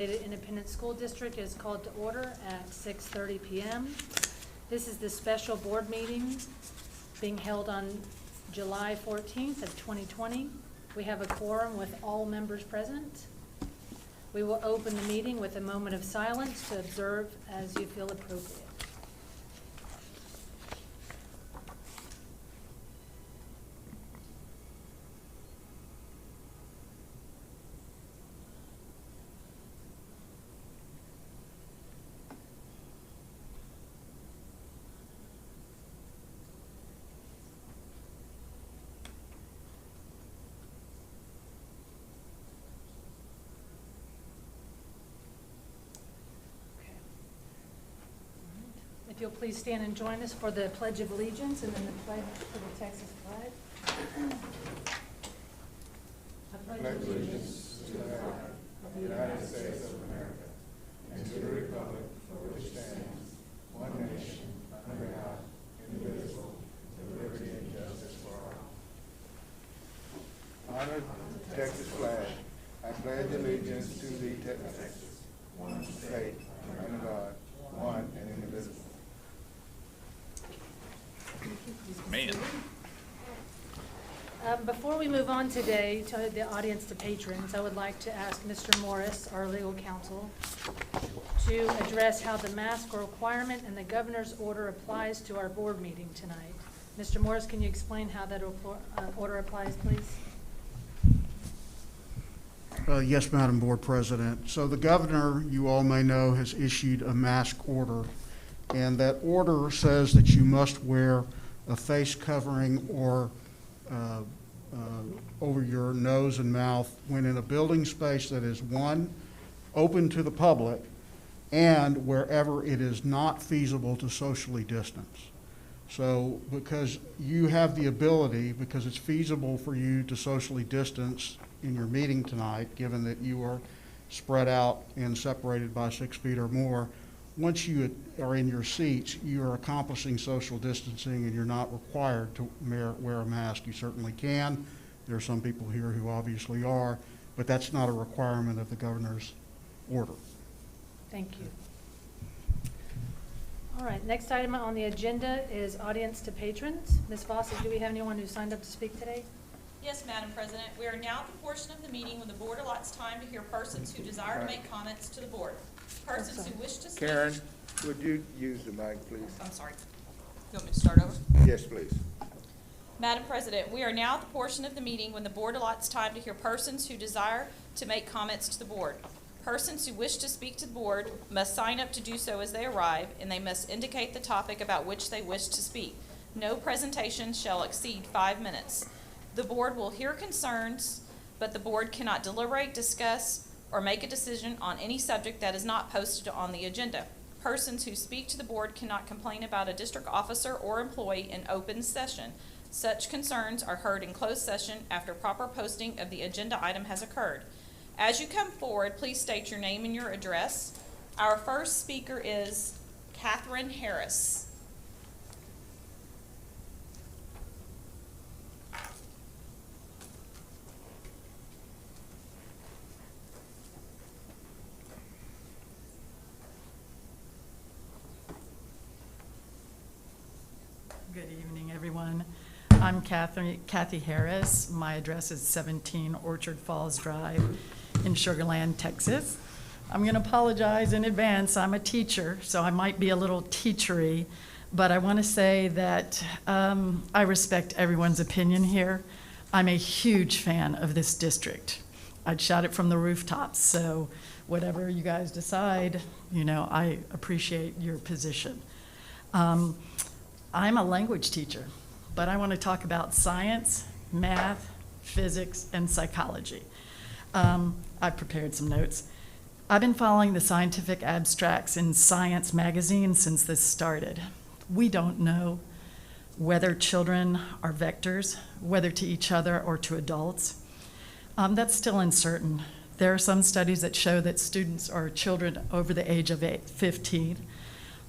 Independent School District is called to order at 6:30 p.m. This is the special board meeting being held on July 14th of 2020. We have a quorum with all members present. We will open the meeting with a moment of silence to observe as you feel appropriate. If you'll please stand and join us for the Pledge of Allegiance and then the pledge for the Texas flag. I pledge allegiance to the flag of the United States of America and to the republic for which stands one nation under God, indivisible, with liberty and justice for all. Honor the Texas flag. I pledge allegiance to the Texas, one state, under God, one and indivisible. Man. Before we move on today to the audience to patrons, I would like to ask Mr. Morris, our legal counsel, to address how the mask requirement and the governor's order applies to our board meeting tonight. Mr. Morris, can you explain how that order applies, please? Yes, Madam Board President. So the governor, you all may know, has issued a mask order, and that order says that you must wear a face covering or over your nose and mouth when in a building space that is, one, open to the public, and wherever it is not feasible to socially distance. So because you have the ability, because it's feasible for you to socially distance in your meeting tonight, given that you are spread out and separated by 6 feet or more, once you are in your seats, you are accomplishing social distancing and you're not required to wear a mask. You certainly can. There are some people here who obviously are, but that's not a requirement of the governor's order. Thank you. All right, next item on the agenda is audience to patrons. Ms. Fawcett, do we have anyone who signed up to speak today? Yes, Madam President. We are now at the portion of the meeting when the board allots time to hear persons who desire to make comments to the board. Persons who wish to speak. Karen, would you use the mic, please? I'm sorry. You want me to start over? Yes, please. Madam President, we are now at the portion of the meeting when the board allots time to hear persons who desire to make comments to the board. Persons who wish to speak to the board must sign up to do so as they arrive, and they must indicate the topic about which they wish to speak. No presentation shall exceed 5 minutes. The board will hear concerns, but the board cannot deliberate, discuss, or make a decision on any subject that is not posted on the agenda. Persons who speak to the board cannot complain about a district officer or employee in open session. Such concerns are heard in closed session after proper posting of the agenda item has occurred. As you come forward, please state your name and your address. Our first speaker is Catherine Harris. Good evening, everyone. I'm Kathy Harris. My address is 17 Orchard Falls Drive in Sugar Land, Texas. I'm going to apologize in advance. I'm a teacher, so I might be a little teachery, but I want to say that I respect everyone's opinion here. I'm a huge fan of this district. I'd shout it from the rooftops, so whatever you guys decide, you know, I appreciate your position. I'm a language teacher, but I want to talk about science, math, physics, and psychology. I've prepared some notes. I've been following the scientific abstracts in Science magazine since this started. We don't know whether children are vectors, whether to each other or to adults. That's still uncertain. There are some studies that show that students or children over the age of 15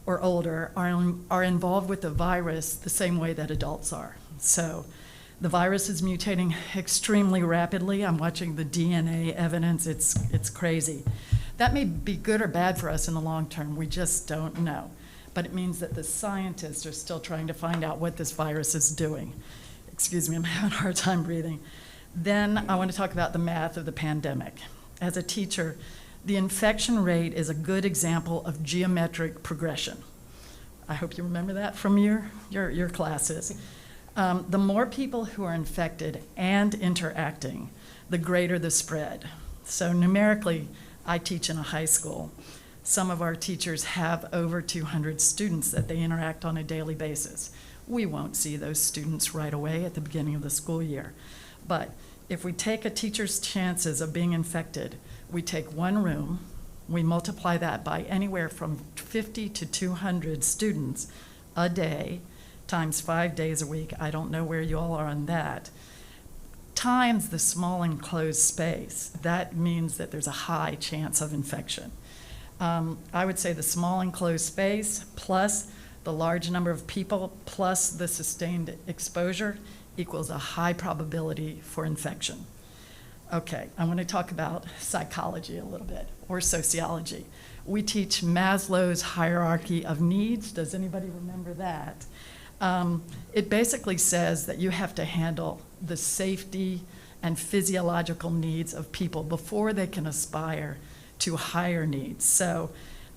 or older are involved with the virus the same way that adults are. So the virus is mutating extremely rapidly. I'm watching the DNA evidence. It's crazy. That may be good or bad for us in the long term. We just don't know. But it means that the scientists are still trying to find out what this virus is doing. Excuse me, I'm having a hard time breathing. Then I want to talk about the math of the pandemic. As a teacher, the infection rate is a good example of geometric progression. I hope you remember that from your classes. The more people who are infected and interacting, the greater the spread. So numerically, I teach in a high school. Some of our teachers have over 200 students that they interact on a daily basis. We won't see those students right away at the beginning of the school year. But if we take a teacher's chances of being infected, we take one room, we multiply that by anywhere from 50 to 200 students a day, times 5 days a week, I don't know where you all are on that, times the small enclosed space. That means that there's a high chance of infection. I would say the small enclosed space plus the large number of people plus the sustained exposure equals a high probability for infection. Okay, I want to talk about psychology a little bit, or sociology. We teach Maslow's hierarchy of needs. Does anybody remember that? It basically says that you have to handle the safety and physiological needs of people before they can aspire to higher needs. So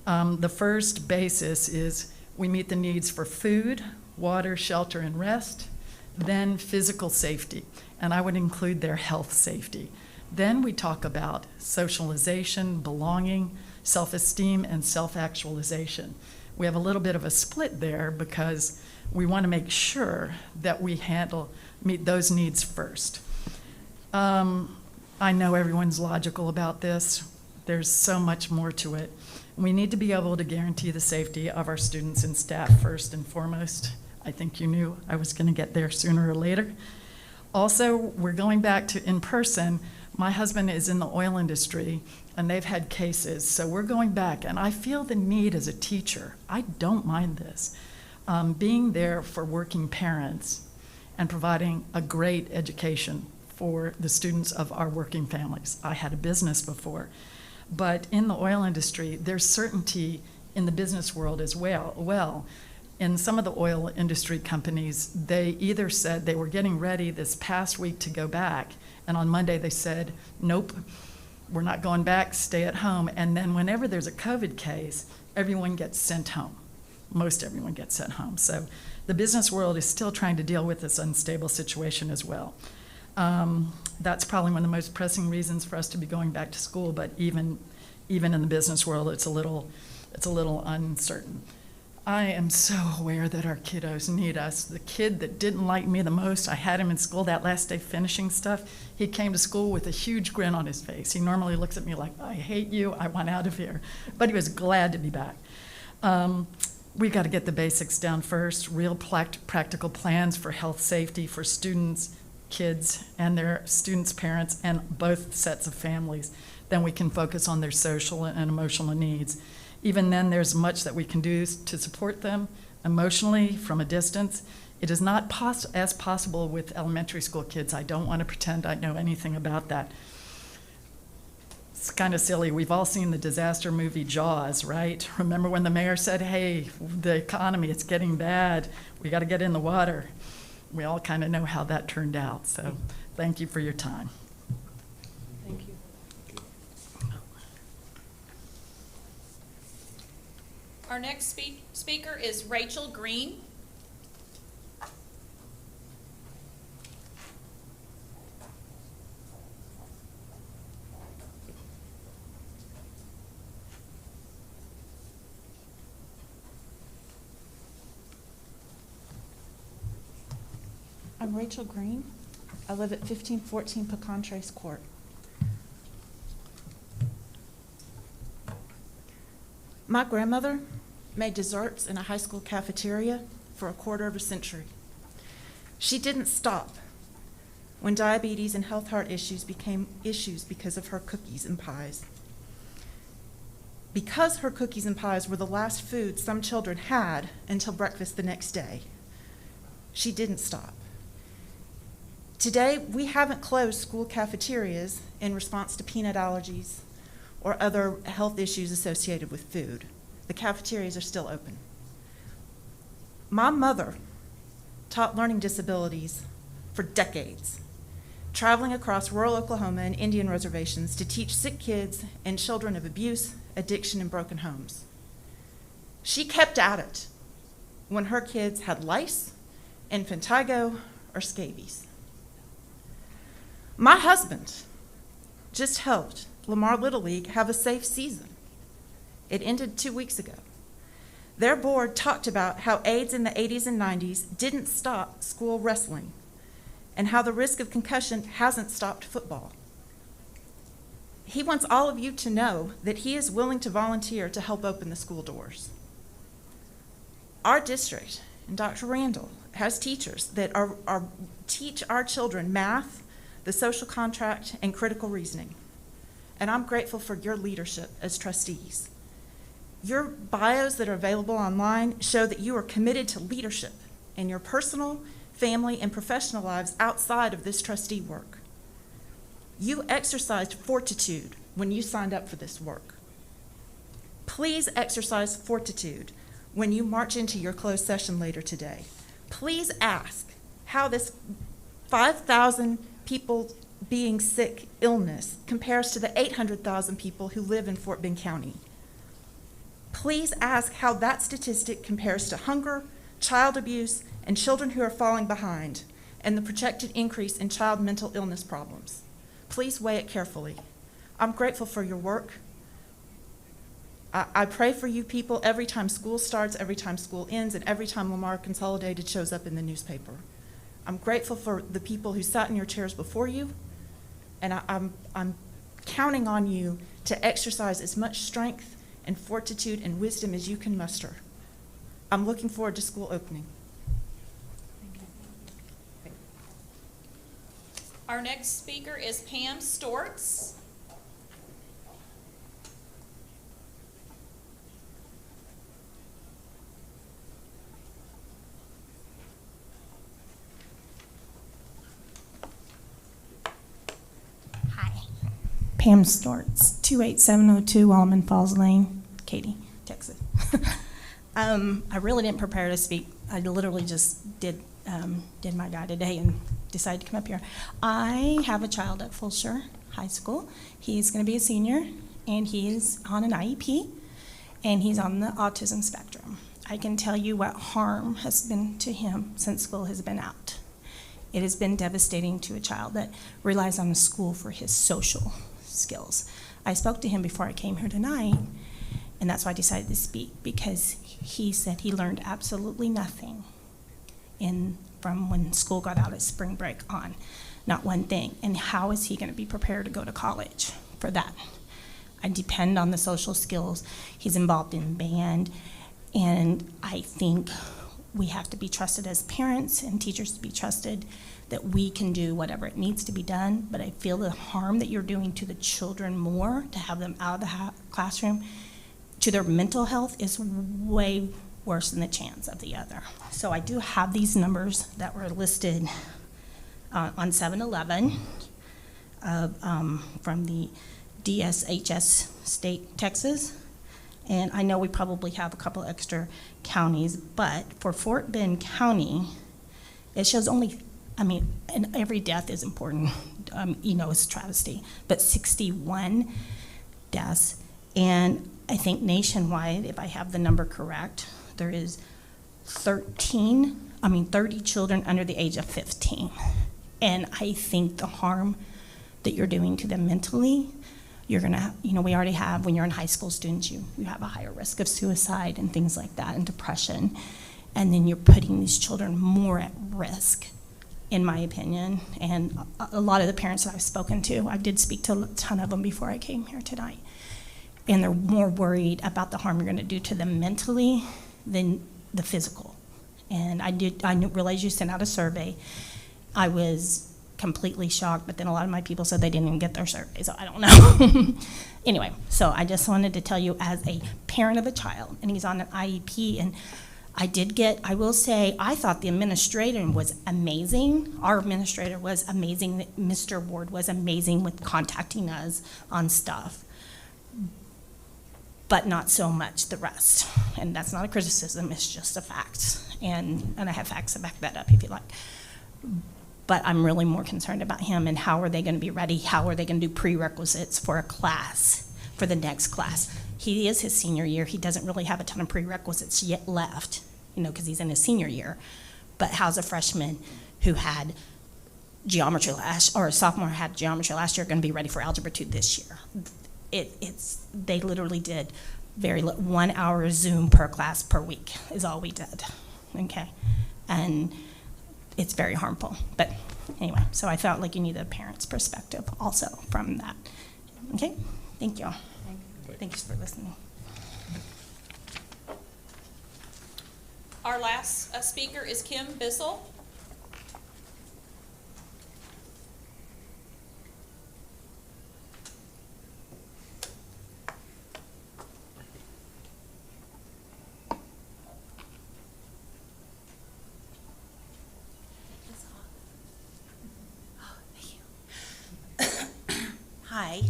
the first basis is we meet the needs for food, water, shelter, and rest, then physical safety, and I would include their health safety. Then we talk about socialization, belonging, self-esteem, and self-actualization. We have a little bit of a split there because we want to make sure that we meet those needs first. I know everyone's logical about this. There's so much more to it. We need to be able to guarantee the safety of our students and staff first and foremost. I think you knew I was going to get there sooner or later. Also, we're going back to in person. My husband is in the oil industry, and they've had cases, so we're going back, and I feel the need as a teacher. I don't mind this. Being there for working parents and providing a great education for the students of our working families. I had a business before, but in the oil industry, there's certainty in the business world as well. In some of the oil industry companies, they either said they were getting ready this past week to go back, and on Monday they said, nope, we're not going back, stay at home. And then whenever there's a COVID case, everyone gets sent home. Most everyone gets sent home. So the business world is still trying to deal with this unstable situation as well. That's probably one of the most pressing reasons for us to be going back to school, but even in the business world, it's a little uncertain. I am so aware that our kiddos need us. The kid that didn't like me the most, I had him in school that last day finishing stuff. He came to school with a huge grin on his face. He normally looks at me like, I hate you, I want out of here. But he was glad to be back. We've got to get the basics down first, real practical plans for health safety for students, kids, and their students' parents, and both sets of families. Then we can focus on their social and emotional needs. Even then, there's much that we can do to support them emotionally from a distance. It is not as possible with elementary school kids. I don't want to pretend I know anything about that. It's kind of silly. We've all seen the disaster movie Jaws, right? Remember when the mayor said, hey, the economy, it's getting bad. We got to get in the water. We all kind of know how that turned out. So thank you for your time. Thank you. Our next speaker is Rachel Green. I'm Rachel Green. I live at 1514 Pecan Trace Court. My grandmother made desserts in a high school cafeteria for a quarter of a century. She didn't stop when diabetes and heart issues became issues because of her cookies and pies. Because her cookies and pies were the last food some children had until breakfast the next day, she didn't stop. Today, we haven't closed school cafeterias in response to peanut allergies or other health issues associated with food. The cafeterias are still open. My mother taught learning disabilities for decades, traveling across rural Oklahoma and Indian reservations to teach sick kids and children of abuse, addiction, and broken homes. She kept at it when her kids had lice, infantigo, or scabies. My husband just helped Lamar Little League have a safe season. It ended 2 weeks ago. Their board talked about how AIDS in the 80s and 90s didn't stop school wrestling and how the risk of concussion hasn't stopped football. He wants all of you to know that he is willing to volunteer to help open the school doors. Our district, and Dr. Randall, has teachers that teach our children math, the social contract, and critical reasoning. And I'm grateful for your leadership as trustees. Your bios that are available online show that you are committed to leadership in your personal, family, and professional lives outside of this trustee work. You exercised fortitude when you signed up for this work. Please exercise fortitude when you march into your closed session later today. Please ask how this 5,000 people being sick illness compares to the 800,000 people who live in Fort Bend County. Please ask how that statistic compares to hunger, child abuse, and children who are falling behind, and the projected increase in child mental illness problems. Please weigh it carefully. I'm grateful for your work. I pray for you people every time school starts, every time school ends, and every time Lamar Consolidated shows up in the newspaper. I'm grateful for the people who sat in your chairs before you, and I'm counting on you to exercise as much strength and fortitude and wisdom as you can muster. I'm looking forward to school opening. Our next speaker is Pam Stortz. Pam Stortz, 28702 Almond Falls Lane, Katy, Texas. I really didn't prepare to speak. I literally just did my guy today and decided to come up here. I have a child at Fulshire High School. He's going to be a senior, and he's on an IEP, and he's on the autism spectrum. I can tell you what harm has been to him since school has been out. It has been devastating to a child that relies on the school for his social skills. I spoke to him before I came here tonight, and that's why I decided to speak, because he said he learned absolutely nothing from when school got out at spring break on, not one thing. And how is he going to be prepared to go to college for that? I depend on the social skills. He's involved in band, and I think we have to be trusted as parents and teachers to be trusted that we can do whatever it needs to be done. But I feel the harm that you're doing to the children more, to have them out of the classroom, to their mental health, is way worse than the chance of the other. So I do have these numbers that were listed on 7/11 from the DSHS State, Texas. And I know we probably have a couple extra counties, but for Fort Bend County, it shows only, and every death is important, it's a travesty, but 61 deaths. And I think nationwide, if I have the number correct, there is 30 children under the age of 15. And I think the harm that you're doing to them mentally, you're gonna, we already have, when you're in high school students, you have a higher risk of suicide and things like that, and depression. And then you're putting these children more at risk, in my opinion. And a lot of the parents that I've spoken to, I did speak to a ton of them before I came here tonight, and they're more worried about the harm you're gonna do to them mentally than the physical. And I realized you sent out a survey. I was completely shocked, but then a lot of my people said they didn't even get their survey, so I don't know. Anyway, so I just wanted to tell you, as a parent of a child, and he's on an IEP, and I will say, I thought the administrator was amazing. Our administrator was amazing. Mr. Ward was amazing with contacting us on stuff. but not so much the rest. And that's not a criticism, it's just a fact. And I have facts to back that up if you like. But I'm really more concerned about him and how are they gonna be ready? How are they gonna do prerequisites for a class, for the next class? He is his senior year. He doesn't really have a ton of prerequisites yet left, because he's in his senior year. But how's a freshman who had geometry or a sophomore had geometry last year gonna be ready for Algebra 2 this year? They literally did 1 hour Zoom per class per week is all we did, okay? And it's very harmful, but anyway, so I felt like you need a parent's perspective also from that, okay? Thank you all. Thanks for listening. Our last speaker is Kim Bissell. Hi,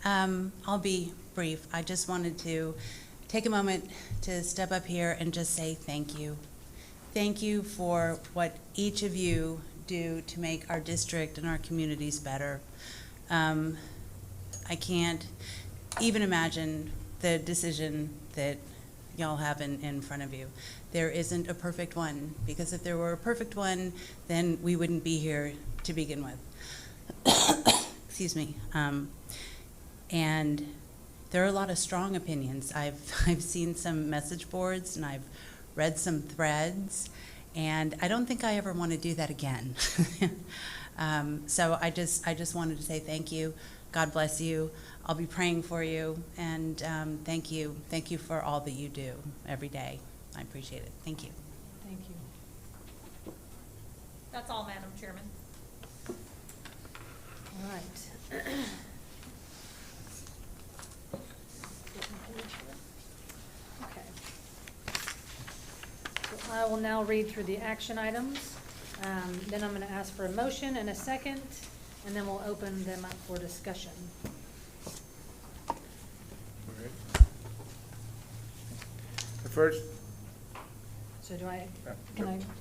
I'll be brief. I just wanted to take a moment to step up here and just say thank you. Thank you for what each of you do to make our district and our communities better. I can't even imagine the decision that y'all have in front of you. There isn't a perfect one, because if there were a perfect one, then we wouldn't be here to begin with. Excuse me. And there are a lot of strong opinions. I've seen some message boards and I've read some threads, and I don't think I ever want to do that again. So I just wanted to say thank you. God bless you. I'll be praying for you, and thank you for all that you do every day. I appreciate it. Thank you. Thank you. That's all, Madam Chairman. All right. Okay. So I will now read through the action items. Then I'm going to ask for a motion and a second, and then we'll open them up for discussion. The first, So can I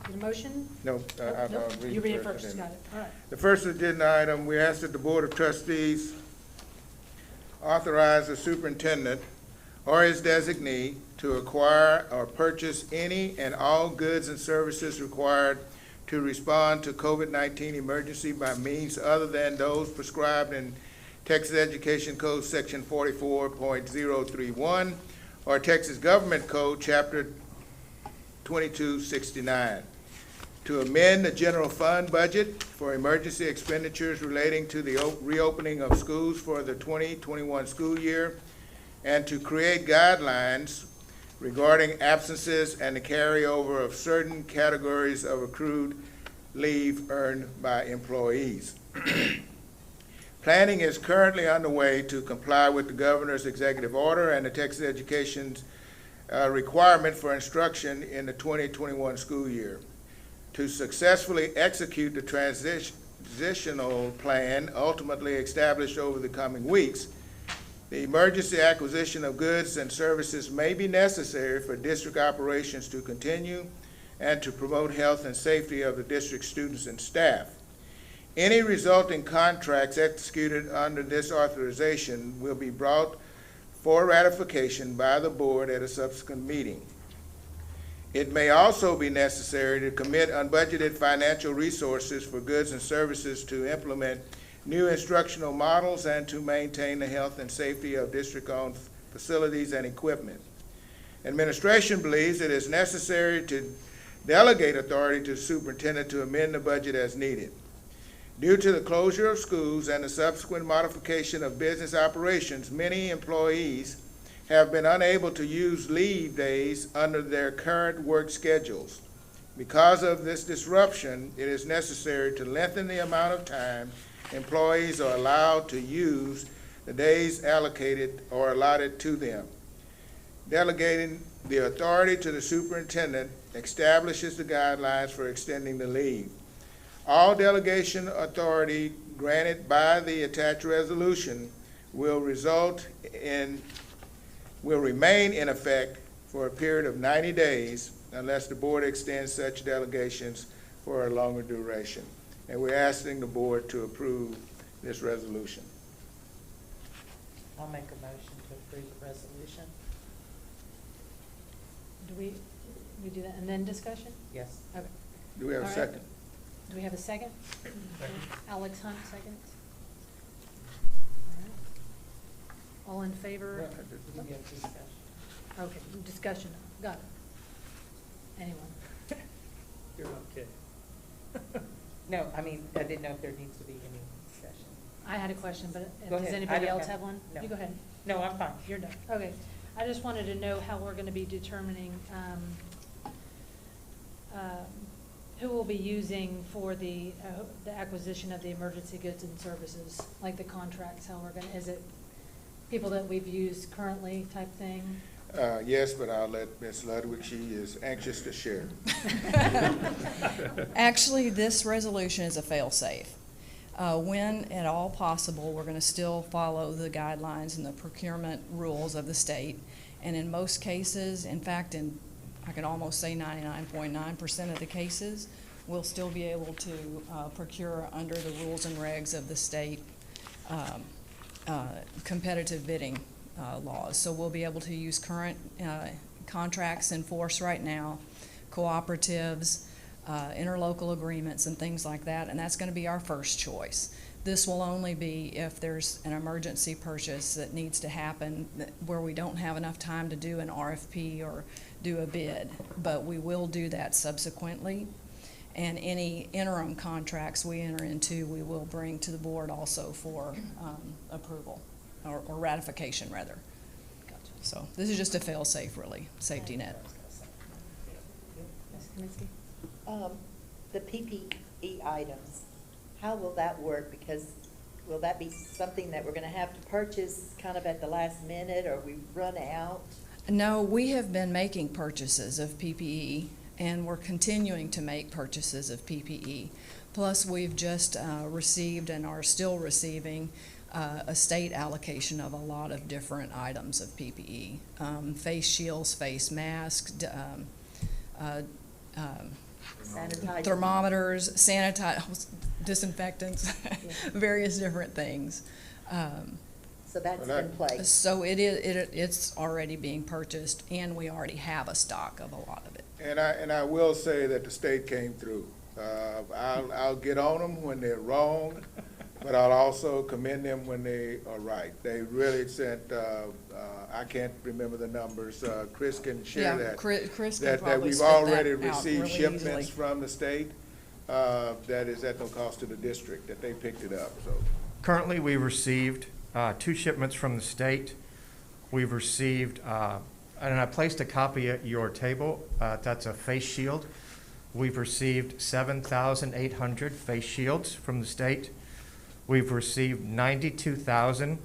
get a motion? no, I'll Nope. read You read it and first, then- got it, all right. The first agenda item, we ask that the Board of Trustees authorize the superintendent or his designee to acquire or purchase any and all goods and services required to respond to COVID-19 emergency by means other than those prescribed in Texas Education Code Section 44.031 or Texas Government Code Chapter 2269. To amend the general fund budget for emergency expenditures relating to the reopening of schools for the 2021 school year, and to create guidelines regarding absences and the carryover of certain categories of accrued leave earned by employees. Planning is currently underway to comply with the governor's executive order and the Texas Education's requirement for instruction in the 2021 school year. To successfully execute the transitional plan ultimately established over the coming weeks, the emergency acquisition of goods and services may be necessary for district operations to continue and to promote health and safety of the district students and staff. Any resulting contracts executed under this authorization will be brought for ratification by the board at a subsequent meeting. It may also be necessary to commit unbudgeted financial resources for goods and services to implement new instructional models and to maintain the health and safety of district-owned facilities and equipment. Administration believes it is necessary to delegate authority to the superintendent to amend the budget as needed. Due to the closure of schools and the subsequent modification of business operations, many employees have been unable to use leave days under their current work schedules. Because of this disruption, it is necessary to lengthen the amount of time employees are allowed to use the days allocated or allotted to them. Delegating the authority to the superintendent establishes the guidelines for extending the leave. All delegation authority granted by the attached resolution will result in will remain in effect for a period of 90 days unless the board extends such delegations for a longer duration. And we're asking the board to approve this resolution. I'll make a motion to approve the resolution. Do we do that and then discussion? Yes. Okay. Do we have a All right. second? Do we have a second? Alex Hunt, second. All in favor? We have discussion. Okay, discussion, got it. Anyone? You're okay. No, I mean, I didn't know if there needs to be any discussion. I had a question, but Go does ahead. I anybody don't else have- have one? no. You go ahead. No, I'm fine. You're done. Okay. I just wanted to know how we're gonna be determining, who we'll be using for the acquisition of the emergency goods and services, like the contracts, how we're gonna, is it people that we've used currently type thing? Yes, but I'll let Ms. Ludwig, she is anxious to share. Actually, this resolution is a fail-safe. When at all possible, we're going to still follow the guidelines and the procurement rules of the state. And in most cases, in fact, I can almost say 99.9% of the cases, we'll still be able to procure under the rules and regs of the state competitive bidding laws. So we'll be able to use current contracts in force right now, cooperatives, interlocal agreements and things like that, and that's going to be our first choice. This will only be if there's an emergency purchase that needs to happen where we don't have enough time to do an RFP or do a bid, but we will do that subsequently. And any interim contracts we enter into, we will bring to the board also for approval, or ratification rather. So this is just a fail-safe, really, safety net. Ms. Kaminsky? The PPE items, how will that work? Because will that be something that we're gonna have to purchase kind of at the last minute, or we run out? No, we have been making purchases of PPE, and we're continuing to make purchases of PPE. Plus, we've just received and are still receiving a state allocation of a lot of different items of PPE. Face shields, face masks, Sanitizer? thermometers, disinfectants, various different things. So that's in place. So it's already being purchased, and we already have a stock of a lot of it. And I will say that the state came through. I'll get on them when they're wrong, but I'll also commend them when they are right. They really sent, I can't remember the numbers, Chris can share that. Chris can That probably we've spit that already out received really shipments easily. from the state, that is at no cost to the district, that they picked it up, so. Currently, we received 2 shipments from the state. We've received, and I placed a copy at your table, that's a face shield. We've received 7,800 face shields from the state. We've received 92,000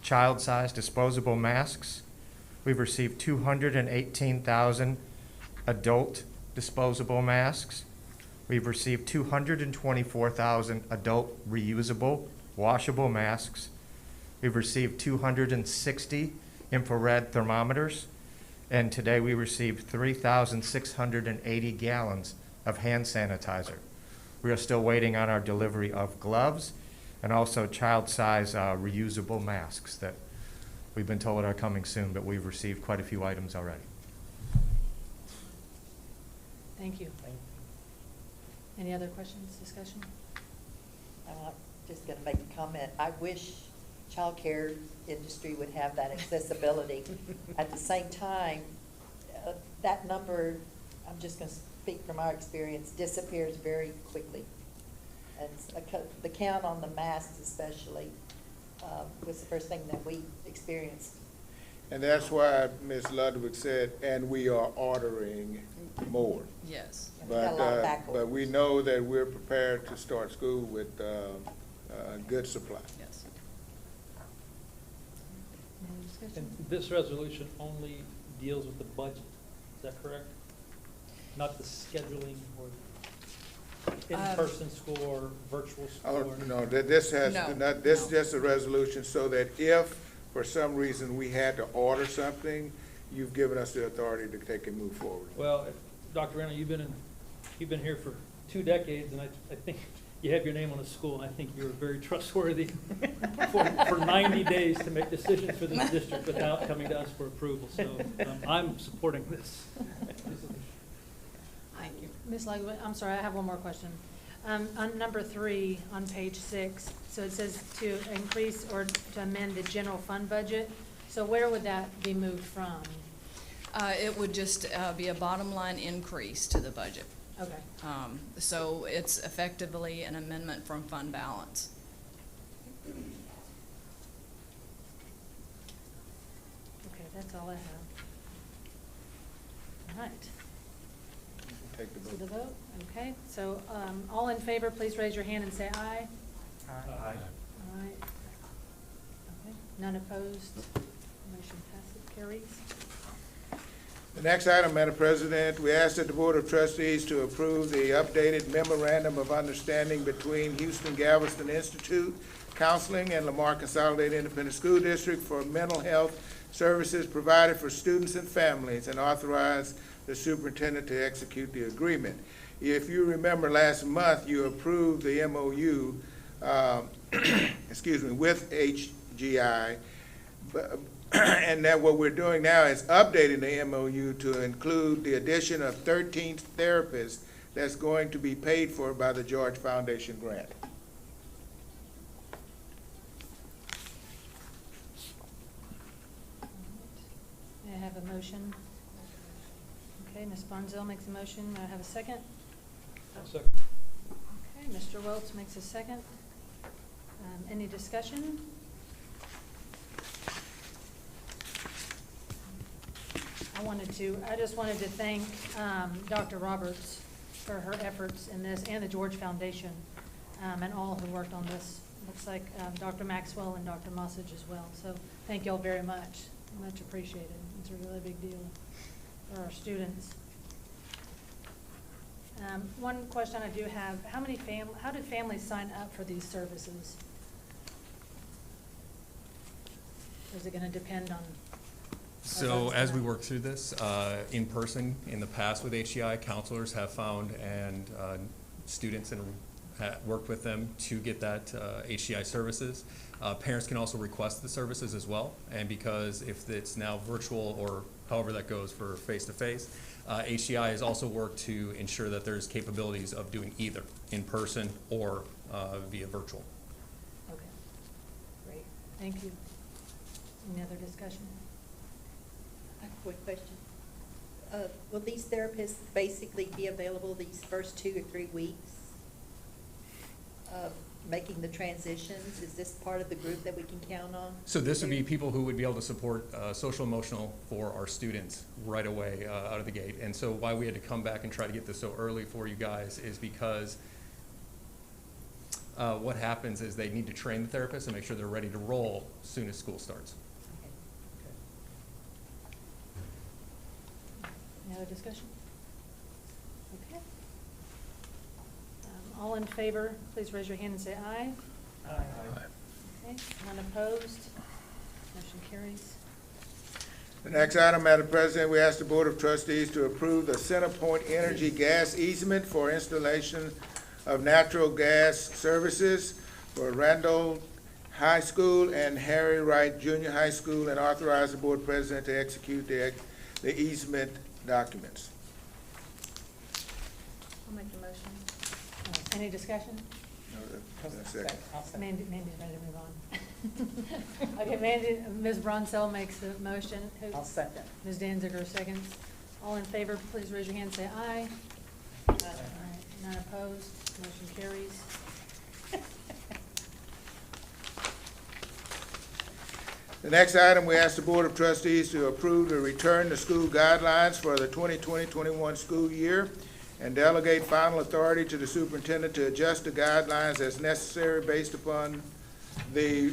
child-sized disposable masks. We've received 218,000 adult disposable masks. We've received 224,000 adult reusable, washable masks. We've received 260 infrared thermometers. And today we received 3,680 gallons of hand sanitizer. We are still waiting on our delivery of gloves and also child-size reusable masks that we've been told are coming soon, but we've received quite a few items already. Thank you. Any other questions, discussion? I'm just gonna make a comment. I wish childcare industry would have that accessibility. At the same time, that number, I'm just gonna speak from our experience, disappears very quickly. And the count on the masks especially was the first thing that we experienced. And that's why Ms. Ludwig said, and we are ordering more. Yes. We got a lot of back But we orders. know that we're prepared to start school with a good supply. Yes. Any discussion? And this resolution only deals with the budget, is that correct? Not the scheduling or in-person school or virtual school? Oh, or- no, this has, No, this is no. just a resolution so that if for some reason we had to order something, you've given us the authority to take and move forward. Well, Dr. Randall, you've been here for 2 decades, and I think you have your name on the school, and I think you're very trustworthy for 90 days to make decisions for this district without coming to us for approval. So I'm supporting this. Thank you. Ms. Legwood, I'm sorry, I have one more question. On number 3, on page 6, so it says to increase or to amend the general fund budget. So where would that be moved from? It would just be a bottom line increase to the budget. Okay. So it's effectively an amendment from fund balance. Okay, that's all I have. All right. Take the So the vote. vote, okay. So, all in favor, please raise your hand and say aye. Aye. All right. Okay, none opposed. Motion passes, carries. The next item, Madam President, we ask that the Board of Trustees to approve the updated memorandum of understanding between Houston Galveston Institute Counseling and Lamar Consolidated Independent School District for mental health services provided for students and families, and authorize the superintendent to execute the agreement. If you remember last month, you approved the MOU, with HGI, and that what we're doing now is updating the MOU to include the addition of 13 therapists that's going to be paid for by the George Foundation grant. May I have a motion? Okay, Ms. Bonzell makes a motion. May I have a second? Second. Okay, Mr. Welch makes a second. Any discussion? I just wanted to thank Dr. Roberts for her efforts in this, and the George Foundation, and all who worked on this. Looks like Dr. Maxwell and Dr. Mossage as well. So thank you all very much. Much appreciated. It's a really big deal for our students. One question I do have, how do families sign up for these services? Is it gonna depend on? So as we work through this, in person, in the past with HCI, counselors have found and students and worked with them to get that HCI services. Parents can also request the services as well, and because if it's now virtual or however that goes for face-to-face, HCI has also worked to ensure that there's capabilities of doing either in person or via virtual. Okay, great, thank you. Any other discussion? I have a quick question. Will these therapists basically be available these first 2 or 3 weeks of making the transitions? Is this part of the group that we can count on? So this would be people who would be able to support social emotional for our students right away out of the gate. And so why we had to come back and try to get this so early for you guys is because what happens is they need to train the therapists and make sure they're ready to roll as soon as school starts. Any other discussion? Okay. All in favor, please raise your hand and say aye. Aye. Okay, none opposed, motion carries. The next item, Madam President, we ask the Board of Trustees to approve the CenterPoint Energy gas easement for installation of natural gas services for Randall High School and Harry Wright Junior High School, and authorize the Board President to execute the easement documents. I'll make the motion. Any discussion? Second. Mandy's ready to move on. Okay, Ms. Bronsell makes the motion. I'll second. Ms. Danziger seconds. All in favor, please raise your hand and say aye. All right, none opposed, motion carries. The next item, we ask the Board of Trustees to approve the return to school guidelines for the 2020-21 school year and delegate final authority to the superintendent to adjust the guidelines as necessary based upon the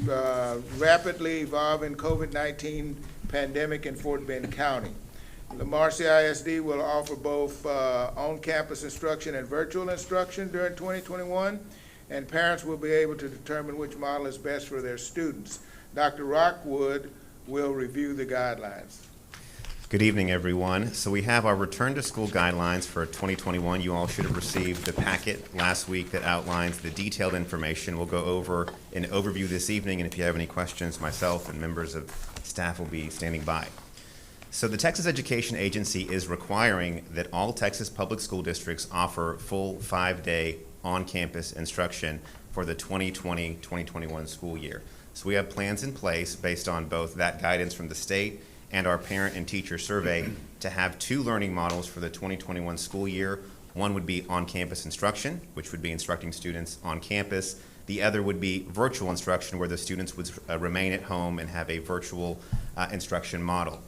rapidly evolving COVID-19 pandemic in Fort Bend County. Lamar CISD will offer both on-campus instruction and virtual instruction during 2021, and parents will be able to determine which model is best for their students. Dr. Rockwood will review the guidelines. Good evening, everyone. So we have our return to school guidelines for 2021. You all should have received the packet last week that outlines the detailed information. We'll go over an overview this evening, and if you have any questions, myself and members of staff will be standing by. So the Texas Education Agency is requiring that all Texas public school districts offer full 5-day on-campus instruction for the 2020-2021 school year. So we have plans in place based on both that guidance from the state and our parent and teacher survey to have 2 learning models for the 2021 school year. One would be on-campus instruction, which would be instructing students on campus. The other would be virtual instruction, where the students would remain at home and have a virtual instruction model.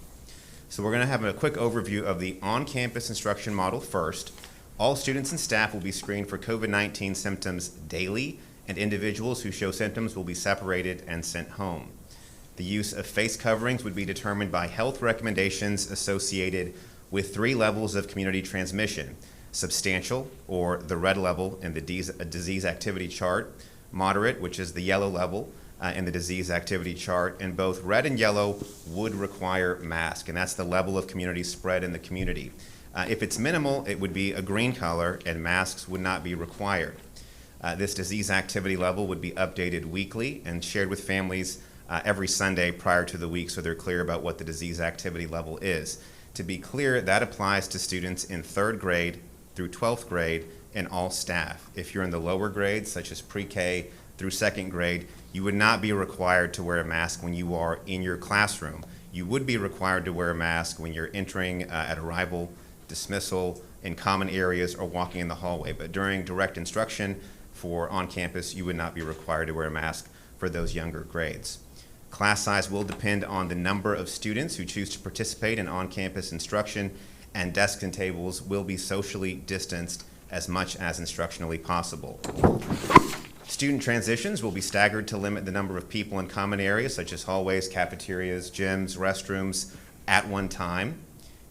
So we're going to have a quick overview of the on-campus instruction model first. All students and staff will be screened for COVID-19 symptoms daily, and individuals who show symptoms will be separated and sent home. The use of face coverings would be determined by health recommendations associated with 3 levels of community transmission: substantial, or the red level in the disease activity chart; moderate, which is the yellow level in the disease activity chart, and both red and yellow would require mask, and that's the level of community spread in the community. If it's minimal, it would be a green color, and masks would not be required. This disease activity level would be updated weekly and shared with families every Sunday prior to the week, so they're clear about what the disease activity level is. To be clear, that applies to students in 3rd grade through 12th grade and all staff. If you're in the lower grades, such as pre-K through 2nd grade, you would not be required to wear a mask when you are in your classroom. You would be required to wear a mask when you're entering at arrival, dismissal, in common areas, or walking in the hallway. But during direct instruction for on campus, you would not be required to wear a mask for those younger grades. Class size will depend on the number of students who choose to participate in on-campus instruction, and desks and tables will be socially distanced as much as instructionally possible. Student transitions will be staggered to limit the number of people in common areas such as hallways, cafeterias, gyms, restrooms at one time.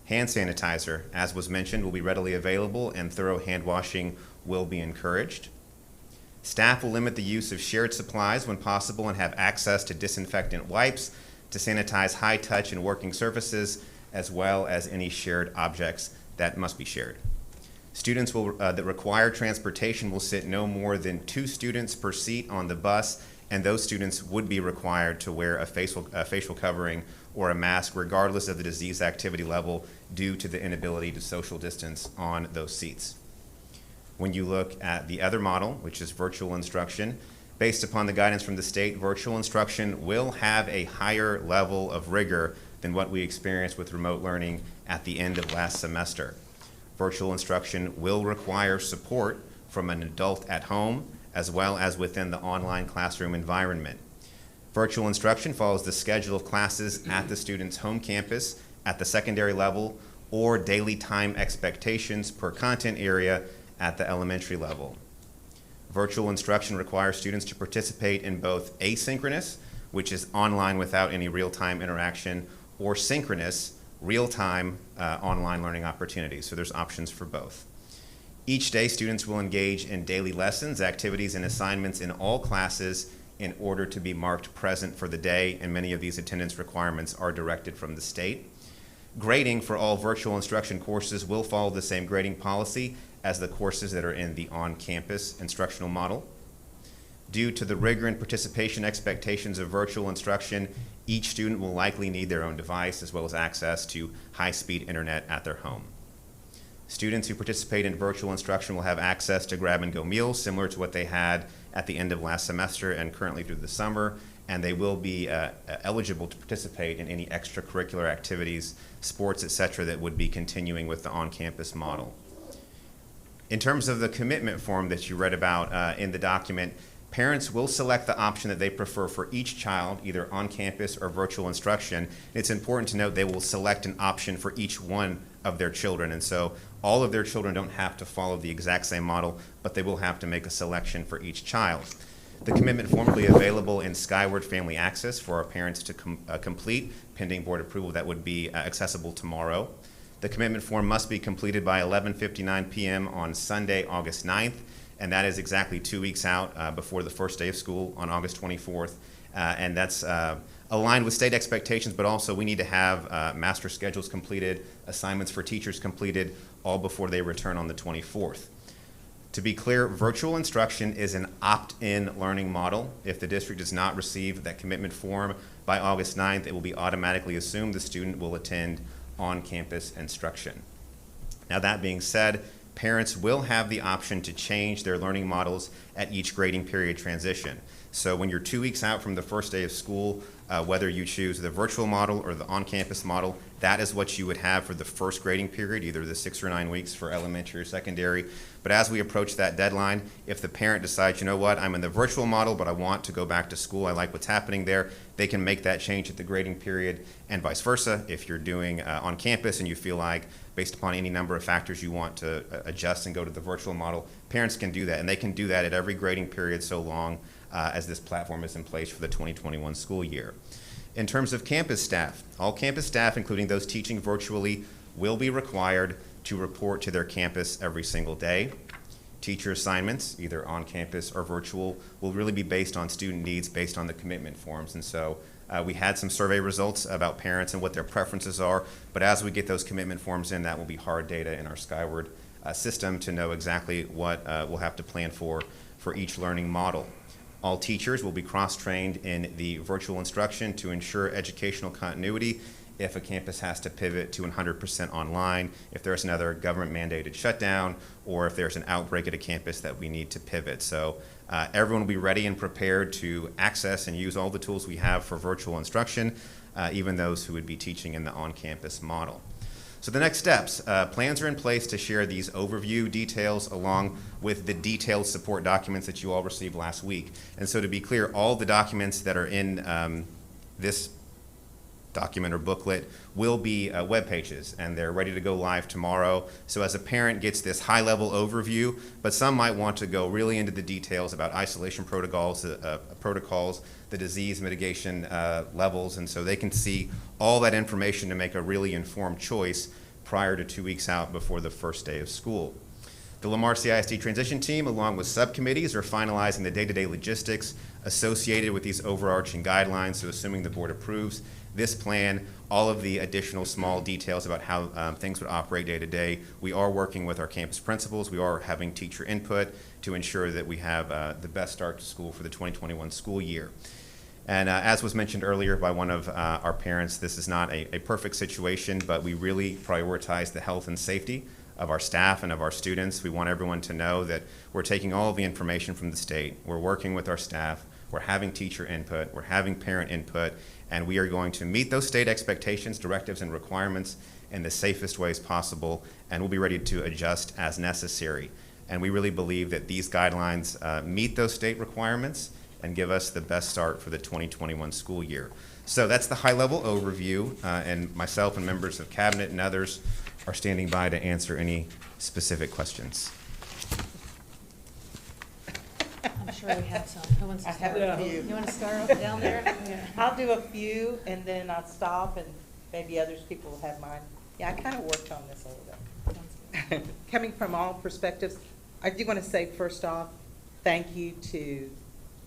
Hand sanitizer, as was mentioned, will be readily available, and thorough hand washing will be encouraged. Staff will limit the use of shared supplies when possible and have access to disinfectant wipes to sanitize high-touch and working surfaces, as well as any shared objects that must be shared. Students that require transportation will sit no more than 2 students per seat on the bus, and those students would be required to wear a facial covering or a mask regardless of the disease activity level due to the inability to social distance on those seats. When you look at the other model, which is virtual instruction, based upon the guidance from the state, virtual instruction will have a higher level of rigor than what we experienced with remote learning at the end of last semester. Virtual instruction will require support from an adult at home as well as within the online classroom environment. Virtual instruction follows the schedule of classes at the student's home campus at the secondary level, or daily time expectations per content area at the elementary level. Virtual instruction requires students to participate in both asynchronous, which is online without any real-time interaction, or synchronous, real-time online learning opportunities. So there's options for both. Each day, students will engage in daily lessons, activities, and assignments in all classes in order to be marked present for the day, and many of these attendance requirements are directed from the state. Grading for all virtual instruction courses will follow the same grading policy as the courses that are in the on-campus instructional model. Due to the rigor and participation expectations of virtual instruction, each student will likely need their own device as well as access to high-speed internet at their home. Students who participate in virtual instruction will have access to grab-and-go meals similar to what they had at the end of last semester and currently through the summer, and they will be eligible to participate in any extracurricular activities, sports, etc., that would be continuing with the on-campus model. In terms of the commitment form that you read about in the document, parents will select the option that they prefer for each child, either on campus or virtual instruction. It's important to note they will select an option for each one of their children, and so all of their children don't have to follow the exact same model, but they will have to make a selection for each child. The commitment form will be available in Skyward Family Access for our parents to complete, pending board approval. That would be accessible tomorrow. The commitment form must be completed by 11:59 p.m. on Sunday, August 9th, and that is exactly 2 weeks out before the first day of school on August 24th. and that's aligned with state expectations, but also we need to have master schedules completed, assignments for teachers completed, all before they return on the 24th. To be clear, virtual instruction is an opt-in learning model. If the district does not receive that commitment form by August 9th, it will be automatically assumed the student will attend on-campus instruction. Now, that being said, parents will have the option to change their learning models at each grading period transition. So when you're 2 weeks out from the first day of school, whether you choose the virtual model or the on-campus model, that is what you would have for the first grading period, either the 6 or 9 weeks for elementary or secondary. But as we approach that deadline, if the parent decides, you know what, I'm in the virtual model, but I want to go back to school, I like what's happening there, they can make that change at the grading period, and vice versa. If you're doing on campus and you feel like, based upon any number of factors, you want to adjust and go to the virtual model, parents can do that, and they can do that at every grading period so long as this platform is in place for the 2021 school year. In terms of campus staff, all campus staff, including those teaching virtually, will be required to report to their campus every single day. Teacher assignments, either on campus or virtual, will really be based on student needs, based on the commitment forms. And so we had some survey results about parents and what their preferences are, but as we get those commitment forms in, that will be hard data in our Skyward system to know exactly what we'll have to plan for each learning model. All teachers will be cross-trained in the virtual instruction to ensure educational continuity if a campus has to pivot to 100% online, if there's another government-mandated shutdown, or if there's an outbreak at a campus that we need to pivot. So everyone will be ready and prepared to access and use all the tools we have for virtual instruction, even those who would be teaching in the on-campus model. So the next steps, plans are in place to share these overview details along with the detailed support documents that you all received last week. And so to be clear, all the documents that are in this document or booklet will be web pages, and they're ready to go live tomorrow. So as a parent gets this high-level overview, but some might want to go really into the details about isolation protocols, the disease mitigation levels, and so they can see all that information to make a really informed choice prior to 2 weeks out before the first day of school. The Lamar CISD transition team, along with subcommittees, are finalizing the day-to-day logistics associated with these overarching guidelines, so assuming the board approves this plan, all of the additional small details about how things would operate day to day. We are working with our campus principals. We are having teacher input to ensure that we have the best start to school for the 2021 school year. And as was mentioned earlier by one of our parents, this is not a perfect situation, but we really prioritize the health and safety of our staff and of our students. We want everyone to know that we're taking all of the information from the state, we're working with our staff, we're having teacher input, we're having parent input, and we are going to meet those state expectations, directives, and requirements in the safest ways possible, and we'll be ready to adjust as necessary. And we really believe that these guidelines meet those state requirements and give us the best start for the 2021 school year. So that's the high-level overview, and myself and members of Cabinet and others are standing by to answer any specific questions. I'm sure we have some. Who wants to I have start? a few. You want to start down there? Yeah. I'll do a few, and then I'll stop, and maybe others people will have mine. Yeah, I kind of worked on this a little bit. Coming from all perspectives, I do want to say, first off, thank you to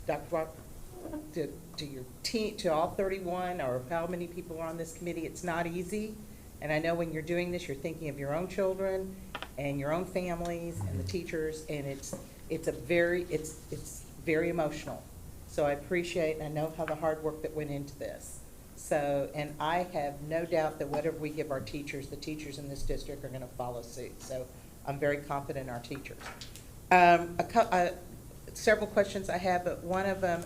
Dr. Rock, to your team, to all 31, or how many people are on this committee. It's not easy, and I know when you're doing this, you're thinking of your own children and your own families and the teachers, and it's very emotional. So I appreciate and I know how the hard work that went into this. So, and I have no doubt that whatever we give our teachers, the teachers in this district are going to follow suit. So I'm very confident in our teachers. Several questions I have, but one of them,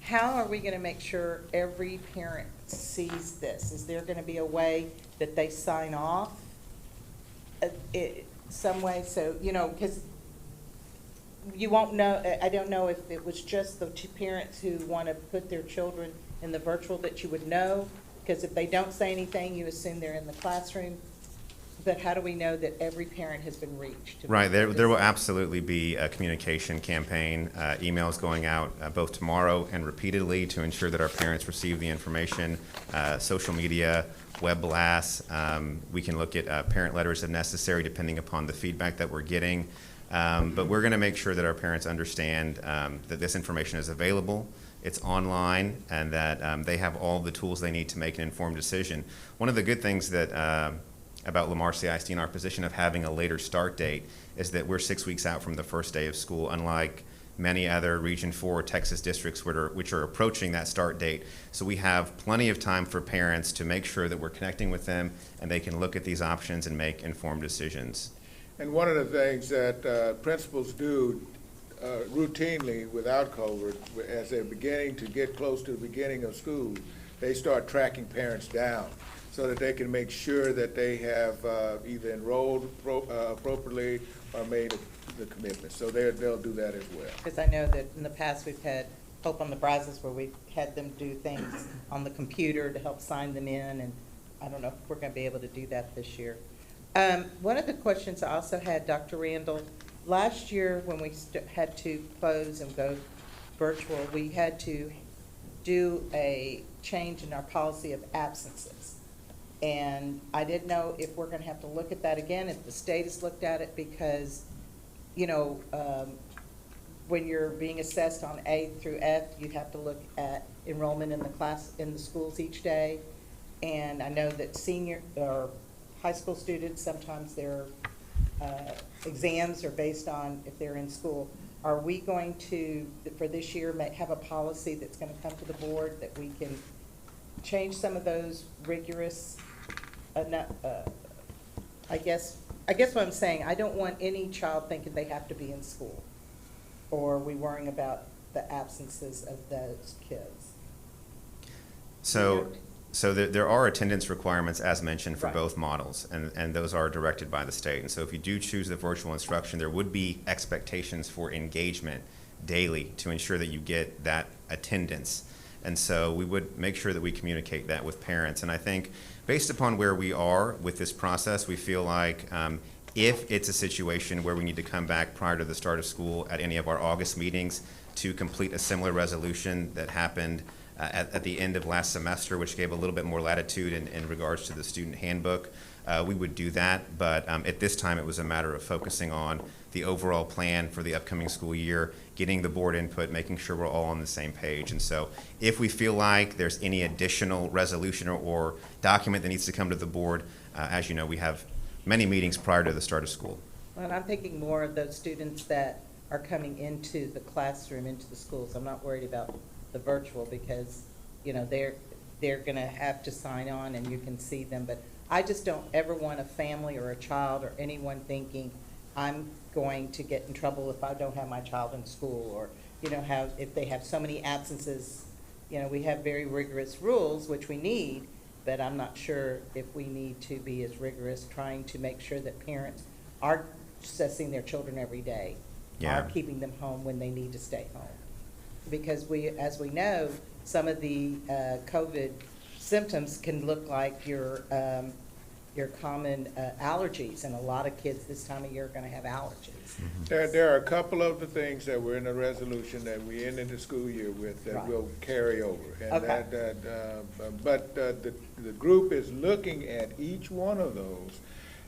how are we going to make sure every parent sees this? Is there going to be a way that they sign off some way? So, you know, because you won't know, I don't know if it was just the two parents who want to put their children in the virtual that you would know, because if they don't say anything, you assume they're in the classroom. But how do we know that every parent has been reached? Right, there will absolutely be a communication campaign, emails going out both tomorrow and repeatedly to ensure that our parents receive the information, social media, web blasts. We can look at parent letters if necessary, depending upon the feedback that we're getting. But we're going to make sure that our parents understand that this information is available. it's online, and that they have all the tools they need to make an informed decision. One of the good things that about Lamar CISD and our position of having a later start date is that we're 6 weeks out from the first day of school, unlike many other Region 4 Texas districts which are approaching that start date. So we have plenty of time for parents to make sure that we're connecting with them and they can look at these options and make informed decisions. And one of the things that principals do routinely without COVID, as they're beginning to get close to the beginning of school, they start tracking parents down so that they can make sure that they have either enrolled appropriately or made the commitment. So they'll do that as well. Because I know that in the past, we've had Hope on the Brazos where we've had them do things on the computer to help sign them in, and I don't know if we're going to be able to do that this year. One of the questions I also had, Dr. Randall, last year when we had to close and go virtual, we had to do a change in our policy of absences. And I didn't know if we're going to have to look at that again, if the state has looked at it, because, you know, when you're being assessed on A through F, you have to look at enrollment in the class, in the schools each day. And I know that senior or high school students, sometimes their exams are based on if they're in school. Are we going to, for this year, have a policy that's going to come to the board that we can change some of those rigorous, I guess what I'm saying, I don't want any child thinking they have to be in school, or are we worrying about the absences of those kids? So there are attendance requirements, as mentioned, for Right. both models, and those are directed by the state. And so if you do choose the virtual instruction, there would be expectations for engagement daily to ensure that you get that attendance. And so we would make sure that we communicate that with parents. And I think based upon where we are with this process, we feel like if it's a situation where we need to come back prior to the start of school at any of our August meetings to complete a similar resolution that happened at the end of last semester, which gave a little bit more latitude in regards to the student handbook, we would do that. But at this time, it was a matter of focusing on the overall plan for the upcoming school year, getting the board input, making sure we're all on the same page. And so if we feel like there's any additional resolution or document that needs to come to the board, as you know, we have many meetings prior to the start of school. Well, I'm thinking more of those students that are coming into the classroom, into the schools. I'm not worried about the virtual because, you know, they're going to have to sign on and you can see them. But I just don't ever want a family or a child or anyone thinking I'm going to get in trouble if I don't have my child in school, or, you know, if they have so many absences. You know, we have very rigorous rules, which we need, but I'm not sure if we need to be as rigorous trying to make sure that parents are assessing their children every day, Yeah. are keeping them home when they need to stay home. Because as we know, some of the COVID symptoms can look like your common allergies, and a lot of kids this time of year are going to have allergies. There are a couple of the things that were in the resolution that we ended the school year with that Right. will carry over. And Okay. but the group is looking at each one of those.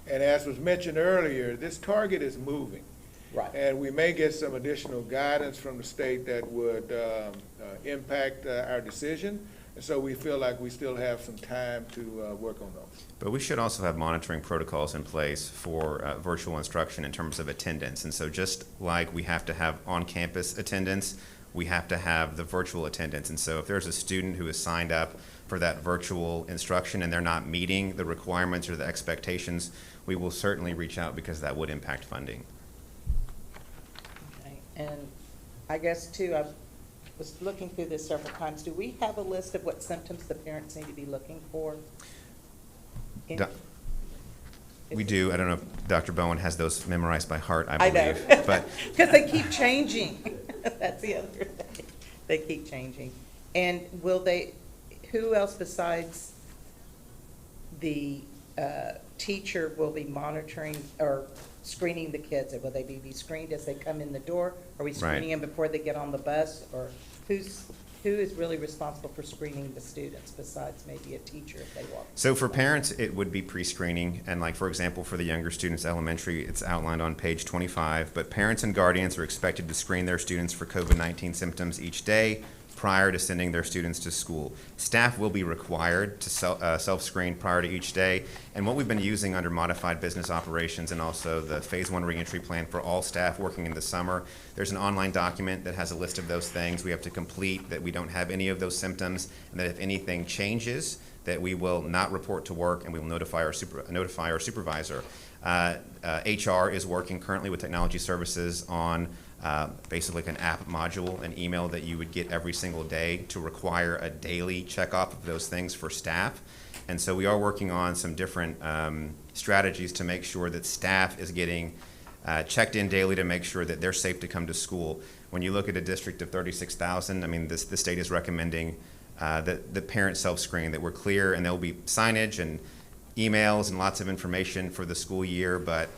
And as was mentioned earlier, this target is moving. Right. And we may get some additional guidance from the state that would impact our decision. And so we feel like we still have some time to work on those. But we should also have monitoring protocols in place for virtual instruction in terms of attendance. And so just like we have to have on-campus attendance, we have to have the virtual attendance. And so if there's a student who is signed up for that virtual instruction and they're not meeting the requirements or the expectations, we will certainly reach out because that would impact funding. Okay. And I guess too, I was looking through this several times. Do we have a list of what symptoms the parents need to be looking for? We do. I don't know if Dr. Bowen has those memorized by heart, I I know. believe. But Because they keep changing. That's the other thing. They keep changing. And who else besides the teacher will be monitoring or screening the kids? Will they be screened as they come in the door? Are we screening them before they get on the bus? Or who is really responsible for screening the students besides maybe a teacher if they walk? So for parents, it would be pre-screening. And like, for example, for the younger students, elementary, it's outlined on page 25. But parents and guardians are expected to screen their students for COVID-19 symptoms each day prior to sending their students to school. Staff will be required to self-screen prior to each day, and what we've been using under modified business operations and also the Phase 1 reentry plan for all staff working in the summer, there's an online document that has a list of those things we have to complete, that we don't have any of those symptoms, and that if anything changes, that we will not report to work and we will notify our supervisor. HR is working currently with technology services on basically like an app module, an email that you would get every single day to require a daily check off of those things for staff. And so we are working on some different strategies to make sure that staff is getting checked in daily to make sure that they're safe to come to school. When you look at a district of 36,000, I mean, the state is recommending that the parents self-screen, that we're clear, and there'll be signage and emails and lots of information for the school year, but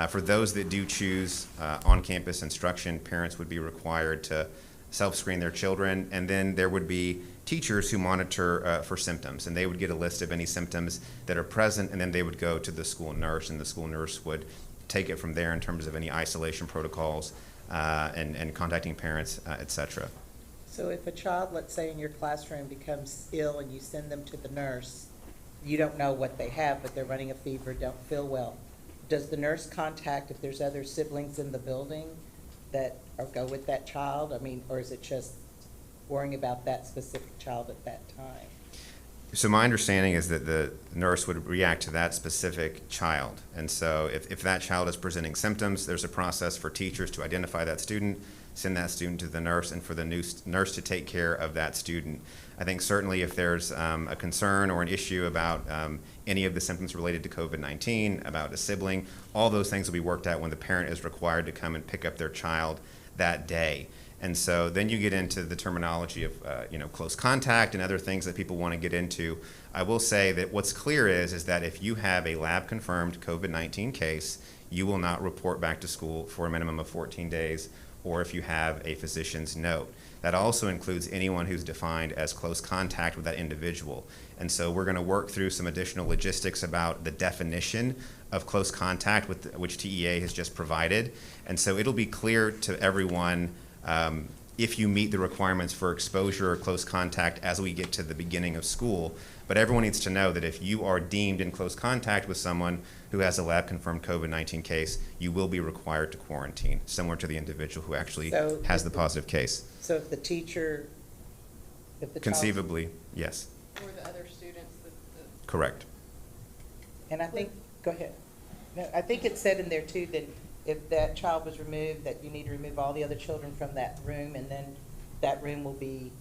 for those that do choose on-campus instruction, parents would be required to self-screen their children, and then there would be teachers who monitor for symptoms, and they would get a list of any symptoms that are present, and then they would go to the school nurse, and the school nurse would take it from there in terms of any isolation protocols and contacting parents, et cetera. So if a child, let's say in your classroom, becomes ill and you send them to the nurse, you don't know what they have, but they're running a fever, don't feel well, does the nurse contact if there's other siblings in the building that go with that child? I mean, or is it just worrying about that specific child at that time? So my understanding is that the nurse would react to that specific child. And so if that child is presenting symptoms, there's a process for teachers to identify that student, send that student to the nurse, and for the nurse to take care of that student. I think certainly if there's a concern or an issue about any of the symptoms related to COVID-19, about a sibling, all those things will be worked out when the parent is required to come and pick up their child that day. And so then you get into the terminology of close contact and other things that people want to get into. I will say that what's clear is that if you have a lab-confirmed COVID-19 case, you will not report back to school for a minimum of 14 days, or if you have a physician's note. That also includes anyone who's defined as close contact with that individual. And so we're going to work through some additional logistics about the definition of close contact, which TEA has just provided. And so it'll be clear to everyone if you meet the requirements for exposure or close contact as we get to the beginning of school. But everyone needs to know that if you are deemed in close contact with someone who has a lab-confirmed COVID-19 case, you will be required to quarantine, similar to the individual who actually has the positive case. So if the teacher, if the Conceivably, yes. Or the other students. Correct. And I think, go ahead. No, I think it said in there too that if that child was removed, that you need to remove all the other children from that room, and then that room will be,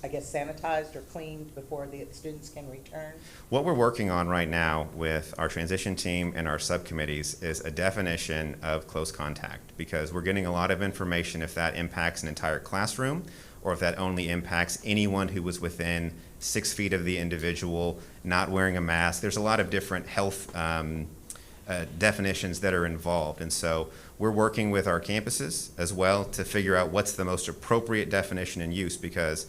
I guess, sanitized or cleaned before the students can return? What we're working on right now with our transition team and our subcommittees is a definition of close contact, because we're getting a lot of information if that impacts an entire classroom or if that only impacts anyone who was within 6 feet of the individual, not wearing a mask. There's a lot of different health definitions that are involved. And so we're working with our campuses as well to figure out what's the most appropriate definition and use, because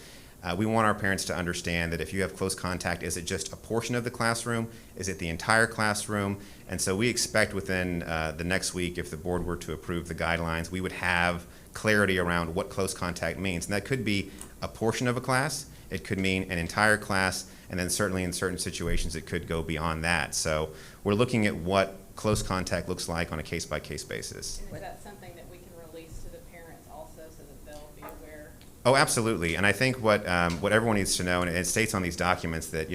we want our parents to understand that if you have close contact, is it just a portion of the classroom? Is it the entire classroom? And so we expect within the next week, if the board were to approve the guidelines, we would have clarity around what close contact means. And that could be a portion of a class, it could mean an entire class, and then certainly in certain situations it could go beyond that. So we're looking at what close contact looks like on a case-by-case basis. And is that something that we can release to the parents also so that they'll be aware? Oh, absolutely. And I think what everyone needs to know, and it states on these documents that,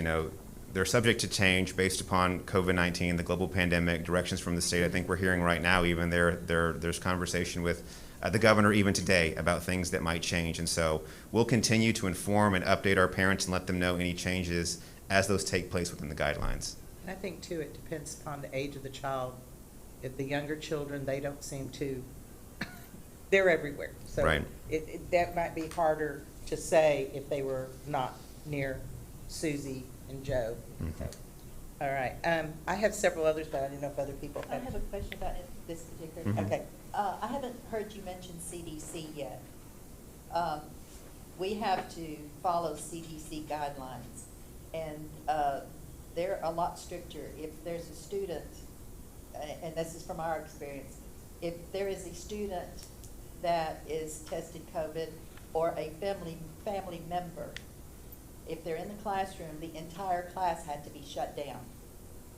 they're subject to change based upon COVID-19, the global pandemic, directions from the state. I think we're hearing right now even there's conversation with the governor even today about things that might change. And so we'll continue to inform and update our parents and let them know any changes as those take place within the guidelines. And I think too, it depends upon the age of the child. If the younger children, they don't seem to, they're everywhere. So right. That might be harder to say if they were not near Susie and Joe. Mm-hmm. So, all right. I have several others, but I don't know if other people I have. have a question about this particular. Mm-hmm. Okay. I haven't heard you mention CDC yet. We have to follow CDC guidelines, and they're a lot stricter. If there's a student, and this is from our experience, if there is a student that is tested COVID or a family member, if they're in the classroom, the entire class had to be shut down.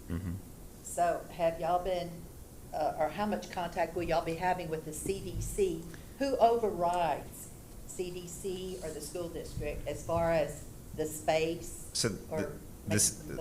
Mhm. So have y'all been, or how much contact will y'all be having with the CDC? Who overrides, CDC or the school district, as far as the space? So or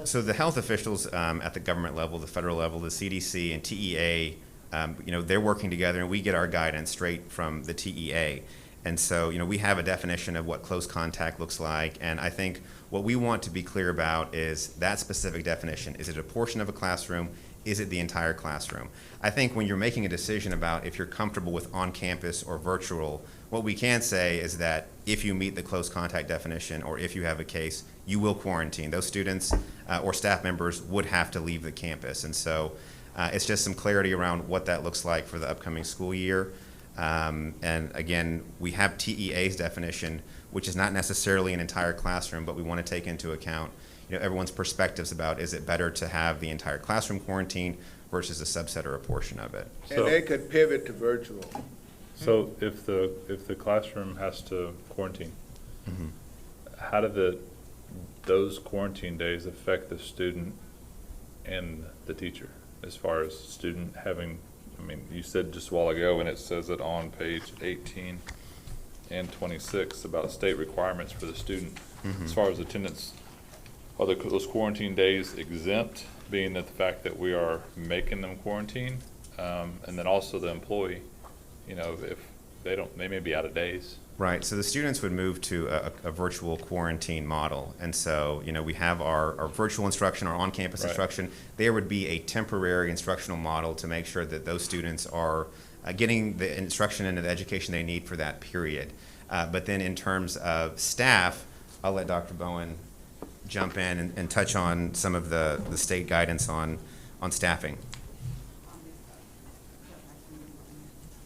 so the health officials at the government level, the federal level, the CDC and TEA, they're working together, and we get our guidance straight from the TEA. And so, we have a definition of what close contact looks like, and I think what we want to be clear about is that specific definition. Is it a portion of a classroom? Is it the entire classroom? I think when you're making a decision about if you're comfortable with on-campus or virtual, what we can say is that if you meet the close contact definition, or if you have a case, you will quarantine. Those students or staff members would have to leave the campus. And so it's just some clarity around what that looks like for the upcoming school year. And again, we have TEA's definition, which is not necessarily an entire classroom, but we want to take into account everyone's perspectives about, is it better to have the entire classroom quarantine versus a subset or a portion of it. And they could pivot to virtual. So if the classroom has to quarantine, Mhm. how do those quarantine days affect the student and the teacher, as far as student having, you said just a while ago, and it says it on page 18 and 26 about state requirements for the student. As far as attendance, are those quarantine days exempt, being that the fact that we are making them quarantine? And then also the employee, if they may be out of days. Right, so the students would move to a virtual quarantine model. And so, we have our virtual instruction, our on-campus Right. instruction. There would be a temporary instructional model to make sure that those students are getting the instruction and the education they need for that period. But then in terms of staff, I'll let Dr. Bowen jump in and touch on some of the state guidance on staffing.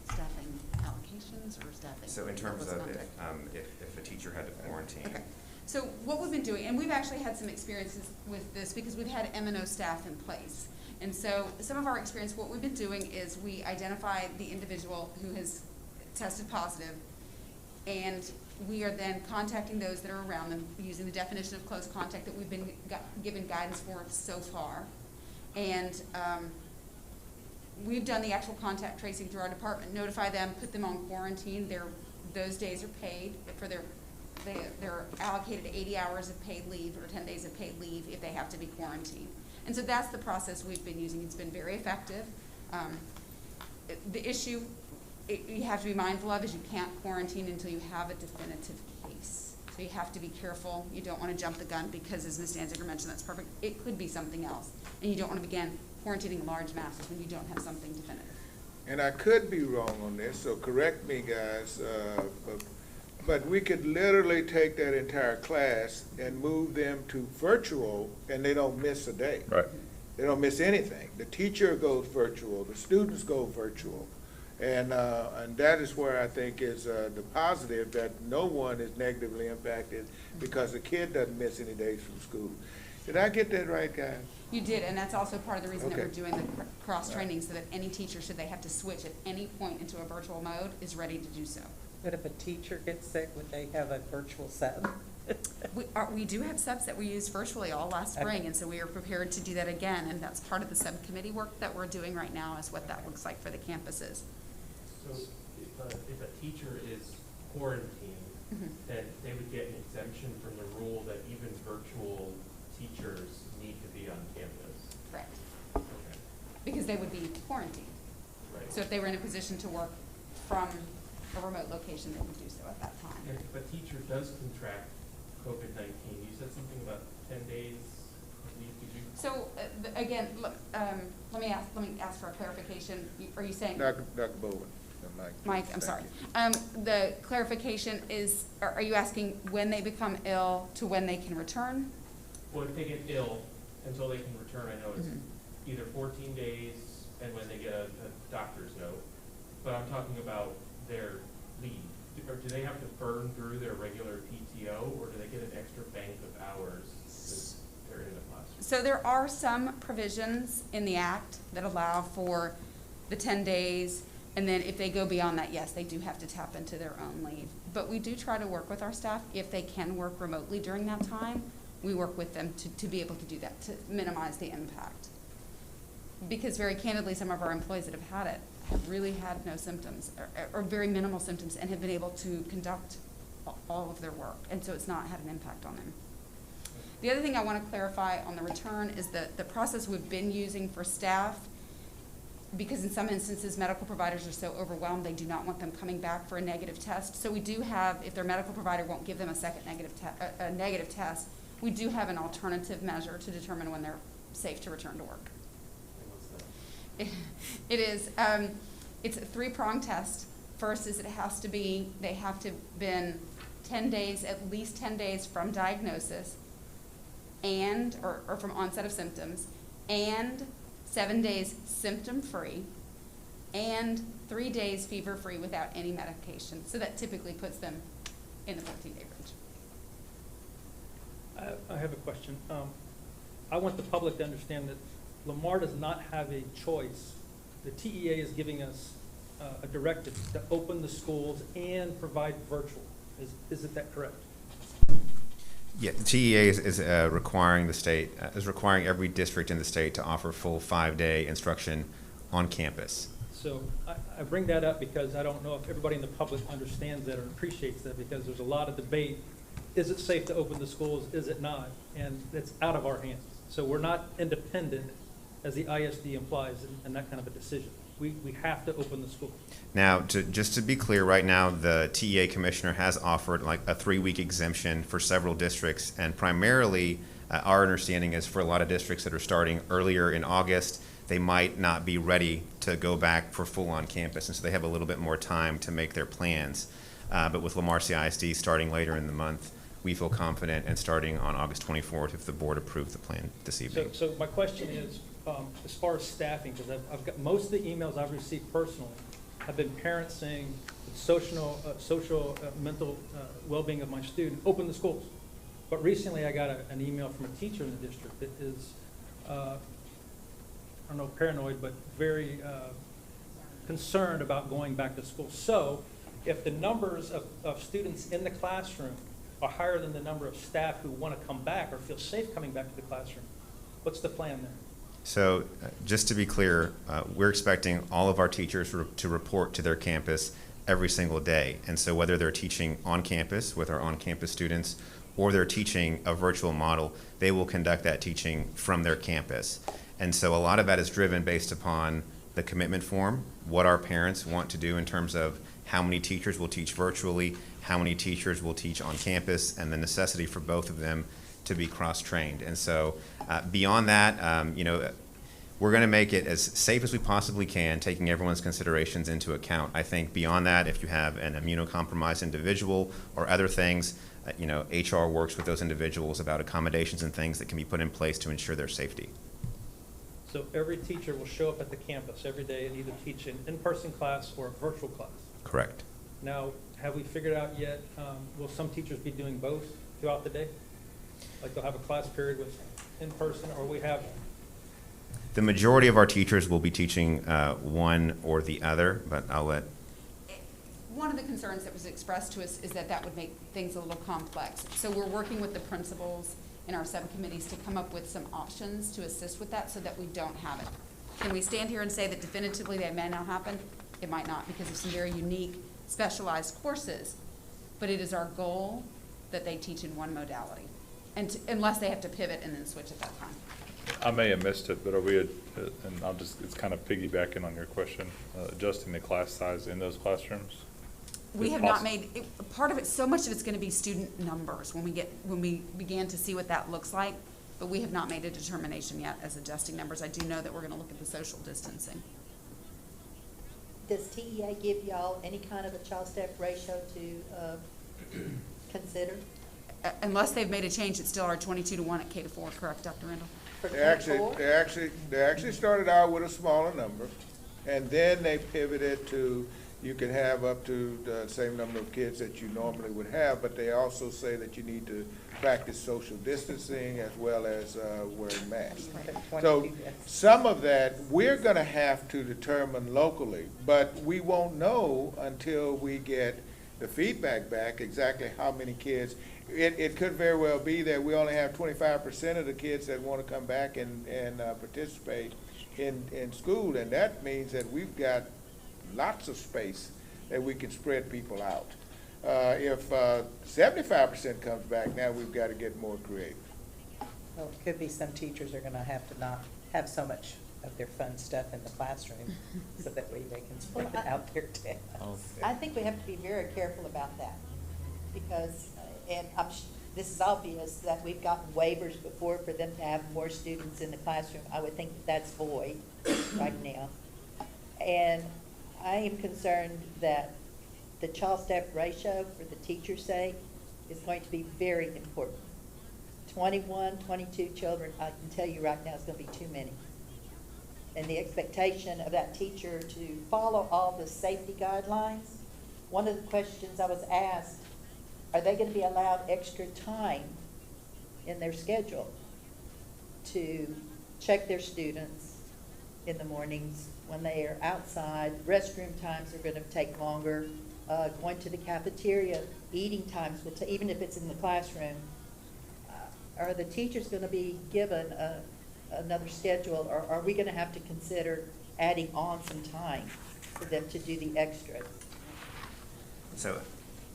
Staffing allocations or staffing? So in terms close of contact? if a teacher had to quarantine. Okay. So what we've been doing, and we've actually had some experiences with this because we've had M&O staff in place. And so some of our experience, what we've been doing is we identify the individual who has tested positive, and we are then contacting those that are around them using the definition of close contact that we've been given guidance for so far. And we've done the actual contact tracing through our department, notify them, put them on quarantine. Those days are paid for they're allocated 80 hours of paid leave or 10 days of paid leave if they have to be quarantined. And so that's the process we've been using. It's been very effective. The issue you have to be mindful of is you can't quarantine until you have a definitive case. So you have to be careful. You don't want to jump the gun because, as Ms. Danziger mentioned, that's perfect. It could be something else. And you don't want to begin quarantining large masses when you don't have something definitive. And I could be wrong on this, so correct me, guys, but we could literally take that entire class and move them to virtual, and they don't miss a day. Right. They don't miss anything. The teacher goes virtual, the students go virtual. And that is where I think is the positive, that no one is negatively impacted because the kid doesn't miss any days from school. Did I get that right, guys? You did, and that's also part of the reason that Okay. we're doing the cross-training, so that any teacher, should they have to switch at any point into a virtual mode, is ready to do so. But if a teacher gets sick, would they have a virtual sub? We do have subs that we used virtually all last spring, and so we are prepared to do that again, and that's part of the subcommittee work that we're doing right now, is what that looks like for the campuses. So if a teacher is quarantined, then they would get an exemption from the rule that even virtual teachers need to be on campus. Correct. Okay. Because they would be quarantined. Right. So if they were in a position to work from a remote location, they would do so at that time. If a teacher does contract COVID-19, you said something about 10 days of leave, did you? So, again, look, let me ask for a clarification. Are you saying? Dr. Bowen. Mike, I'm sorry. The clarification is, are you asking when they become ill to when they can return? Well, if they get ill until they can return, I know it's either 14 days and when they get a doctor's note, but I'm talking about their leave. Or do they have to burn through their regular PTO, or do they get an extra bank of hours since they're in the classroom? So there are some provisions in the Act that allow for the 10 days And then if they go beyond that, yes, they do have to tap into their own leave. But we do try to work with our staff. If they can work remotely during that time, we work with them to be able to do that, to minimize the impact. Because very candidly, some of our employees that have had it have really had no symptoms or very minimal symptoms and have been able to conduct all of their work. And so it's not had an impact on them. The other thing I want to clarify on the return is that the process we've been using for staff, because in some instances medical providers are so overwhelmed they do not want them coming back for a negative test. So we do have, if their medical provider won't give them a second negative test, we do have an alternative measure to determine when they're safe to return to work. It's a three-pronged test. First is they have to been 10 days, at least 10 days from diagnosis and, or from onset of symptoms, and 7 days symptom-free, and 3 days fever-free without any medication. So that typically puts them in the 14-day range. I have a question. I want the public to understand that Lamar does not have a choice. The TEA is giving us a directive to open the schools and provide virtual. Isn't that correct? Yeah, the TEA is requiring the state, is requiring every district in the state to offer full 5-day instruction on campus. So I bring that up because I don't know if everybody in the public understands that or appreciates that, because there's a lot of debate. Is it safe to open the schools? Is it not? And it's out of our hands. So we're not independent, as the ISD implies, in that kind of a decision. We have to open the school. Now, just to be clear, right now, the TEA commissioner has offered like a 3-week exemption for several districts, and primarily our understanding is for a lot of districts that are starting earlier in August, they might not be ready to go back for full on campus, and so they have a little bit more time to make their plans. But with Lamar CISD starting later in the month, we feel confident in starting on August 24th if the board approves the plan this evening. So my question is, as far as staffing, because I've got most of the emails I've received personally have been parents saying social mental well-being of my student, open the schools. But recently I got an email from a teacher in the district that is, I don't know, paranoid, but very concerned about going back to school. So if the numbers of students in the classroom are higher than the number of staff who want to come back or feel safe coming back to the classroom, what's the plan there? So just to be clear, we're expecting all of our teachers to report to their campus every single day. And so whether they're teaching on campus with our on-campus students or they're teaching a virtual model, they will conduct that teaching from their campus. And so a lot of that is driven based upon the commitment form, what our parents want to do in terms of how many teachers will teach virtually, how many teachers will teach on campus, and the necessity for both of them to be cross-trained. And so beyond that, we're going to make it as safe as we possibly can, taking everyone's considerations into account. I think beyond that, if you have an immunocompromised individual or other things, HR works with those individuals about accommodations and things that can be put in place to ensure their safety. So every teacher will show up at the campus every day and either teach an in-person class or a virtual class? Correct. Now, have we figured out yet, will some teachers be doing both throughout the day? Like they'll have a class period with in-person, or we have? The majority of our teachers will be teaching one or the other, but I'll let. One of the concerns that was expressed to us is that would make things a little complex. So we're working with the principals in our subcommittees to come up with some options to assist with that so that we don't have it. Can we stand here and say that definitively that may not happen? It might not, because of some very unique, specialized courses. But it is our goal that they teach in one modality, and unless they have to pivot and then switch at that time. I may have missed it, but are we, and it's kind of piggybacking on your question, adjusting the class size in those classrooms? We have not made, part of it, so much of it's going to be student numbers when we began to see what that looks like, but we have not made a determination yet as adjusting numbers. I do know that we're going to look at the social distancing. Does TEA give y'all any kind of a child staff ratio to consider? Unless they've made a change, it's still our 22-to-1 at K-4, correct, Dr. Randall? They actually started out with a smaller number, and then they pivoted to you can have up to the same number of kids that you normally would have, but they also say that you need to practice social distancing as well as wearing masks. So some of that, we're gonna have to determine locally, but we won't know until we get the feedback back exactly how many kids. It could very well be that we only have 25% of the kids that want to come back and participate in school, and that means that we've got lots of space that we can spread people out. If 75% comes back, now we've got to get more creative. Well, it could be some teachers are gonna have to not have so much of their fun stuff in the classroom, so that way they can spread it out there too. I think we have to be very careful about that, because, and this is obvious, that we've gotten waivers before for them to have more students in the classroom. I would think that that's void right now. And I am concerned that the child-staff ratio, for the teacher's sake, is going to be very important. 21, 22 children, I can tell you right now, is going to be too many. And the expectation of that teacher to follow all the safety guidelines, one of the questions I was asked, are they going to be allowed extra time in their schedule to check their students in the mornings when they are outside? Restroom times are going to take longer. Going to the cafeteria, eating times, even if it's in the classroom. Are the teachers going to be given another schedule, or are we going to have to consider adding on some time for them to do the extras? So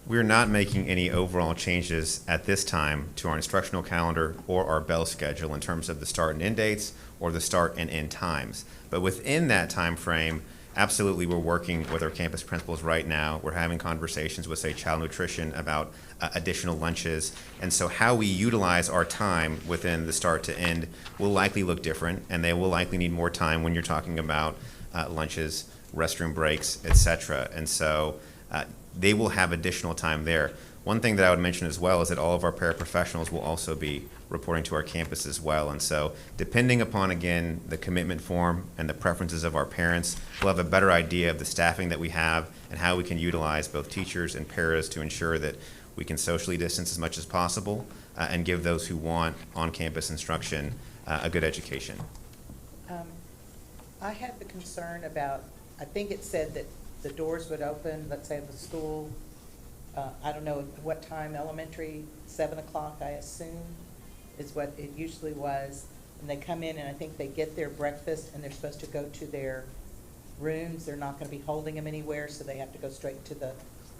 we're not making any overall changes at this time to our instructional calendar or our bell schedule in terms of the start and end dates or the start and end times. But within that time frame, absolutely, we're working with our campus principals right now. We're having conversations with, say, child nutrition about additional lunches. And so how we utilize our time within the start to end will likely look different, and they will likely need more time when you're talking about lunches, restroom breaks, et cetera. And so they will have additional time there. One thing that I would mention as well is that all of our paraprofessionals will also be reporting to our campus as well. And so depending upon, again, the commitment form and the preferences of our parents, we'll have a better idea of the staffing that we have and how we can utilize both teachers and paras to ensure that we can socially distance as much as possible and give those who want on-campus instruction a good education. I had the concern about, I think it said that the doors would open, let's say, of the school, I don't know what time, elementary, 7 o'clock, I assume, is what it usually was. And they come in and I think they get their breakfast and they're supposed to go to their rooms. They're not going to be holding them anywhere, so they have to go straight to the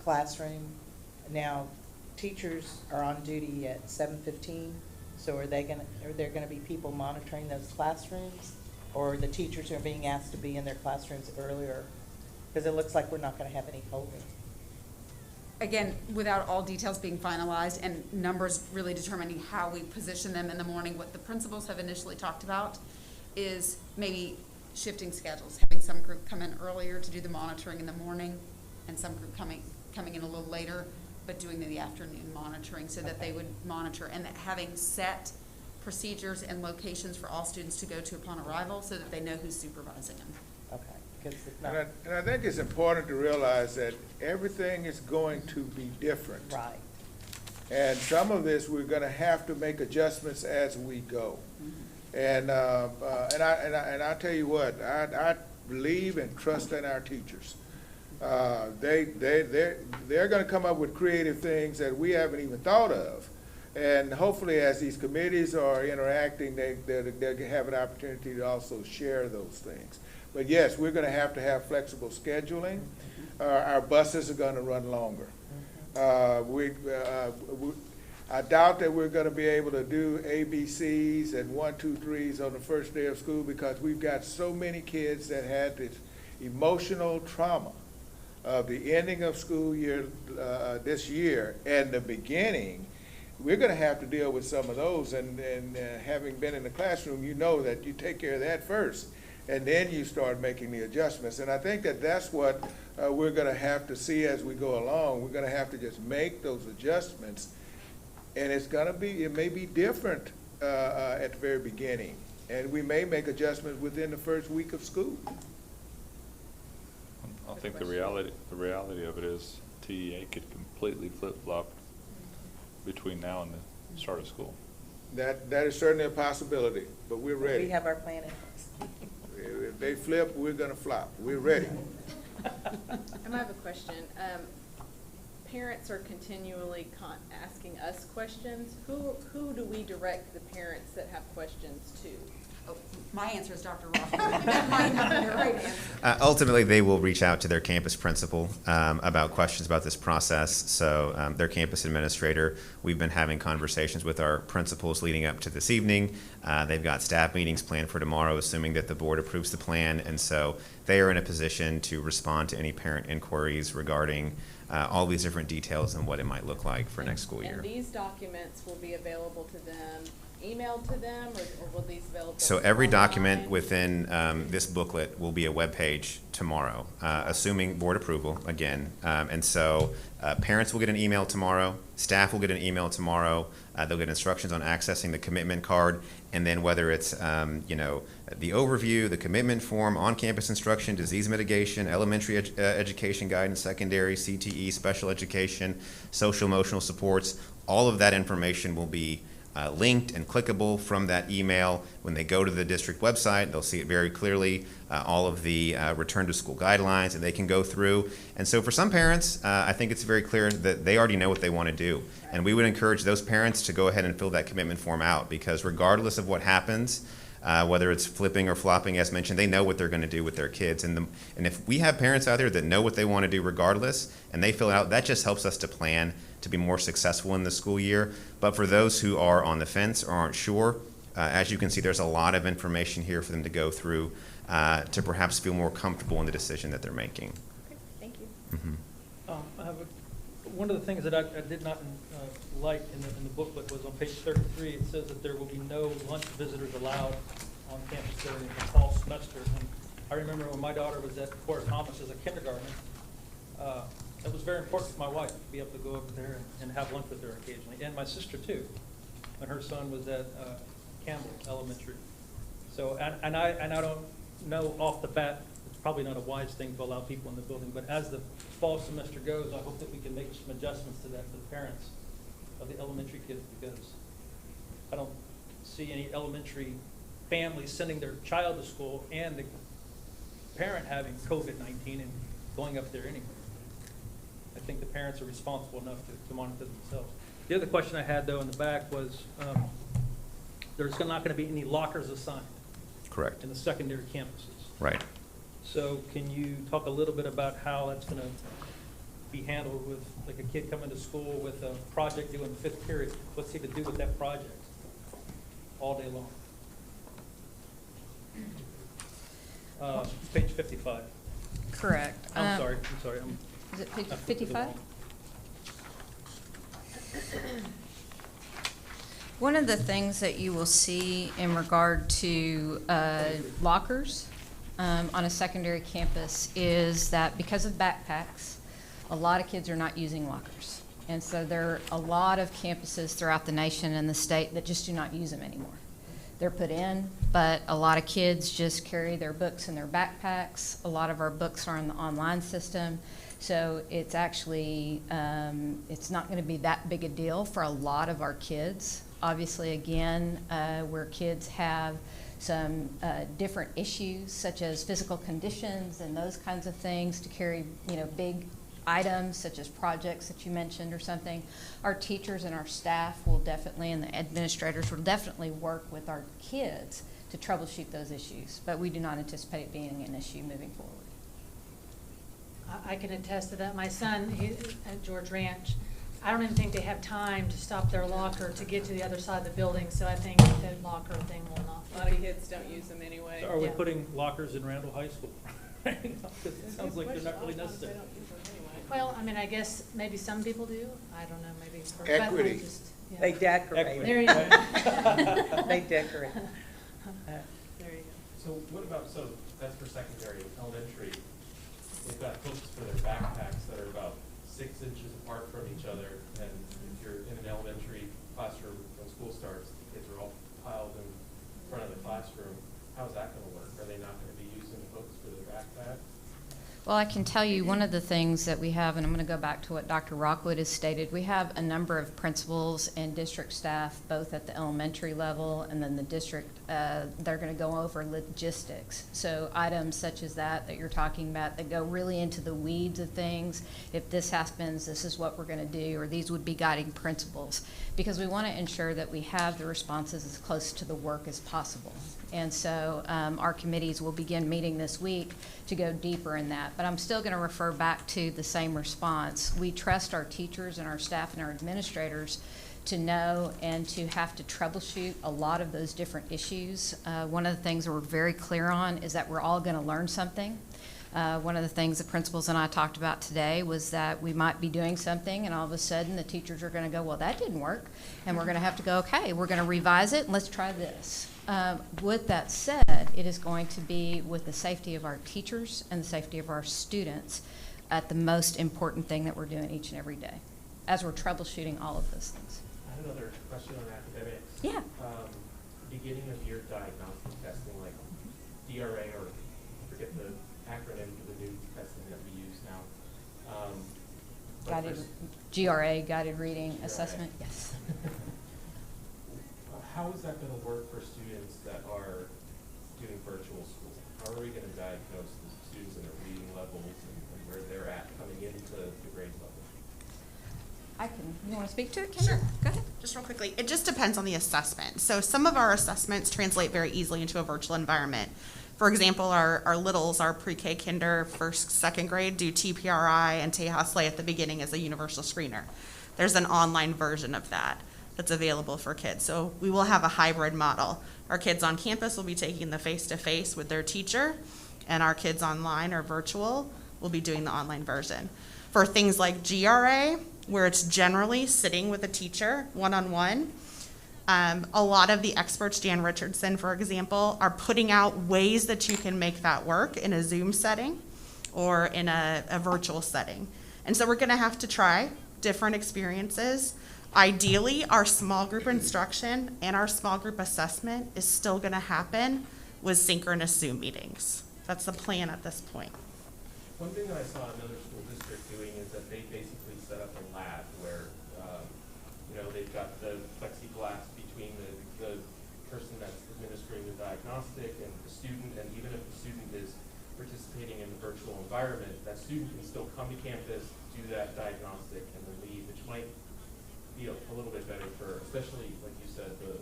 classroom. Now, teachers are on duty at 7:15, so are there going to be people monitoring those classrooms? Or the teachers are being asked to be in their classrooms earlier? Because it looks like we're not going to have any holding. Again, without all details being finalized and numbers really determining how we position them in the morning, what the principals have initially talked about is maybe shifting schedules, having some group come in earlier to do the monitoring in the morning and some group coming in a little later, but doing the afternoon monitoring so that they would monitor, and that having set procedures and locations for all students to go to upon arrival so that they know who's supervising them. Okay. And I think it's important to realize that everything is going to be different. Right. And some of this, we're gonna have to make adjustments as we go. And I tell you what, I believe and trust in our teachers. They're gonna come up with creative things that we haven't even thought of. And hopefully, as these committees are interacting, they'll have an opportunity to also share those things. But yes, we're going to have flexible scheduling. Our buses are going to run longer. I doubt that we're going to be able to do ABCs and 1, 2, 3s on the first day of school, because we've got so many kids that had this emotional trauma of the ending of school year this year and the beginning. We're going to have to deal with some of those, and having been in the classroom, you know that you take care of that first, and then you start making the adjustments. And I think that that's what we're going to have to see as we go along. We're going to have to just make those adjustments, and it may be different at the very beginning, and we may make adjustments within the first week of school. I think the reality of it is TEA could completely flip-flop between now and the start of school. That is certainly a possibility, but we're ready. We have our plan in place. If they flip, we're gonna flop. We're ready. I have a question. Parents are continually asking us questions. Who do we direct the parents that have questions to? Oh, my answer is Dr. Roth. That might not be the right answer. Ultimately, they will reach out to their campus principal about questions about this process. So their campus administrator, we've been having conversations with our principals leading up to this evening. They've got staff meetings planned for tomorrow, assuming that the board approves the plan. And so they are in a position to respond to any parent inquiries regarding all these different details and what it might look like for next school year. And these documents will be available to them, emailed to them, or will these available? So every document online? within this booklet will be a web page tomorrow, assuming board approval again. And so parents will get an email tomorrow, staff will get an email tomorrow, they'll get instructions on accessing the commitment card, and then whether it's the overview, the commitment form, on-campus instruction, disease mitigation, elementary education guidance, secondary, CTE, special education, social emotional supports, all of that information will be linked and clickable from that email. When they go to the district website, they'll see it very clearly, all of the return to school guidelines that they can go through. And so for some parents, I think it's very clear that they already know what they want to do. And we would encourage those parents to go ahead and fill that commitment form out, because regardless of what happens, whether it's flipping or flopping, as mentioned, they know what they're going to do with their kids. And if we have parents out there that know what they want to do regardless, and they fill it out, that just helps us to plan to be more successful in the school year. But for those who are on the fence or aren't sure, as you can see, there's a lot of information here for them to go through to perhaps feel more comfortable in the decision that they're making. Okay, thank you. Mm-hmm. One of the things that I did not like in the booklet was on page 33. It says that there will be no lunch visitors allowed on campus during the fall semester. And I remember when my daughter was at Fort Thomas as a kindergartner, it was very important for my wife to be able to go over there and have lunch with her occasionally, and my sister too, when her son was at Campbell Elementary. So, and I don't know off the bat, it's probably not a wise thing to allow people in the building, but as the fall semester goes, I hope that we can make some adjustments to that for the parents of the elementary kids, because I don't see any elementary families sending their child to school and the parent having COVID-19 and going up there anyway. I think the parents are responsible enough to monitor themselves. The other question I had, though, in the back was there's not going to be any lockers assigned. Correct. In the secondary campuses. Right. So can you talk a little bit about how that's going to be handled with, like, a kid coming to school with a project due in the 5th period? What's he to do with that project all day long? Page 55. Correct. I'm sorry. Is it page 55? One of the things that you will see in regard to lockers on a secondary campus is that because of backpacks, a lot of kids are not using lockers. And so there are a lot of campuses throughout the nation and the state that just do not use them anymore. They're put in, but a lot of kids just carry their books in their backpacks. A lot of our books are in the online system. So it's actually, it's not going to be that big a deal for a lot of our kids. Obviously, again, where kids have some different issues, such as physical conditions and those kinds of things, to carry, big items such as projects that you mentioned or something, our teachers and our staff will definitely, and the administrators will definitely work with our kids to troubleshoot those issues. But we do not anticipate it being an issue moving forward. I can attest to that. My son, at George Ranch, I don't even think they have time to stop their locker to get to the other side of the building, so I think that locker thing will not. A lot of kids don't use them anyway. So are we putting lockers in Randall High School? Because it sounds like they're not really necessary. Well, I mean, I guess maybe some people do. I don't know, maybe. Equity. They decorate. Equity. There you go. They decorate. There you go. So what about, so that's for secondary, elementary, they've got hooks for their backpacks that are about 6 inches apart from each other, and if you're in an elementary classroom when school starts, the kids are all piled in front of the classroom. How's that gonna work? Are they not gonna be using hooks for their backpacks? Well, I can tell you one of the things that we have, and I'm going to go back to what Dr. Rockwood has stated, we have a number of principals and district staff, both at the elementary level and then the district, they're going to go over logistics. So items such as that you're talking about that go really into the weeds of things. If this happens, this is what we're going to do, or these would be guiding principles. Because we want to ensure that we have the responses as close to the work as possible. And so our committees will begin meeting this week to go deeper in that. But I'm still going to refer back to the same response. We trust our teachers and our staff and our administrators to know and to have to troubleshoot a lot of those different issues. One of the things that we're very clear on is that we're all going to learn something. One of the things the principals and I talked about today was that we might be doing something and all of a sudden the teachers are going to go, well, that didn't work. And we're going to have to go, okay, we're going to revise it and let's try this. With that said, it is going to be with the safety of our teachers and the safety of our students at the most important thing that we're doing each and every day as we're troubleshooting all of those things. I have another question on academics. Yeah. Beginning of year diagnostic testing, like DRA, or I forget the acronym for the new testing that we use now. Guided, GRA, guided reading GRA. assessment, yes. How is that going to work for students that are doing virtual school? How are we going to diagnose the students and their reading levels and where they're at coming into the grade level? You want to speak to it, Kendra? Sure. Go ahead. Just real quickly, it just depends on the assessment. So some of our assessments translate very easily into a virtual environment. For example, our littles, our pre-K, kinder, first, second grade do TPRI and Tejas at the beginning as a universal screener. There's an online version of that that's available for kids. So we will have a hybrid model. Our kids on campus will be taking the face-to-face with their teacher, and our kids online or virtual will be doing the online version. For things like GRA, where it's generally sitting with a teacher one-on-one, a lot of the experts, Jan Richardson, for example, are putting out ways that you can make that work in a Zoom setting or in a virtual setting. And so we're gonna have to try different experiences. Ideally, our small group instruction and our small group assessment is still gonna happen with synchronous Zoom meetings. That's the plan at this point. One thing that I saw another school district doing is that they basically set up a lab where, they've got the plexiglass between the person that's administering the diagnostic and the student, and even if the student is participating in the virtual environment, that student can still come to campus, do that diagnostic, and then leave, which might be a little bit better for, especially, like you said, the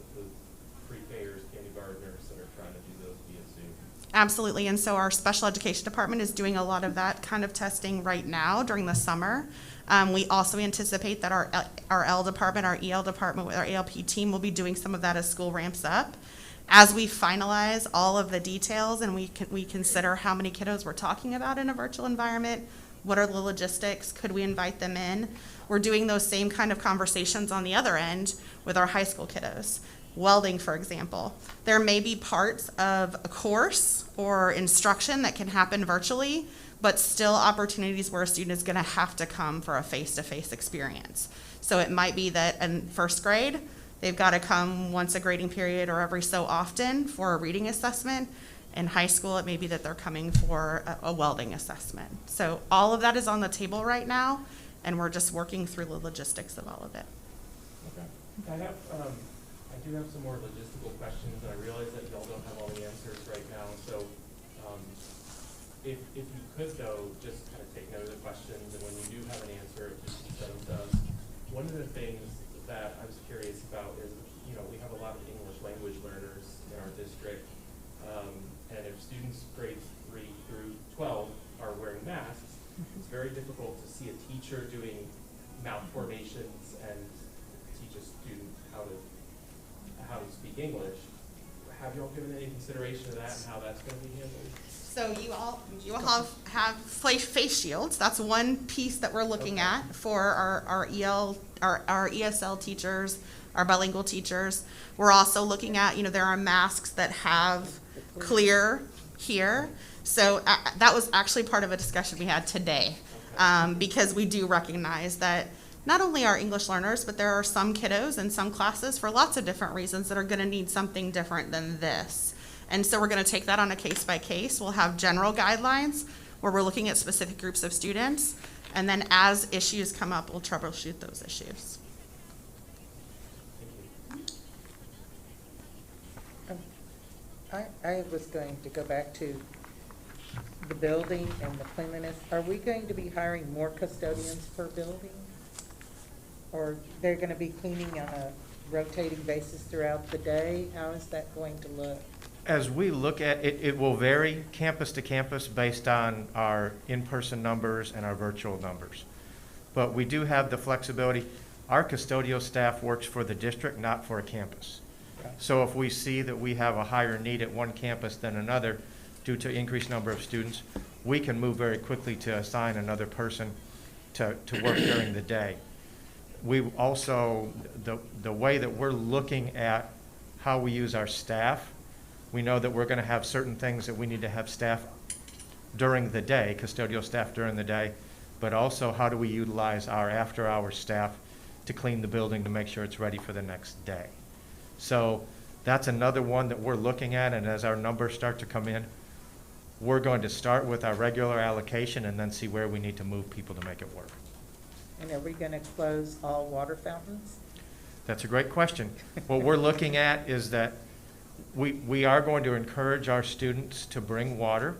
pre-Kers, kindergartners that are trying to do those via Zoom. Absolutely, and so our special education department is doing a lot of that kind of testing right now during the summer. We also anticipate that our L department, our EL department, with our ALP team will be doing some of that as school ramps up. As we finalize all of the details and we consider how many kiddos we're talking about in a virtual environment, what are the logistics, could we invite them in? We're doing those same kind of conversations on the other end with our high school kiddos. Welding, for example. There may be parts of a course or instruction that can happen virtually, but still opportunities where a student is going to have to come for a face-to-face experience. So it might be that in first grade, they've got to come once a grading period or every so often for a reading assessment. In high school, it may be that they're coming for a welding assessment. So all of that is on the table right now, and we're just working through the logistics of all of it. Okay. I do have some more logistical questions, and I realize that y'all don't have all the answers right now. So if you could, though, just kind of take note of the questions, and when you do have an answer, just send them to us. One of the things that I was curious about is, we have a lot of English language learners in our district, and if students grades 3 through 12 are wearing masks, it's very difficult to see a teacher doing mouth formations and teach a student how to speak English. Have y'all given any consideration to that and how that's going to be handled? So you all have face shields. That's one piece that we're looking at for our ESL teachers, our bilingual teachers. We're also looking at, there are masks that have clear here. So that was actually part of a discussion we had today, because we do recognize that not only our English learners, but there are some kiddos in some classes for lots of different reasons that are going to need something different than this. And so we're going to take that on a case by case. We'll have general guidelines. where we're looking at specific groups of students, and then as issues come up, we'll troubleshoot those issues. I was going to go back to the building and the cleanliness. Are we going to be hiring more custodians per building? Or they're gonna be cleaning on a rotating basis throughout the day? How is that going to look? As we look at it, it will vary campus to campus based on our in-person numbers and our virtual numbers. But we do have the flexibility. Our custodial staff works for the district, not for a campus. So if we see that we have a higher need at one campus than another due to increased number of students, we can move very quickly to assign another person to work during the day. We also, the way that we're looking at how we use our staff, we know that we're going to have certain things that we need to have staff during the day, custodial staff during the day, but also how do we utilize our after-hours staff to clean the building to make sure it's ready for the next day. So that's another one that we're looking at, and as our numbers start to come in, we're going to start with our regular allocation and then see where we need to move people to make it work. And are we gonna close all water fountains? That's a great question. What we're looking at is that we are going to encourage our students to bring water,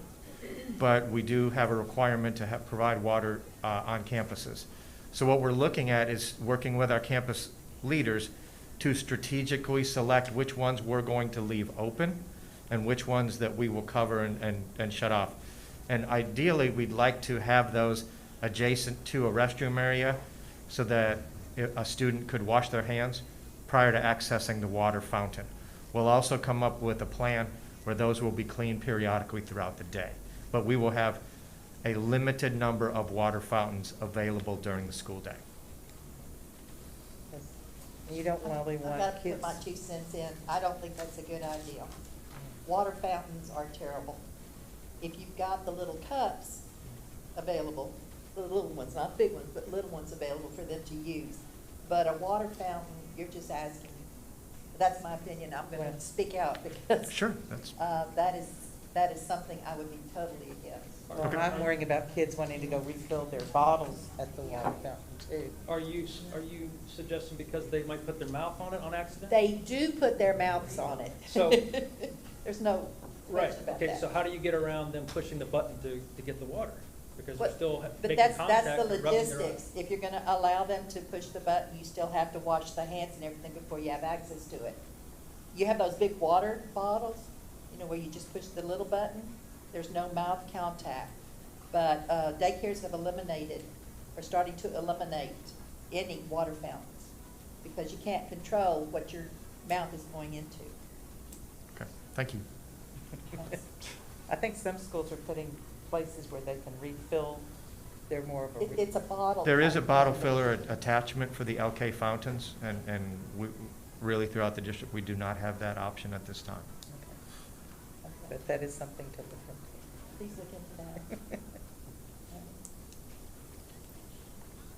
but we do have a requirement to provide water on campuses. So what we're looking at is working with our campus leaders to strategically select which ones we're going to leave open and which ones that we will cover and shut off. And ideally, we'd like to have those adjacent to a restroom area so that a student could wash their hands prior to accessing the water fountain. We'll also come up with a plan where those will be cleaned periodically throughout the day. But we will have a limited number of water fountains available during the school day. You don't really I've want got to put kids. my 2 cents in. I don't think that's a good idea. Water fountains are terrible. If you've got the little cups available, the little ones, not big ones, but little ones available for them to use. But a water fountain, you're just asking. That's my opinion. I'm going to speak out because Sure, that's that is something I would be totally against. Well, I'm worrying about kids wanting to go refill their bottles at the water fountain too. Are you suggesting because they might put their mouth on it on accident? They do put their mouths on it. So- There's no Right, question about okay, that. so how do you get around them pushing the button to get the water? Because they're But- still But making that's contact the and rubbing their eyes. logistics. If you're gonna allow them to push the button, you still have to wash the hands and everything before you have access to it. You have those big water bottles, you know, where you just push the little button, there's no mouth contact. But daycares have eliminated, or starting to eliminate, any water fountains, because you can't control what your mouth is going into. okay. Thank you. I think some schools are putting places where they can refill. They're more of a. It's a bottle. There is a type bottle thing. filler attachment for the LK fountains, and we, really throughout the district, we do not have that option at this time. But that is something to look into. Please look into that.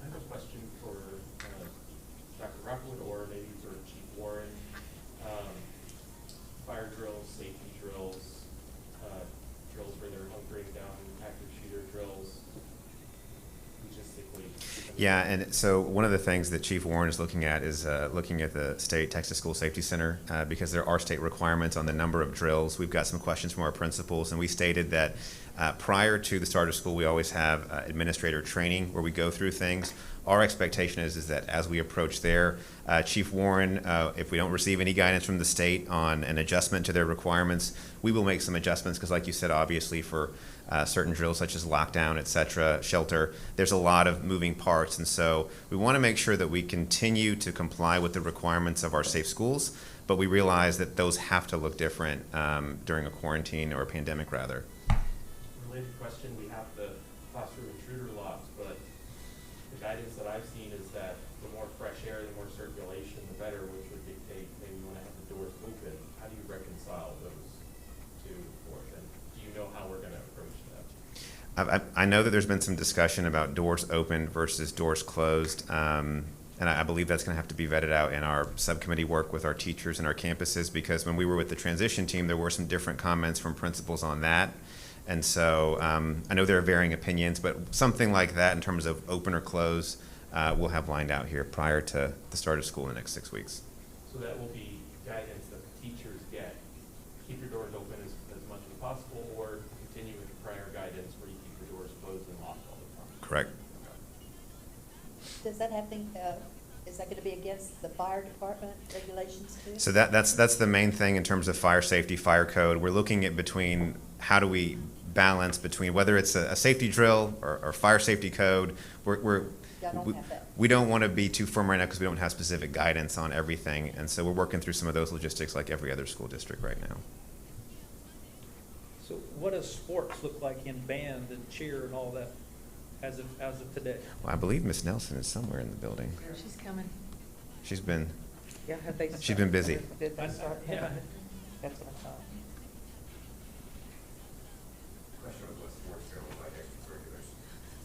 I have a question for Dr. Rockwood or maybe for Chief Warren. Fire drills, safety drills, drills where they're hunkering down, active shooter drills, logistically. Yeah, and so one of the things that Chief Warren is looking at is looking at the State Texas School Safety Center because there are state requirements on the number of drills. We've got some questions from our principals, and we stated that prior to the start of school, we always have administrator training where we go through things. Our expectation is that as we approach there, Chief Warren, if we don't receive any guidance from the state on an adjustment to their requirements, we will make some adjustments because, like you said, obviously for certain drills such as lockdown, et cetera, shelter, there's a lot of moving parts. And so we want to make sure that we continue to comply with the requirements of our safe schools, but we realize that those have to look different during a quarantine or a pandemic rather. Related question, we have the classroom intruder locks, but the guidance that I've seen is that the more fresh air, the more circulation, the better, which would dictate maybe you want to have the doors open. How do you reconcile those two forth? And do you know how we're going to approach that? I know that there's been some discussion about doors open versus doors closed, and I believe that's going to have to be vetted out in our subcommittee work with our teachers and our campuses, because when we were with the transition team, there were some different comments from principals on that. And so I know there are varying opinions, but something like that in terms of open or close, we'll have lined out here prior to the start of school in the next 6 weeks. So that will be guidance that the teachers get. Keep your doors open as much as possible, or continue with the prior guidance where you keep your doors closed and locked all the time. Correct. Does that have any, is that going to be against the fire department regulations too? So that's the main thing in terms of fire safety, fire code. We're looking at between how do we balance between whether it's a safety drill or fire safety code. We don't want to be too firm right now because we don't have specific guidance on everything. And so we're working through some of those logistics like every other school district right now. So what does sports look like in band and cheer and all that as of today? Well, I believe Miss Nelson is somewhere in the building. She's coming. She's been Yeah, have they she's been busy. Did they start? Yeah. That's what I thought.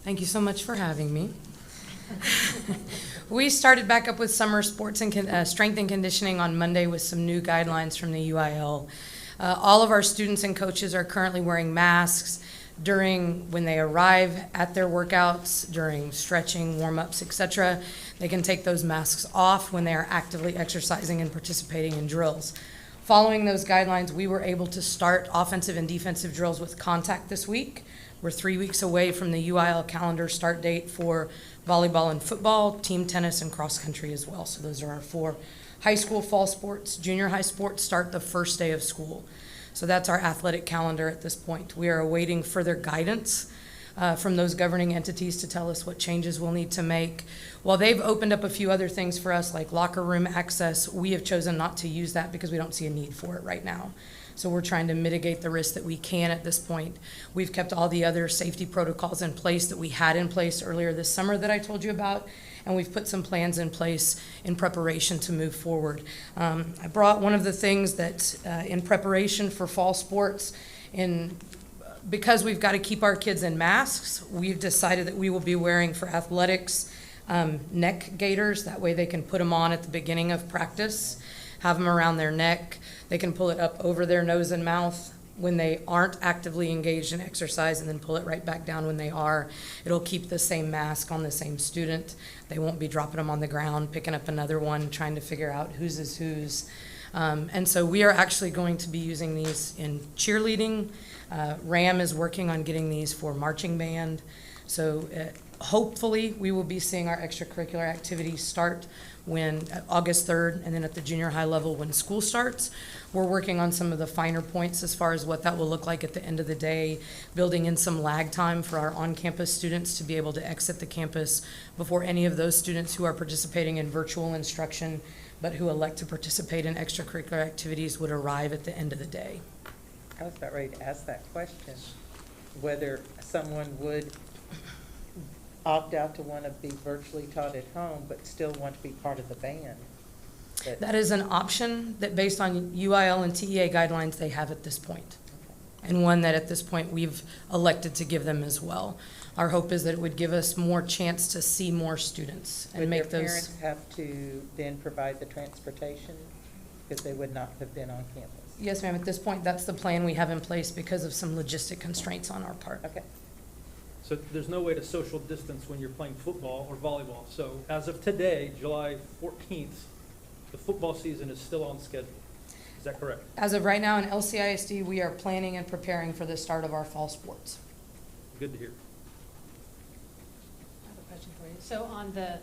Thank you so much for having me. We started back up with summer sports and strength and conditioning on Monday with some new guidelines from the UIL. All of our students and coaches are currently wearing masks when they arrive at their workouts, during stretching, warm-ups, etc. They can take those masks off when they are actively exercising and participating in drills. Following those guidelines, we were able to start offensive and defensive drills with contact this week. We're 3 weeks away from the UIL calendar start date for volleyball and football, team tennis, and cross country as well. So those are our 4 high school fall sports. Junior high sports start the first day of school. So that's our athletic calendar at this point. We are awaiting further guidance from those governing entities to tell us what changes we'll need to make. While they've opened up a few other things for us, like locker room access, we have chosen not to use that because we don't see a need for it right now. So we're trying to mitigate the risk that we can at this point. We've kept all the other safety protocols in place that we had in place earlier this summer that I told you about, and we've put some plans in place in preparation to move forward. I brought one of the things that in preparation for fall sports, because we've got to keep our kids in masks, we've decided that we will be wearing for athletics neck gaiters. That way they can put them on at the beginning of practice, have them around their neck. They can pull it up over their nose and mouth when they aren't actively engaged in exercise, and then pull it right back down when they are. It'll keep the same mask on the same student. They won't be dropping them on the ground, picking up another one, trying to figure out whose is whose. And so we are actually going to be using these in cheerleading. RAM is working on getting these for marching band. So hopefully we will be seeing our extracurricular activities start when August 3rd, and then at the junior high level when school starts. We're working on some of the finer points as far as what that will look like at the end of the day, building in some lag time for our on-campus students to be able to exit the campus before any of those students who are participating in virtual instruction but who elect to participate in extracurricular activities would arrive at the end of the day. I was about ready to ask that question, whether someone would opt out to want to be virtually taught at home, but still want to be part of the band. That is an option that, based on UIL and TEA guidelines, they have at this point, and one that at this point we've elected to give them as well. Our hope is that it would give us more chance to see more students and make those. Would their parents have to then provide the transportation because they would not have been on campus? Yes, ma'am. At this point, that's the plan we have in place because of some logistic constraints on our part. Okay. So there's no way to social distance when you're playing football or volleyball. So as of today, July 14th, the football season is still on schedule. Is that correct? As of right now in LCISD, we are planning and preparing for the start of our fall sports. Good to hear. I have a question for you. So on the,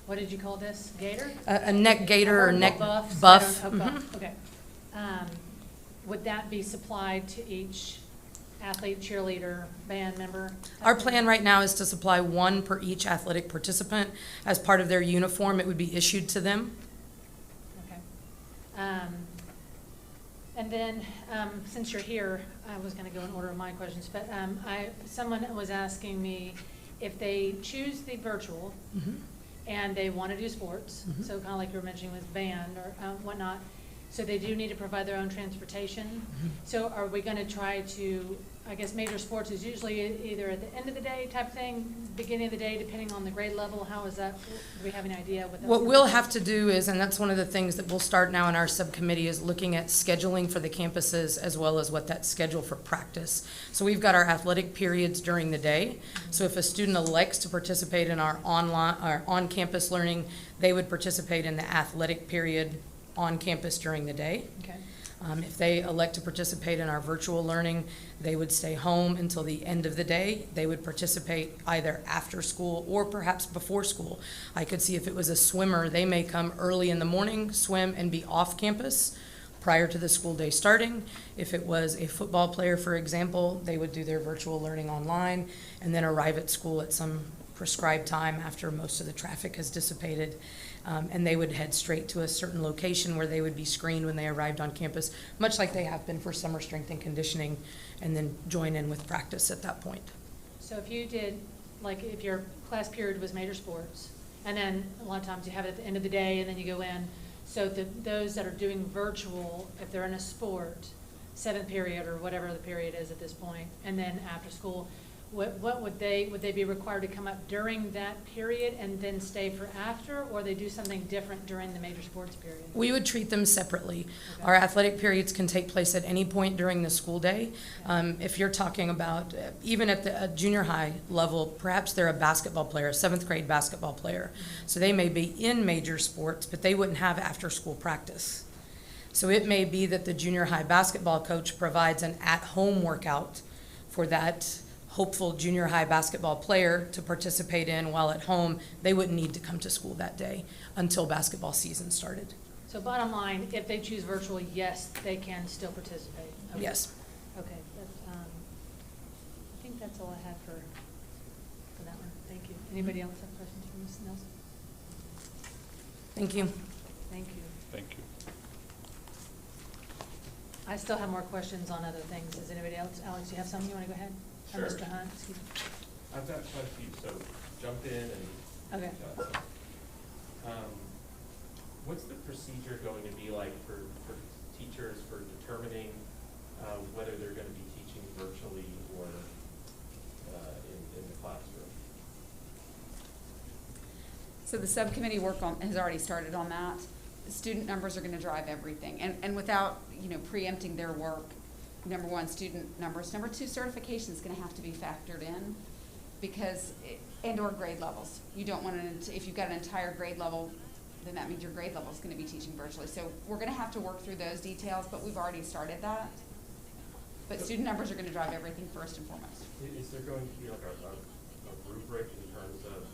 what did you call this, gator? A neck gaiter or neck buff. buff. Okay. Would that be supplied to each athlete, cheerleader, band member? Our plan right now is to supply one per each athletic participant. As part of their uniform, it would be issued to them. Okay. And then, since you're here, I was going to go in order of my questions, but someone was asking me if they choose the virtual and they want to do sports, so kind of like you were mentioning with band or whatnot, so they do need to provide their own transportation. So are we going to try to I guess major sports is usually either at the end of the day type thing, beginning of the day, depending on the grade level. How is that? Do we have any idea what that? What we'll have to do is, and that's one of the things that we'll start now in our subcommittee, is looking at scheduling for the campuses as well as what that schedule for practice. So we've got our athletic periods during the day. So if a student elects to participate in our online, our on-campus learning, they would participate in the athletic period on campus during the day. Okay. If they elect to participate in our virtual learning, they would stay home until the end of the day. They would participate either after school or perhaps before school. I could see if it was a swimmer, they may come early in the morning, swim, and be off campus prior to the school day starting. If it was a football player, for example, they would do their virtual learning online and then arrive at school at some prescribed time after most of the traffic has dissipated. And they would head straight to a certain location where they would be screened when they arrived on campus, much like they have been for summer strength and conditioning, and then join in with practice at that point. So if you did, like if your class period was major sports, and then a lot of times you have it at the end of the day and then you go in, so those that are doing virtual, if they're in a sport, 7th period or whatever the period is at this point, and then after school, what would they be required to come up during that period and then stay for after, or they do something different during the major sports period? We would treat them separately. Okay. Our athletic periods can take place at any point during the school day. If you're talking about, even at the junior high level, perhaps they're a basketball player, a 7th grade basketball player. So they may be in major sports, but they wouldn't have after-school practice. So it may be that the junior high basketball coach provides an at-home workout for that hopeful junior high basketball player to participate in while at home. They wouldn't need to come to school that day until basketball season started. So bottom line, if they choose virtual, yes, they can still participate. Okay. Yes. Okay, that's, I think that's all I had for that one. Thank you. Anybody else have questions for Ms. Nelson? Thank you. Thank you. Thank you. I still have more questions on other things. Does anybody else? Alex, you have something you want to go ahead? Or Sure. Mr. Hunt, excuse me. I've got quite a few, so jump in and. Okay. What's the procedure going to be like for teachers for determining whether they're going to be teaching virtually or in the classroom? So the subcommittee has already started on that. The student numbers are going to drive everything, and without preempting their work. Number one, student numbers. Number two, certification is going to have to be factored in, because and/or grade levels. You don't want if you've got an entire grade level, then that means your grade level is going to be teaching virtually. So we're going to have to work through those details, but we've already started that. But student numbers are going to drive everything first and foremost. Is there going to be like a rubric in terms of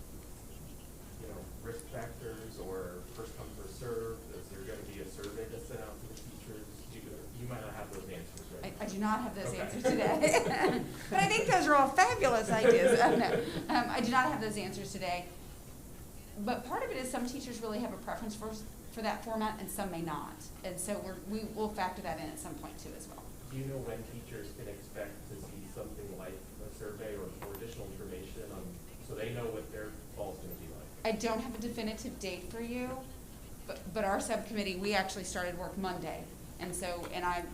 risk factors or first come first serve? Is there going to be a survey that's sent out to the teachers? You might not have those answers, right? I do not have those Okay. answers today. But I think those are all fabulous ideas. I do not have those answers today. But part of it is some teachers really have a preference for that format and some may not. And so we will factor that in at some point too as well. Do you know when teachers can expect to see something like a survey or additional information so they know what their fall is going to be like? I don't have a definitive date for you, but our subcommittee, we actually started work Monday. And so,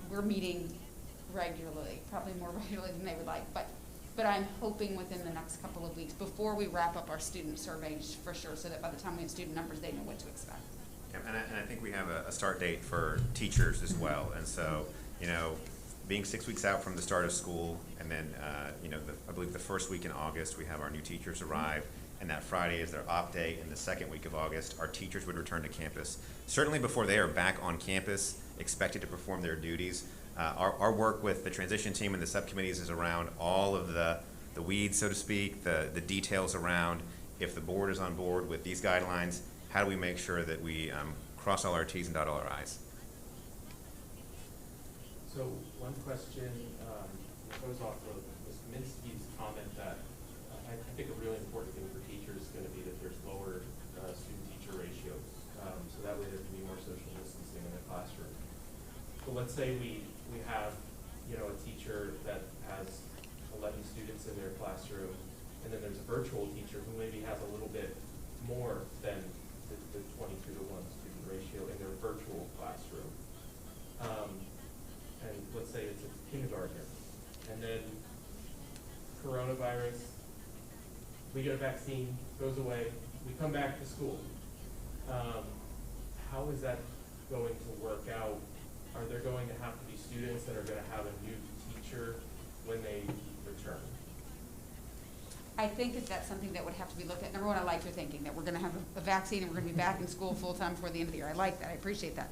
we're meeting regularly, probably more regularly than they would like, but I'm hoping within the next couple of weeks, before we wrap up our student surveys for sure, so that by the time we have student numbers, they know what to expect. And I think we have a start date for teachers as well. And so, being 6 weeks out from the start of school, and then, I believe the first week in August, we have our new teachers arrive, and that Friday is their op day. In the second week of August, our teachers would return to campus. Certainly before they are back on campus, expected to perform their duties. Our work with the transition team and the subcommittees is around all of the weeds, so to speak, the details around if the board is on board with these guidelines, how do we make sure that we cross all our T's and dot all our I's? So one question goes off of Ms. Kaminsky's comment that I think a really important thing for teachers is going to be that there's lower student-teacher ratios. So that way there can be more social distancing in the classroom. So let's say we have, a teacher that has 11 students in their classroom, and then there's a virtual teacher who maybe has a little bit more than the 22-to-1 student ratio in their virtual classroom. And let's say it's a kindergartner, and then coronavirus, we get a vaccine, goes away, we come back to school. How is that going to work out? Are there going to have to be students that are going to have a new teacher when they return? I think that that's something that would have to be looked at. Number one, I like your thinking that we're going to have a vaccine and we're going to be back in school full-time before the end of the year. I like that. I appreciate that.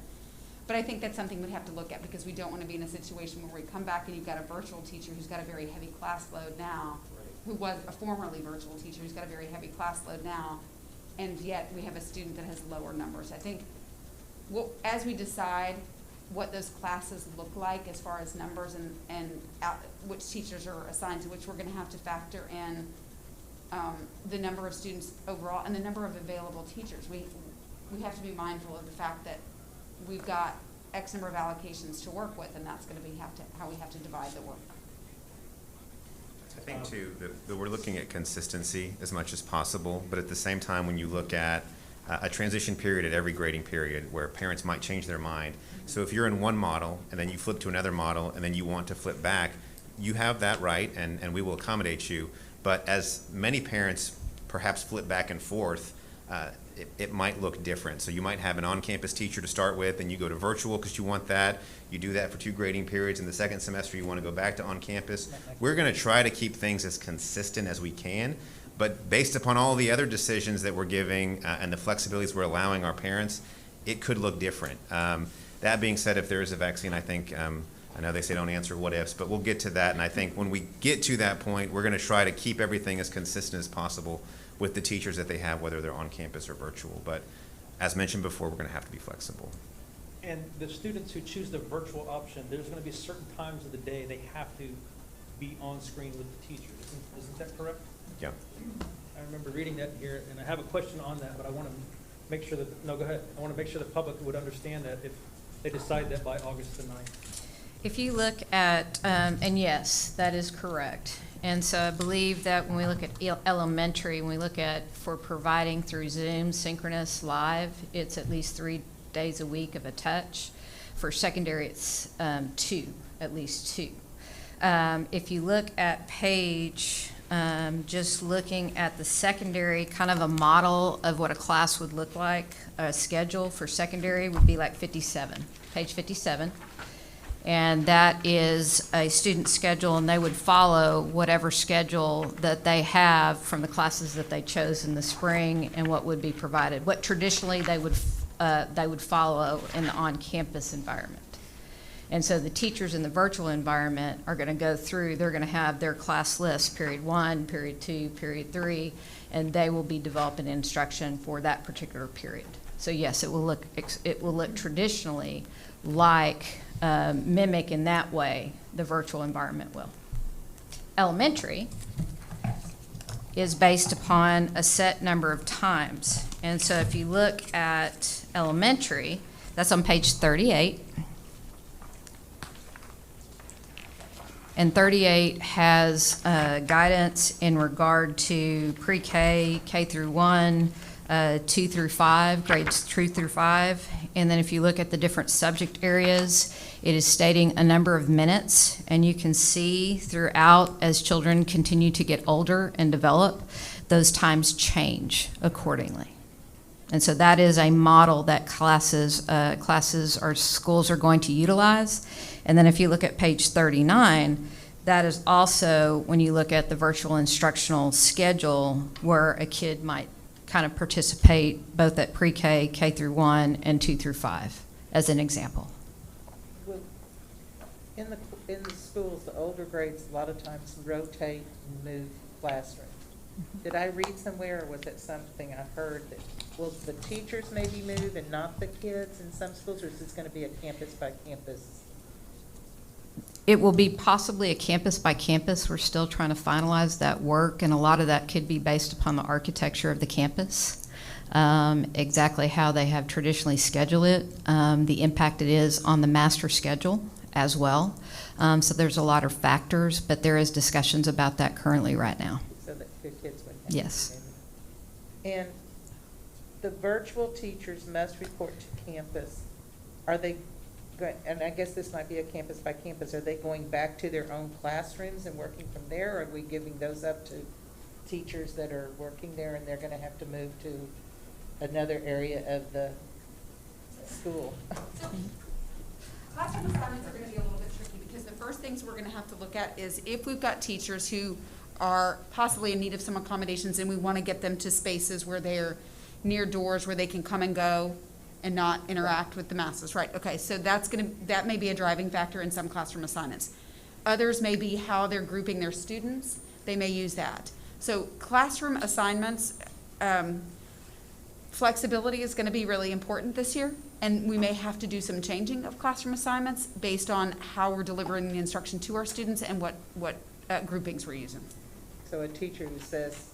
But I think that's something we'd have to look at because we don't want to be in a situation where we come back and you've got a virtual teacher who's got a very heavy class load now, who was a formerly virtual teacher who's got a very heavy class load now, and yet we have a student that has lower numbers. I think as we decide what those classes look like as far as numbers and which teachers are assigned to which, we're going to have to factor in the number of students overall and the number of available teachers. We have to be mindful of the fact that we've got X number of allocations to work with, and that's going to be how we have to divide the work. I think too that we're looking at consistency as much as possible, but at the same time, when you look at a transition period at every grading period where parents might change their mind. So if you're in one model and then you flip to another model and then you want to flip back, you have that right, and we will accommodate you. But as many parents perhaps flip back and forth, it might look different. So you might have an on-campus teacher to start with, and you go to virtual because you want that. You do that for 2 grading periods. In the second semester, you want to go back to on-campus. We're going to try to keep things as consistent as we can, but based upon all the other decisions that we're giving and the flexibilities we're allowing our parents, it could look different. That being said, if there is a vaccine, I think, I know they say don't answer what ifs, but we'll get to that. And I think when we get to that point, we're going to try to keep everything as consistent as possible with the teachers that they have, whether they're on campus or virtual. But as mentioned before, we're going to have to be flexible. And the students who choose the virtual option, there's going to be certain times of the day they have to be on screen with the teacher. Isn't that correct? Yeah. I remember reading that here, and I have a question on that, but I want to make sure that, no, go ahead. I want to make sure the public would understand that if they decide that by August the 9th. If you look at, and yes, that is correct. And so I believe that when we look at elementary, when we look at for providing through Zoom, synchronous, live, it's at least 3 days a week of a touch. For secondary, it's 2, at least 2. If you look at page, just looking at the secondary, kind of a model of what a class would look like, a schedule for secondary would be like 57, page 57. And that is a student schedule, and they would follow whatever schedule that they have from the classes that they chose in the spring and what would be provided, what traditionally they would follow in the on-campus environment. And so the teachers in the virtual environment are going to go through, they're going to have their class list, period 1, period 2, period 3, and they will be developing instruction for that particular period. So yes, it will look traditionally like mimic in that way the virtual environment will. Elementary is based upon a set number of times. And so if you look at elementary, that's on page 38. And 38 has guidance in regard to pre-K, K through 1, 2 through 5, grades 2 through 5. And then if you look at the different subject areas, it is stating a number of minutes, and you can see throughout as children continue to get older and develop, those times change accordingly. And so that is a model that classes or schools are going to utilize. And then if you look at page 39, that is also when you look at the virtual instructional schedule where a kid might kind of participate both at pre-K, K through 1, and 2 through 5, as an example. In the schools, the older grades a lot of times rotate and move classrooms. Did I read somewhere, or was it something I heard that will the teachers maybe move and not the kids in some schools, or is this going to be a campus by campus? It will be possibly a campus by campus. We're still trying to finalize that work, and a lot of that could be based upon the architecture of the campus, exactly how they have traditionally scheduled it, the impact it is on the master schedule as well. So there's a lot of factors, but there is discussions about that currently right now. So that the kids would have. Yes. And the virtual teachers must report to campus. Are they and I guess this might be a campus by campus, are they going back to their own classrooms and working from there? Or are we giving those up to teachers that are working there and they're gonna have to move to another area of the school? Classroom assignments are gonna be a little bit tricky, because the first things we're gonna have to look at is if we've got teachers who are possibly in need of some accommodations and we wanna get them to spaces where they're near doors where they can come and go and not interact with the masses, right? Okay, so that may be a driving factor in some classroom assignments. Others may be how they're grouping their students. They may use that. So classroom assignments, flexibility is going to be really important this year, and we may have to do some changing of classroom assignments based on how we're delivering the instruction to our students and what groupings we're using. So a teacher who says,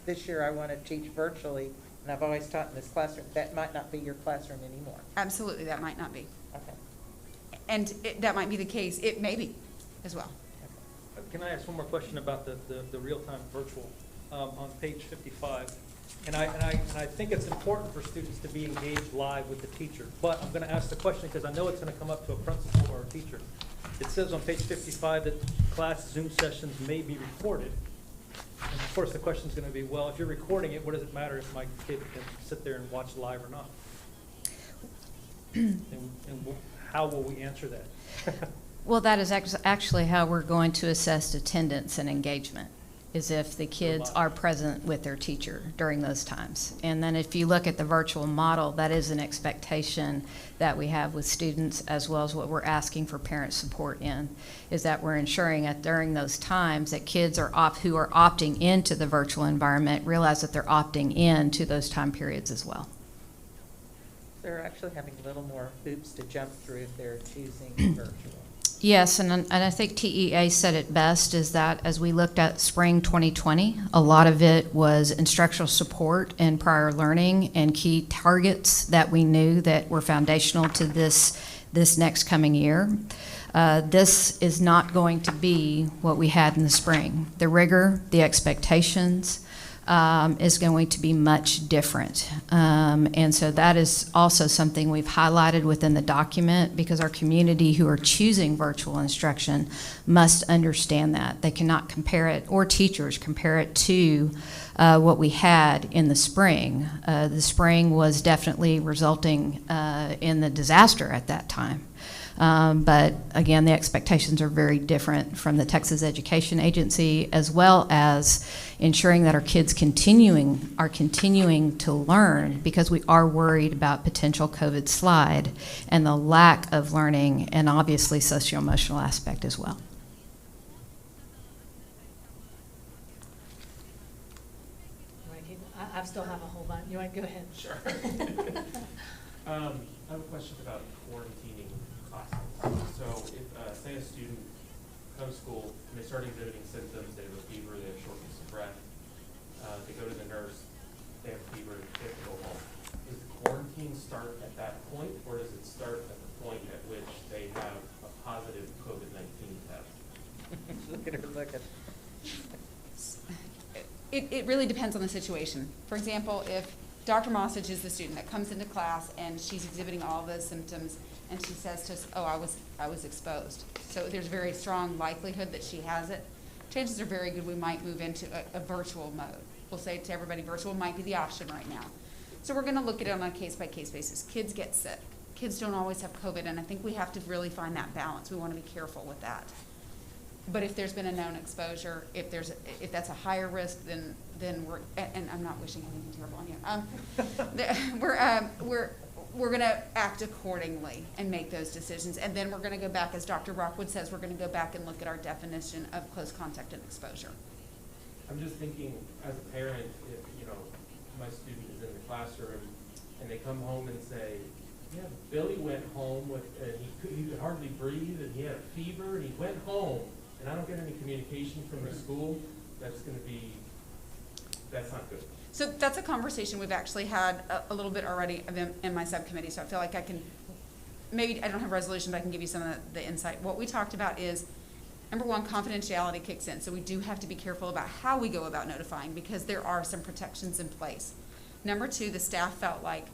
this year I want to teach virtually, and I've always taught in this classroom, that might not be your classroom anymore. Absolutely, that might not be. Okay. And that might be the case. It may be as well. Can I ask one more question about the real-time virtual on page 55? And I think it's important for students to be engaged live with the teacher. But I'm going to ask the question because I know it's going to come up to a principal or a teacher. It says on page 55 that class Zoom sessions may be recorded. And of course, the question is going to be, well, if you're recording it, what does it matter if my kid can sit there and watch live or not? and how will we answer that? Well, that is actually how we're going to assess attendance and engagement, is if the kids are present with their teacher during those times. And then if you look at the virtual model, that is an expectation that we have with students, as well as what we're asking for parent support in, is that we're ensuring that during those times that kids who are opting into the virtual environment realize that they're opting in to those time periods as well. They're actually having a little more hoops to jump through if they're choosing virtual. Yes, and I think TEA said it best, is that as we looked at spring 2020, a lot of it was instructional support and prior learning and key targets that we knew that were foundational to this next coming year. This is not going to be what we had in the spring. The rigor, the expectations, is going to be much different. And so that is also something we've highlighted within the document, because our community who are choosing virtual instruction must understand that. They cannot compare it, or teachers compare it to what we had in the spring. The spring was definitely resulting in the disaster at that time. But again, the expectations are very different from the Texas Education Agency, as well as ensuring that our kids are continuing to learn, because we are worried about potential COVID slide and the lack of learning, and obviously socio-emotional aspect as well. I still have a whole bunch. You want to go ahead? Sure. I have a question about quarantining classes. So if, say a student comes to school and they start exhibiting symptoms, they have a fever, they have shortness of breath, they go to the nurse, they have a fever, they have to go home. Does the quarantine start at that point, or does it start at the point at which they have a positive COVID-19 test? Look at her looking. It really depends on the situation. For example, if Dr. Mossage is the student that comes into class and she's exhibiting all those symptoms, and she says to us, oh, I was exposed. So there's very strong likelihood that she has it. Chances are very good we might move into a virtual mode. We'll say to everybody, virtual might be the option right now. So we're going to look at it on a case-by-case basis. Kids get sick. Kids don't always have COVID, and I think we have to really find that balance. We want to be careful with that. But if there's been a known exposure, if that's a higher risk, then we're, and I'm not wishing anything terrible on you. We're going to act accordingly and make those decisions, and then we're going to go back, as Dr. Rockwood says, we're going to go back and look at our definition of close contact and exposure. I'm just thinking, as a parent, if my student is in the classroom and they come home and say, yeah, Billy went home and he could hardly breathe, and he had a fever, and he went home, and I don't get any communication from the school, that's not good. So that's a conversation we've actually had a little bit already in my subcommittee, so I feel like I can, maybe I don't have a resolution, but I can give you some of the insight. What we talked about is, number one, confidentiality kicks in, so we do have to be careful about how we go about notifying, because there are some protections in place. Number two, the staff felt like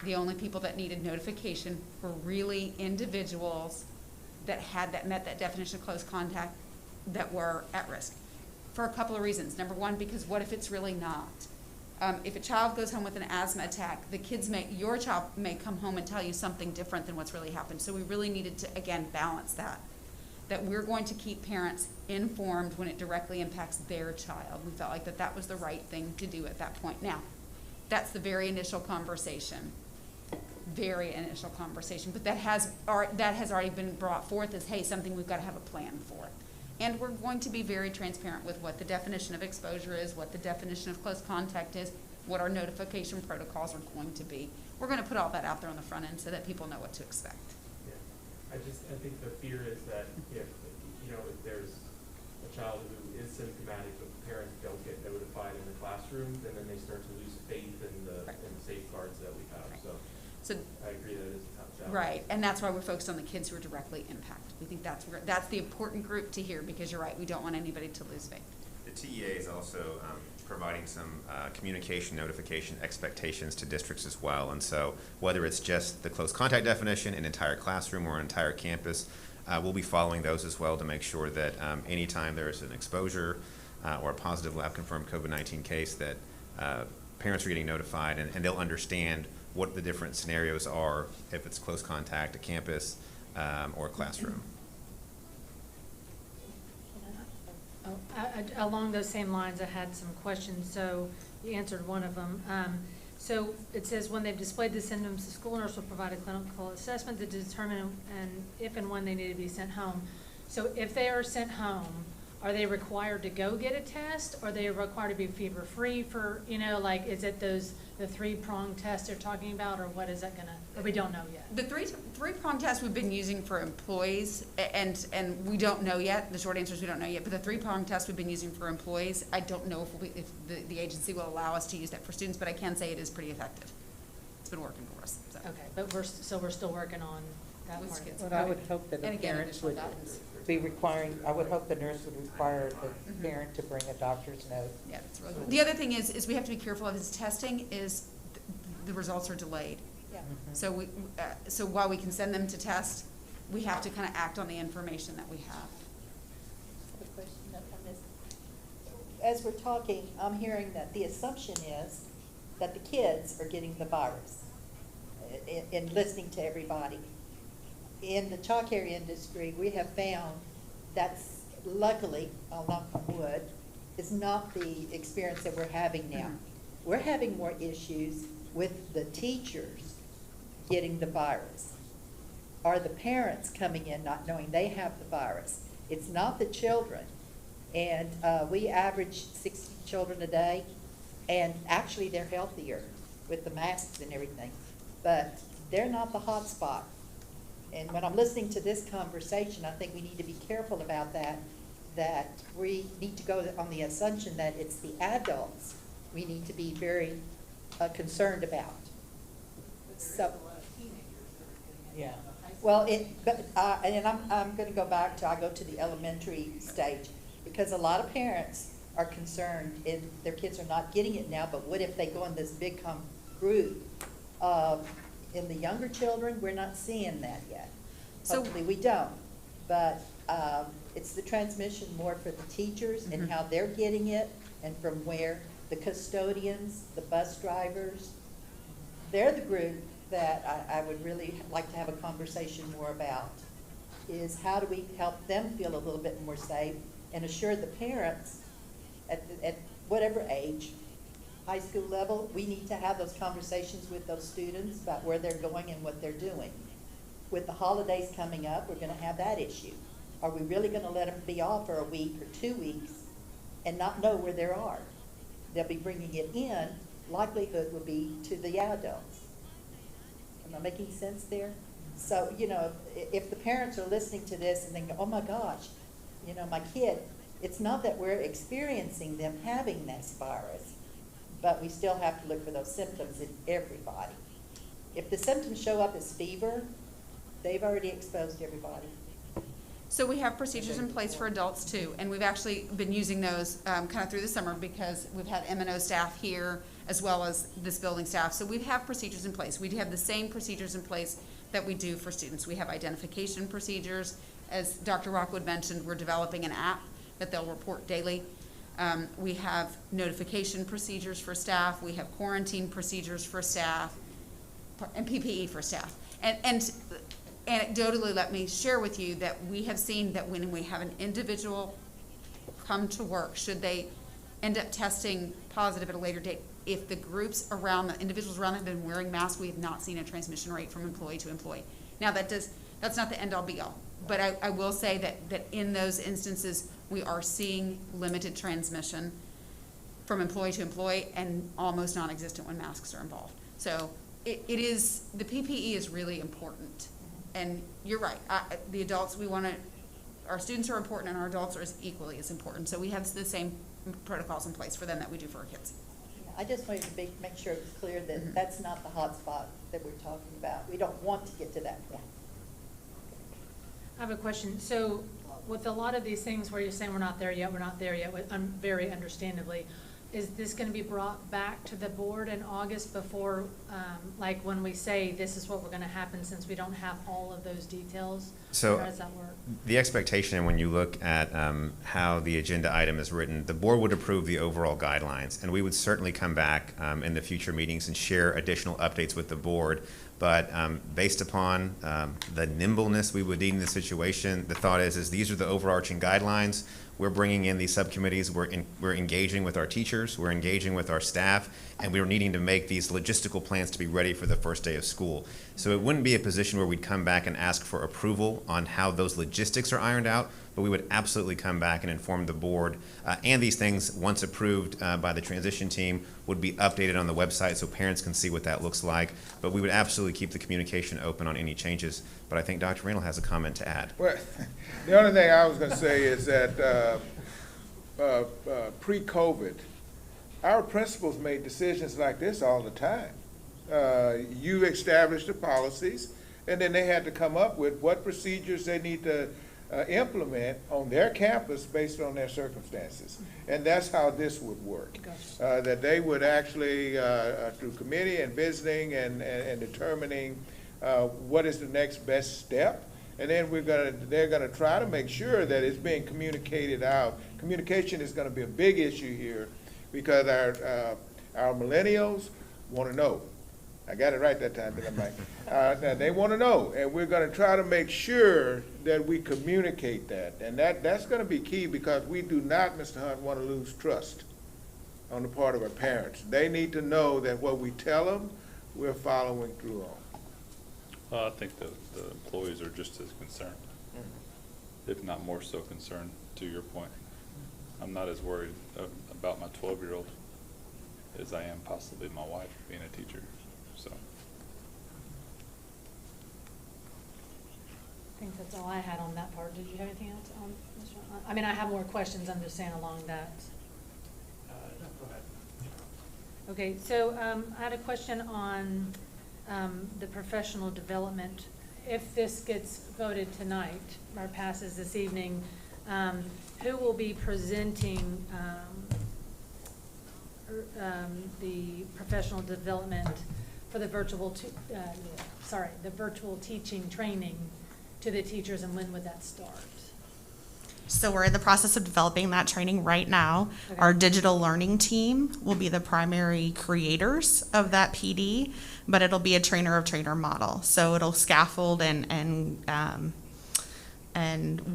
The only people that needed notification were really individuals that met that definition of close contact that were at risk. For a couple of reasons. Number one, because what if it's really not? If a child goes home with an asthma attack, your child may come home and tell you something different than what's really happened. So we really needed to, again, balance that we're going to keep parents informed when it directly impacts their child. We felt like that was the right thing to do at that point. Now, that's the very initial conversation. But that has already been brought forth as, hey, something we've got to have a plan for. And we're going to be very transparent with what the definition of exposure is, what the definition of close contact is, what our notification protocols are going to be. We're going to put all that out there on the front end so that people know what to expect. Yeah. I think the fear is that if there's a child who is symptomatic but the parents don't get notified in the classroom, then they start to lose faith in the safeguards that we have. So I agree that it is a tough challenge. Right, and that's why we're focused on the kids who are directly impacted. We think that's the important group to hear, because you're right, we don't want anybody to lose faith. The TEA is also providing some communication, notification, expectations to districts as well. And so whether it's just the close contact definition, an entire classroom or an entire campus, we'll be following those as well to make sure that anytime there is an exposure or a positive lab confirmed COVID-19 case, that parents are getting notified and they'll understand what the different scenarios are if it's close contact, a campus, or a classroom. Along those same lines, I had some questions, so you answered one of them. So it says when they've displayed the symptoms, the school nurse will provide a clinical assessment to determine if and when they need to be sent home. So if they are sent home, are they required to go get a test? Or are they required to be fever-free for, is it the three-pronged test they're talking about, or what is that or we don't know yet? The three-prong test we've been using for employees, and we don't know yet. The short answer is we don't know yet. But the three-prong test we've been using for employees, I don't know if the agency will allow us to use that for students, but I can say it is pretty effective. It's been working for us. So. Okay, but we're still working on that part of it. But I would hope that the parents would be requiring, I would hope the nurse would require the parent to bring a doctor's note. Yeah, that's really good. The other thing is we have to be careful of is testing is the results are delayed. Yeah. So so while we can send them to test, we have to kind of act on the information that we have. I have a question on this. As we're talking, I'm hearing that the assumption is that the kids are getting the virus in listening to everybody. In the child care industry, we have found that's luckily, I'll knock on wood, is not the experience that we're having now. We're having more issues with the teachers getting the virus. Are the parents coming in not knowing they have the virus? It's not the children. And we average 60 children a day, and actually they're healthier with the masks and everything. But they're not the hot spot. And when I'm listening to this conversation, I think we need to be careful about that we need to go on the assumption that it's the adults we need to be very concerned about. So, yeah. Well, and I'm going to go back to, I go to the elementary stage, because a lot of parents are concerned if their kids are not getting it now, but what if they go in this big group? In the younger children, we're not seeing that yet. Hopefully we don't. But it's the transmission more for the teachers and how they're getting it, and from where the custodians, the bus drivers, they're the group that I would really like to have a conversation more about, is how do we help them feel a little bit more safe and assure the parents at whatever age, high school level, we need to have those conversations with those students about where they're going and what they're doing. With the holidays coming up, we're going to have that issue. Are we really going to let them be off for a week or 2 weeks and not know where they are? They'll be bringing it in. Likelihood would be to the adults. Am I making sense there? So, if the parents are listening to this and they go, oh my gosh, my kid, it's not that we're experiencing them having this virus, but we still have to look for those symptoms in everybody. If the symptoms show up as fever, they've already exposed everybody. So we have procedures in place for adults too, and we've actually been using those kind of through the summer because we've had M&O staff here as well as this building staff. So we have procedures in place. We have the same procedures in place that we do for students. We have identification procedures. As Dr. Rockwood mentioned, we're developing an app that they'll report daily. We have notification procedures for staff. We have quarantine procedures for staff and PPE for staff. And anecdotally, let me share with you that we have seen that when we have an individual come to work, should they end up testing positive at a later date, if the groups around, the individuals around them have been wearing masks, we have not seen a transmission rate from employee to employee. Now, that's not the end-all be-all, but I will say that in those instances, we are seeing limited transmission from employee to employee and almost non-existent when masks are involved. So the PPE is really important. And you're right, the adults, our students are important and our adults are equally as important. So we have the same protocols in place for them that we do for our kids. I just wanted to make sure it's clear that that's not the hot spot that we're talking about. We don't want to get to that point. I have a question. So with a lot of these things where you're saying we're not there yet, very understandably, is this going to be brought back to the board in August before, like when we say this is what we're going to happen since we don't have all of those details? So or how does that work? the expectation when you look at how the agenda item is written, the board would approve the overall guidelines, and we would certainly come back in the future meetings and share additional updates with the board. But based upon the nimbleness we would need in the situation, the thought is these are the overarching guidelines. We're bringing in these subcommittees, we're engaging with our teachers, we're engaging with our staff, and we're needing to make these logistical plans to be ready for the first day of school. So it wouldn't be a position where we'd come back and ask for approval on how those logistics are ironed out, but we would absolutely come back and inform the board. And these things, once approved by the transition team, would be updated on the website so parents can see what that looks like. But we would absolutely keep the communication open on any changes. But I think Dr. Randall has a comment to add. Well, the only thing I was going to say is that pre-COVID, our principals made decisions like this all the time. You established the policies, and then they had to come up with what procedures they need to implement on their campus based on their circumstances. And that's how this would work. That they would actually, through committee and visiting and determining what is the next best step, and then they're gonna try to make sure that it's being communicated out. Communication is gonna be a big issue here because our millennials want to know. I got it right that time, didn't I, Mike? They want to know, and we're going to try to make sure that we communicate that. And that's going to be key because we do not, Mr. Hunt, want to lose trust on the part of our parents. They need to know that what we tell them, we're following through on. Well, I think the employees are just as concerned, if not more so concerned, to your point. I'm not as worried about my 12-year-old as I am possibly my wife being a teacher. So. I think that's all I had on that part. Did you have anything else on Mr. Hunt? I mean, I have more questions. I'm just saying along that. No, go ahead. Okay, so I had a question on the professional development. If this gets voted tonight or passes this evening, who will be presenting the professional development for the virtual teaching training to the teachers, and when would that start? So we're in the process of developing that training right now. Okay. Our digital learning team will be the primary creators of that PD, but it'll be a trainer of trainer model. So it'll scaffold and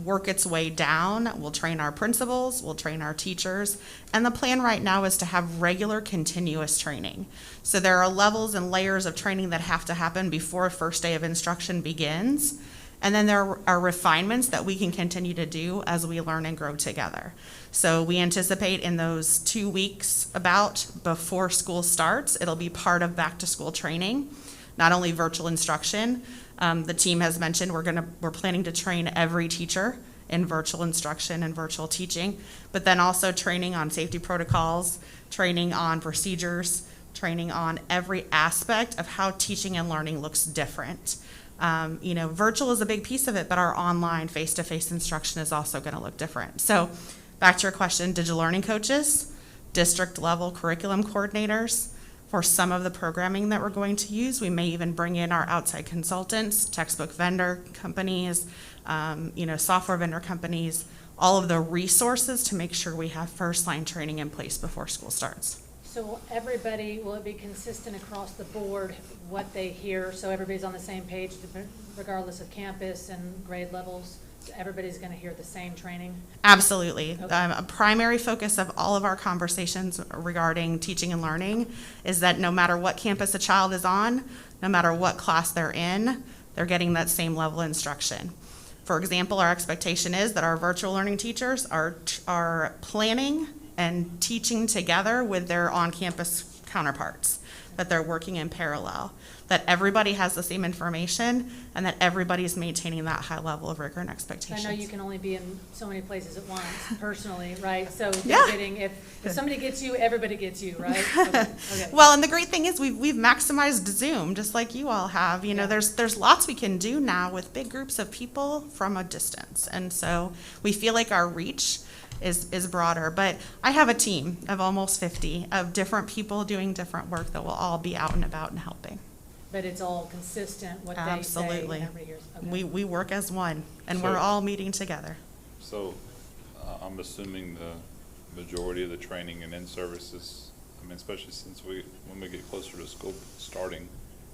work its way down. We'll train our principals, we'll train our teachers, and the plan right now is to have regular continuous training. So there are levels and layers of training that have to happen before first day of instruction begins. And then there are refinements that we can continue to do as we learn and grow together. So we anticipate in those 2 weeks before school starts, it'll be part of back to school training, not only virtual instruction. The team has mentioned we're planning to train every teacher in virtual instruction and virtual teaching, but then also training on safety protocols, training on procedures, training on every aspect of how teaching and learning looks different. Virtual is a big piece of it, but our online face-to-face instruction is also going to look different. So back to your question, digital learning coaches, district level curriculum coordinators. For some of the programming that we're going to use, we may even bring in our outside consultants, textbook vendor companies, software vendor companies, all of the resources to make sure we have first-line training in place before school starts. So everybody, will it be consistent across the board, what they hear, so everybody's on the same page, regardless of campus and grade levels? So everybody's going to hear the same training? Absolutely. Okay. A primary focus of all of our conversations regarding teaching and learning is that no matter what campus a child is on, no matter what class they're in, they're getting that same level of instruction. For example, our expectation is that our virtual learning teachers are planning and teaching together with their on-campus counterparts, that they're working in parallel, that everybody has the same information, and that everybody's maintaining that high level of rigor and expectations. I know you can only be in so many places at once, personally, right? So Yeah. if somebody gets you, everybody gets you, right? Okay. Well, and the great thing is we've maximized Zoom, just like you all have. There's lots we can do now with big groups of people from a distance, and so we feel like our reach is broader. But I have a team of almost 50 of different people doing different work that will all be out and about and helping. But it's all consistent, what they Absolutely. say every year. Okay. We work as one, and So- we're all meeting together. So I'm assuming the majority of the training and in-services, especially since when we get closer to school starting,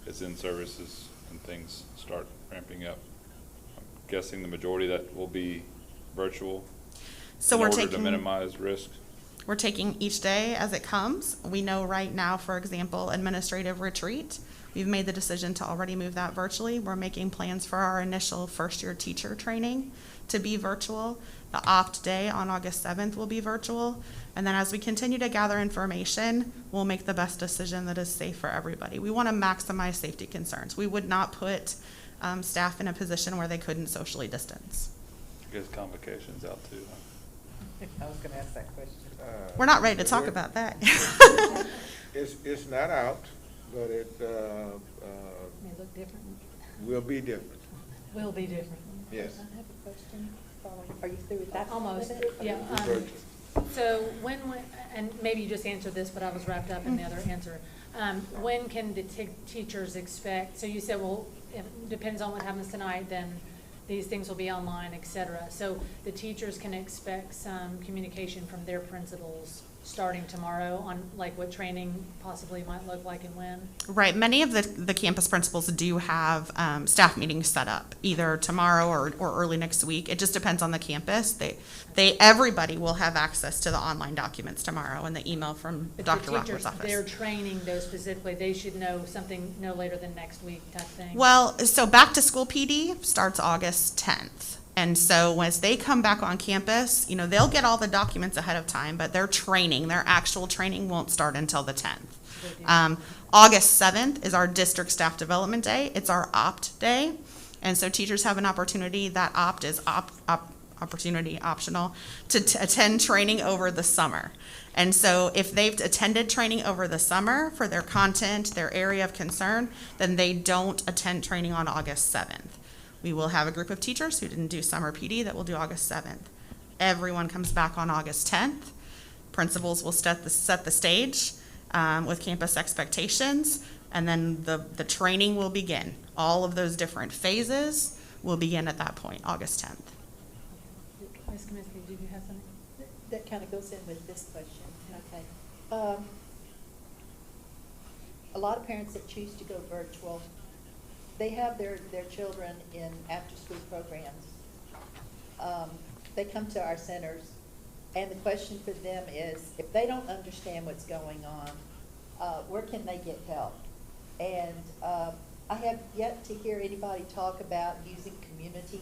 is in-services and things start ramping up. I'm guessing the majority of that will be virtual So in we're order to taking- minimize risk. We're taking each day as it comes. We know right now, for example, administrative retreat, we've made the decision to already move that virtually. We're making plans for our initial first-year teacher training to be virtual. The opt day on August 7th will be virtual. And then as we continue to gather information, we'll make the best decision that is safe for everybody. We want to maximize safety concerns. We would not put staff in a position where they couldn't socially distance. I guess convocations out too. I was gonna ask that question. We're not ready to talk about that. It's not out, but it May look different. will be different. Will be different. Yes. I have a question. Are you through with that? Almost, with it? yeah. So when, and maybe you just answered this, but I was wrapped up in the other answer. When can the teachers expect, so you said, well, it depends on what happens tonight, then these things will be online, et cetera. So the teachers can expect some communication from their principals starting tomorrow on like what training possibly might look like and when? Right. Many of the campus principals do have staff meetings set up either tomorrow or early next week. It just depends on the campus. Everybody will have access to the online documents tomorrow and the email from Dr. Rockwood's office. They're training those specifically. They should know something no later than next week type thing. Well, so back to school PD starts August 10th. And so as they come back on campus, they'll get all the documents ahead of time, but their actual training won't start until the 10th. August 7th is our district staff development day. It's our opt day. And so teachers have an opportunity, that opt is opportunity optional, to attend training over the summer. And so if they've attended training over the summer for their content, their area of concern, then they don't attend training on August 7th. We will have a group of teachers who didn't do summer PD that will do August 7th. Everyone comes back on August 10th. Principals will set the stage with campus expectations, and then the training will begin. All of those different phases will begin at that point, August 10th. Ms. Kaminsky, did you have something? That kind of goes in with this question. Okay. A lot of parents that choose to go virtual, they have their children in after-school programs. They come to our centers, and the question for them is, if they don't understand what's going on, where can they get help? And I have yet to hear anybody talk about using community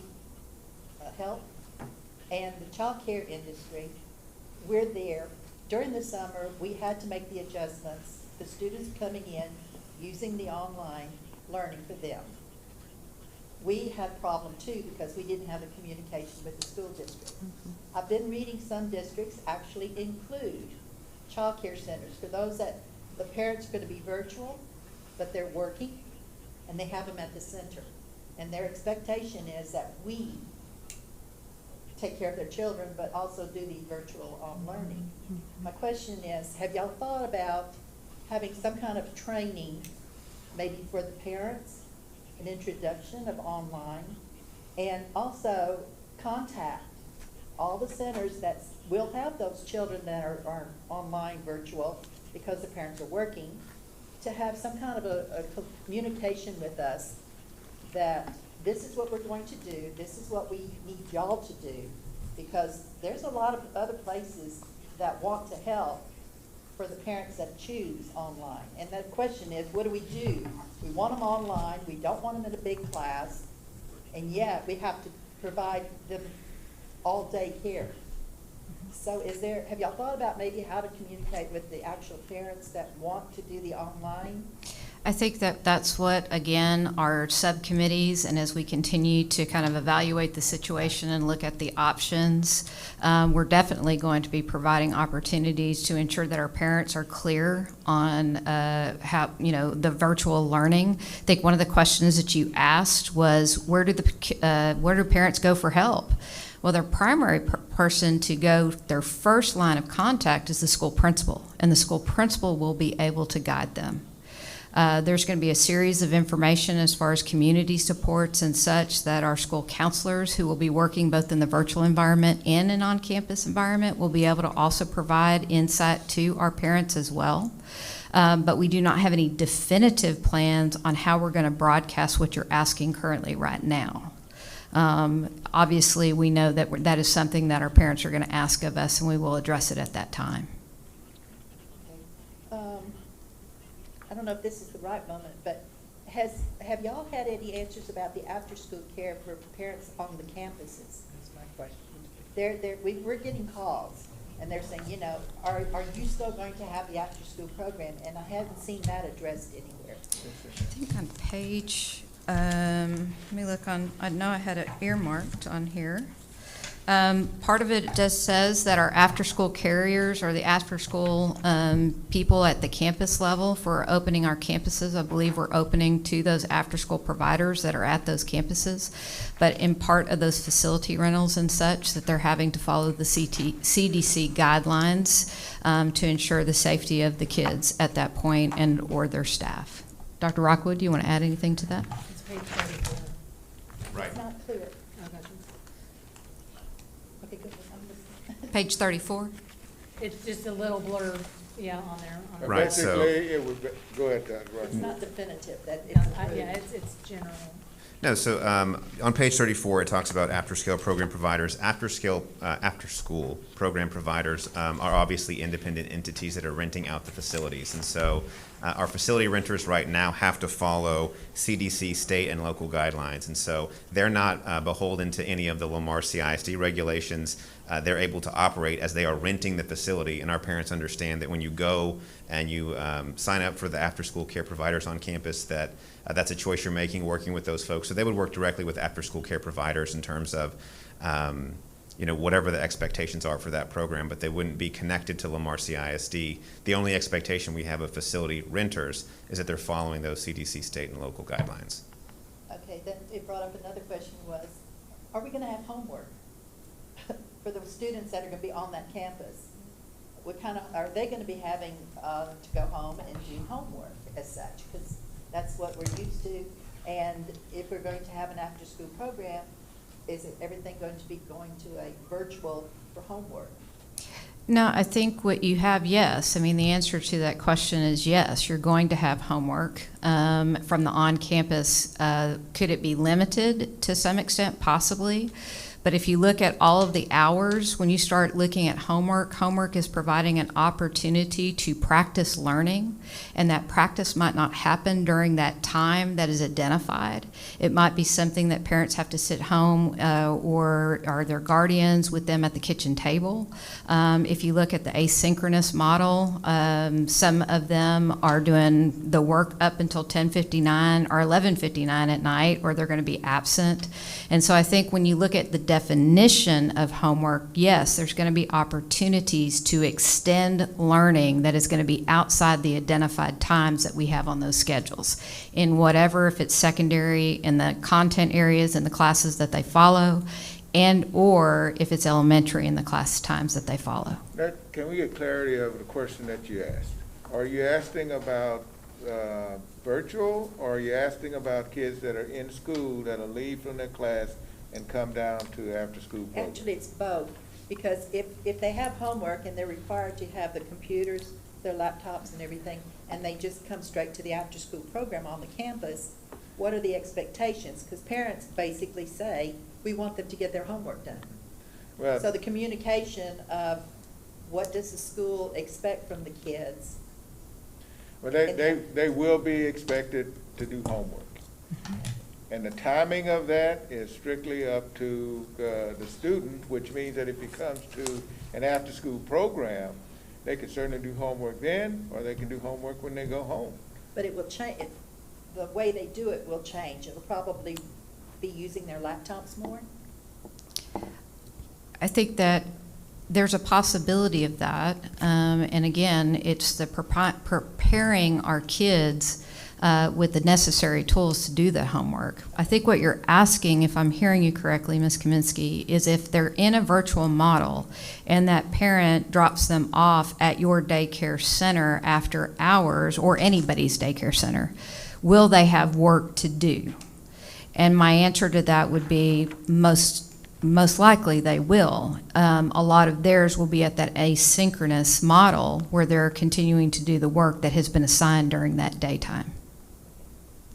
help. And the child care industry, we're there. During the summer, we had to make the adjustments. The students coming in, using the online learning for them. We had a problem too because we didn't have the communication with the school district. I've been reading some districts actually include child care centers for those that the parents are going to be virtual, but they're working, and they have them at the center. And their expectation is that we take care of their children, but also do the virtual learning. My question is, have y'all thought about having some kind of training, maybe for the parents, an introduction of online, and also contact all the centers that will have those children that are online virtual because the parents are working, to have some kind of a communication with us that this is what we're going to do, this is what we need y'all to do, because there's a lot of other places that want to help for the parents that choose online. And the question is, what do? We want them online, we don't want them in a big class, and yet we have to provide them all-day care. So have y'all thought about maybe how to communicate with the actual parents that want to do the online? I think that that's what, again, our subcommittees, and as we continue to kind of evaluate the situation and look at the options, we're definitely going to be providing opportunities to ensure that our parents are clear on how, the virtual learning. I think one of the questions that you asked was, where do parents go for help? Well, their primary person to go, their first line of contact is the school principal, and the school principal will be able to guide them. There's going to be a series of information as far as community supports and such that our school counselors, who will be working both in the virtual environment and an on-campus environment, will be able to also provide insight to our parents as well. But we do not have any definitive plans on how we're going to broadcast what you're asking currently right now. Obviously, we know that that is something that our parents are going to ask of us, and we will address it at that time. I don't know if this is the right moment, but have y'all had any answers about the after-school care for parents on the campuses? That's my question. We're getting calls, and they're saying, are you still going to have the after-school program? And I haven't seen that addressed anywhere. I think on page, let me look on, I know I had it earmarked on here. Part of it just says that our after-school carriers or the after-school people at the campus level for opening our campuses, I believe we're opening to those after-school providers that are at those campuses. But in part of those facility rentals and such, that they're having to follow the CDC guidelines to ensure the safety of the kids at that point and or their staff. Dr. Rockwood, do you want to add anything to that? It's page 34. Right. It's not clear. Page 34? It's just a little blurb, on there. Right, so- Basically, it would go ahead, Dr. It's Rockwood. not definitive. It's general. No, so on page 34, it talks about after-school program providers. After-school program providers are obviously independent entities that are renting out the facilities. And so our facility renters right now have to follow CDC state and local guidelines. And so they're not beholden to any of the Lamar CISD regulations. They're able to operate as they are renting the facility. And our parents understand that when you go and you sign up for the after-school care providers on campus, that that's a choice you're making working with those folks. So they would work directly with after-school care providers in terms of, whatever the expectations are for that program, but they wouldn't be connected to Lamar CISD. The only expectation we have of facility renters is that they're following those CDC state and local guidelines. Okay, then it brought up another question was, are we going to have homework for the students that are going to be on that campus? What kind of, are they going to be having to go home and do homework as such? Because that's what we're used to. And if we're going to have an after-school program, is everything going to be going to a virtual for homework? No, I think what you have, yes. I mean, the answer to that question is yes. You're going to have homework from the on-campus. Could it be limited to some extent? Possibly. But if you look at all of the hours, when you start looking at homework is providing an opportunity to practice learning, and that practice might not happen during that time that is identified. It might be something that parents have to sit home or are their guardians with them at the kitchen table. If you look at the asynchronous model, some of them are doing the work up until 10:59 or 11:59 at night, or they're going to be absent. And so I think when you look at the definition of homework, yes, there's going to be opportunities to extend learning that is going to be outside the identified times that we have on those schedules. In whatever, if it's secondary, in the content areas in the classes that they follow, and or if it's elementary in the class times that they follow. Can we get clarity of the question that you asked? Are you asking about virtual, or are you asking about kids that are in school that'll leave from their class and come down to after-school program? Actually, it's both, because if they have homework and they're required to have the computers, their laptops and everything, and they just come straight to the after-school program on the campus, what are the expectations? Because parents basically say, we want them to get their homework done. Well, So the communication of what does the school expect from the kids? well, they will be expected to do homework. And the timing of that is strictly up to the student, which means that if he comes to an after-school program, they can certainly do homework then, or they can do homework when they go home. But it will change, the way they do it will change. It'll probably be using their laptops more. I think that there's a possibility of that. And again, it's the preparing our kids with the necessary tools to do the homework. I think what you're asking, if I'm hearing you correctly, Ms. Kaminsky, is if they're in a virtual model and that parent drops them off at your daycare center after hours, or anybody's daycare center, will they have work to do? And my answer to that would be most likely they will. A lot of theirs will be at that asynchronous model where they're continuing to do the work that has been assigned during that daytime.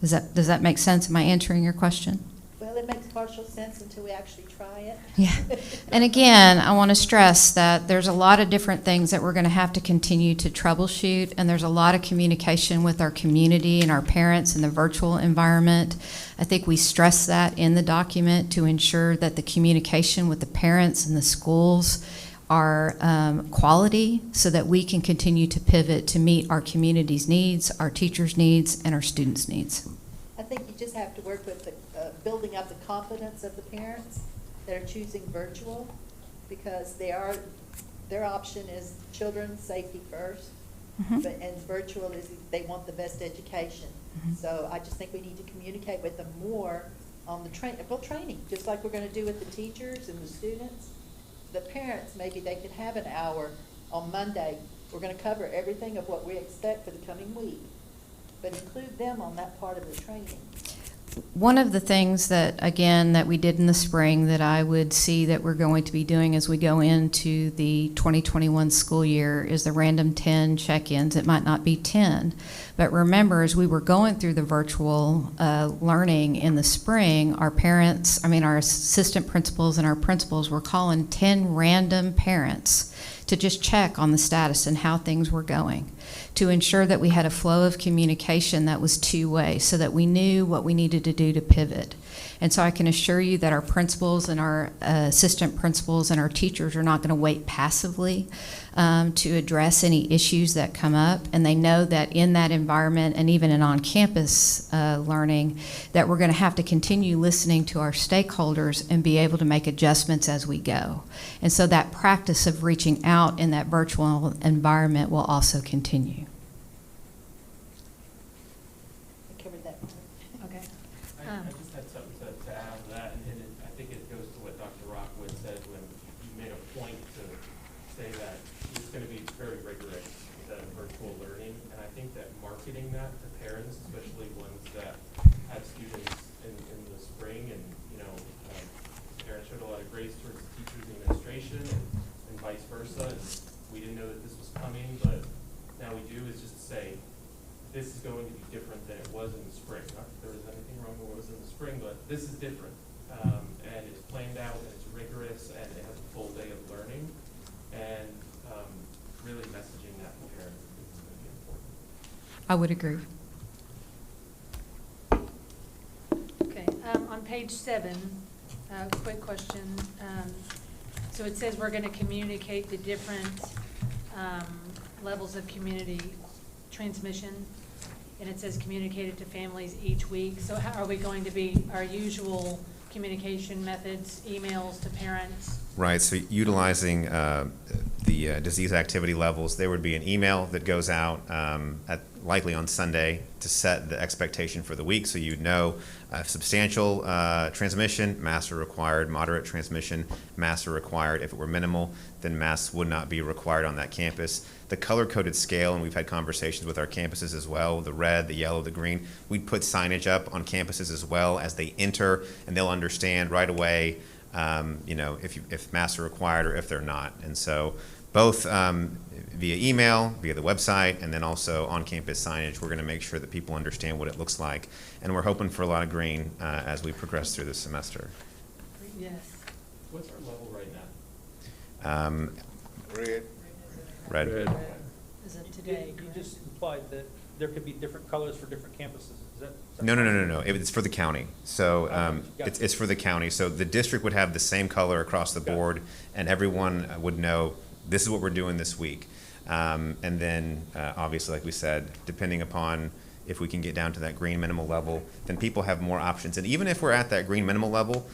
Does that make sense? Am I answering your question? Well, it makes partial sense until we actually try it. Yeah. And again, I want to stress that there's a lot of different things that we're going to have to continue to troubleshoot, and there's a lot of communication with our community and our parents in the virtual environment. I think we stress that in the document to ensure that the communication with the parents and the schools are quality, so that we can continue to pivot to meet our community's needs, our teachers' needs, and our students' needs. I think you just have to work with the, building up the confidence of the parents that are choosing virtual, because their option is children's safety first, and virtual is they want the best education. So I just think we need to communicate with them more on the training, just like we're going to do with the teachers and the students. The parents, maybe they could have an hour on Monday. We're going to cover everything of what we expect for the coming week, but include them on that part of the training. One of the things that, again, that we did in the spring that I would see that we're going to be doing as we go into the 2021 school year is the random 10 check-ins. It might not be 10, but remember, as we were going through the virtual learning in the spring, our assistant principals and our principals were calling 10 random parents to just check on the status and how things were going, to ensure that we had a flow of communication that was two-way, so that we knew what we needed to do to pivot. And so I can assure you that our principals and our assistant principals and our teachers are not going to wait passively to address any issues that come up. And they know that in that environment, and even in on-campus learning, that we're going to have to continue listening to our stakeholders and be able to make adjustments as we go. And so that practice of reaching out in that virtual environment will also continue. I covered that. Okay. I just had something to add on to that, and I think it goes to what Dr. Rockwood said when you made a point to say that it's going to be very rigorous, the virtual learning, and I think that marketing that to parents, especially ones that have students in the spring, and parents showed a lot of grace towards the teachers and administration, and vice versa, and we didn't know that this was coming, but now we do, is just to say, this is going to be different than it was in the spring. Not that there was anything wrong with what was in the spring, but this is different. And it's planned out, and it's rigorous, and it has a full day of learning. And really messaging that to parents is going to be important. I would agree. Okay, on page 7, quick question. So it says we're going to communicate the different levels of community transmission, and it says communicated to families each week. So how are we going to be our usual communication methods, emails to parents. Right, so utilizing the disease activity levels, there would be an email that goes out likely on Sunday to set the expectation for the week, so you'd know substantial transmission, masks are required, moderate transmission, masks are required. If it were minimal, then masks would not be required on that campus. The color-coded scale, and we've had conversations with our campuses as well, the red, the yellow, the green, we'd put signage up on campuses as well as they enter, and they'll understand right away if masks are required or if they're not. And so both via email, via the website, and then also on-campus signage, we're going to make sure that people understand what it looks like. And we're hoping for a lot of green as we progress through this semester. Yes. What's our level right now? Red. Red. Is it today? You just implied that there could be different colors for different campuses. Is that No. It's for the county. So Gotcha. it's for the county. So the district would have the same color across the board, and everyone would know this is what we're doing this week. And then, obviously, like we said, depending upon if we can get down to that green minimal level, then people have more options. And even if we're at that green minimal level,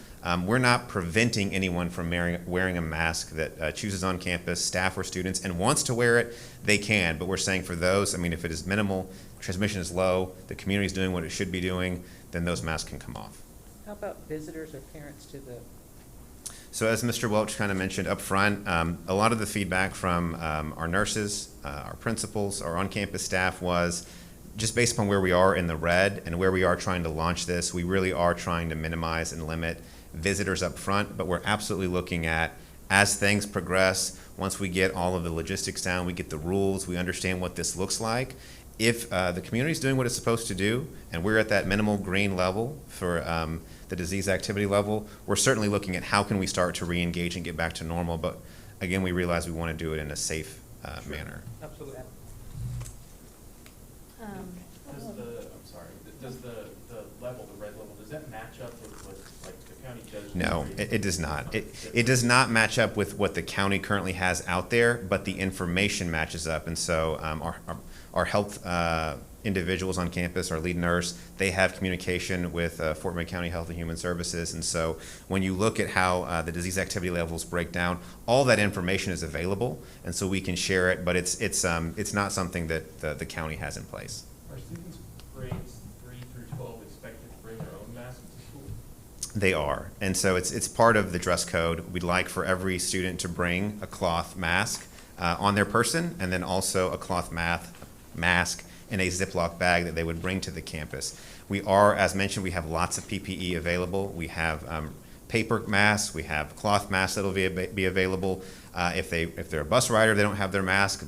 we're not preventing anyone from wearing a mask that chooses on campus, staff or students, and wants to wear it, they can. But we're saying for those, if it is minimal, transmission is low, the community is doing what it should be doing, then those masks can come off. How about visitors or parents to the? So as Mr. Welch kind of mentioned up front, a lot of the feedback from our nurses, our principals, our on-campus staff was just based upon where we are in the red and where we are trying to launch this, we really are trying to minimize and limit visitors up front, but we're absolutely looking at, as things progress, once we get all of the logistics down, we get the rules, we understand what this looks like. If the community is doing what it's supposed to do, and we're at that minimal green level for the disease activity level, we're certainly looking at how can we start to re-engage and get back to normal, but again, we realize we want to do it in a safe manner. Absolutely. Does the level, the red level, does that match up with what, like, the county does? No, it does not. It does not match up with what the county currently has out there, but the information matches up. And so our health individuals on campus, our lead nurse, they have communication with Fort Wayne County Health and Human Services. And so when you look at how the disease activity levels break down, all that information is available, and so we can share it, but it's not something that the county has in place. Are students grades 3 through 12 expected to bring their own masks to school? They are, and so it's part of the dress code. We'd like for every student to bring a cloth mask on their person, and then also a cloth mask in a Ziploc bag that they would bring to the campus. We are, as mentioned, we have lots of PPE available. We have paper masks, we have cloth masks that'll be available. If they're a bus rider, they don't have their mask.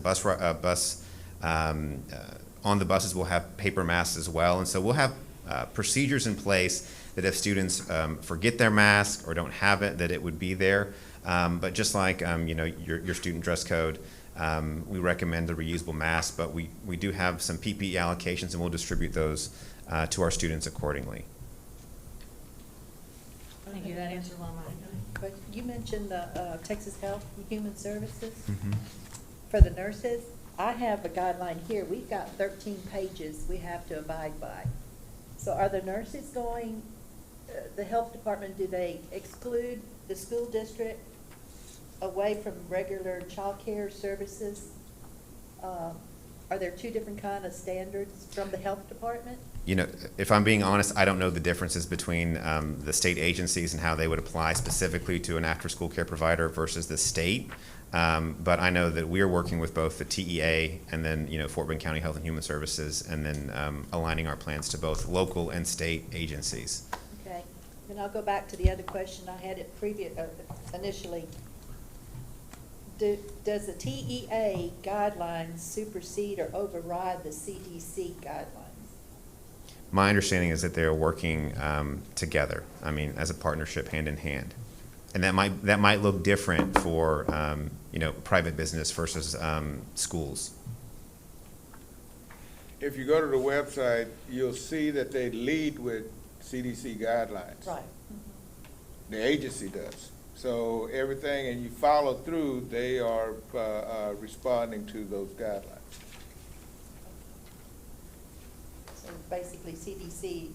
On the buses, we'll have paper masks as well, and so we'll have procedures in place that if students forget their mask or don't have it, that it would be there. But just like your student dress code, we recommend the reusable mask, but we do have some PPE allocations, and we'll distribute those to our students accordingly. Thank you, that answered one of mine. But you mentioned the Texas Health and Human Services Mm-hmm. for the nurses. I have a guideline here. We've got 13 pages we have to abide by. So are the nurses going, the health department, do they exclude the school district away from regular child care services? Are there two different kind of standards from the health department? If I'm being honest, I don't know the differences between the state agencies and how they would apply specifically to an after-school care provider versus the state. But I know that we are working with both the TEA and then, Fort Wayne County Health and Human Services, and then aligning our plans to both local and state agencies. Okay, then I'll go back to the other question I had initially. Does the TEA guidelines supersede or override the CDC guidelines? My understanding is that they are working together. As a partnership, hand in hand, and that might look different for private business versus schools. If you go to the website, you'll see that they lead with CDC guidelines. Right. The agency does. So everything, and you follow through, they are responding to those guidelines. So basically CDC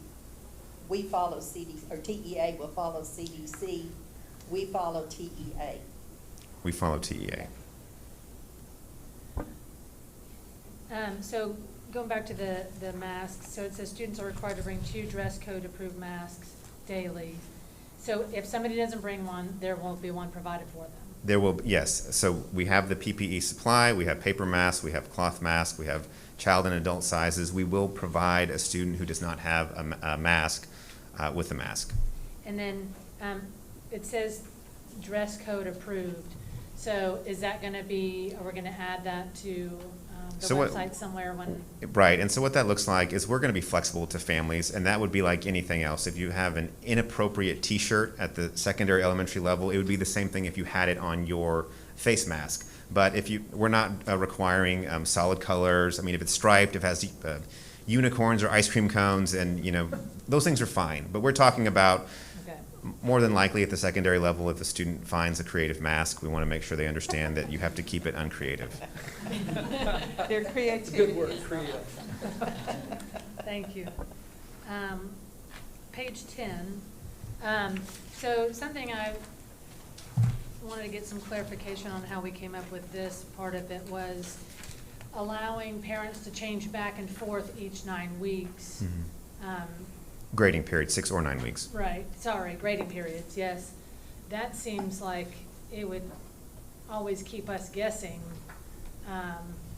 we follow CDC, or TEA will follow CDC, we follow TEA. We follow TEA. So going back to the masks, so it says students are required to bring 2 dress code approved masks daily. So if somebody doesn't bring one, there won't be one provided for them. There will, yes. So we have the PPE supply, we have paper masks, we have cloth masks, we have child and adult sizes. We will provide a student who does not have a mask with a mask. And then it says dress code approved. So is that going to be, are we going to add that to the So what- website somewhere when? Right, and so what that looks like is we're going to be flexible to families, and that would be like anything else. If you have an inappropriate T-shirt at the secondary, elementary level, it would be the same thing if you had it on your face mask. But if you, we're not requiring solid colors. I mean, if it's striped, if it has unicorns or ice cream cones, and you know, those things are fine. But we're talking about more than likely at the secondary level, if a student finds a creative mask, we want to make sure they understand that you have to keep it uncreative. Their creativity. Good word, creative. Thank you. Page 10. So something I wanted to get some clarification on how we came up with this part of it was allowing parents to change back and forth each 9 weeks. Grading period, 6 or 9 weeks. Right, sorry, grading periods, yes. That seems like it would always keep us guessing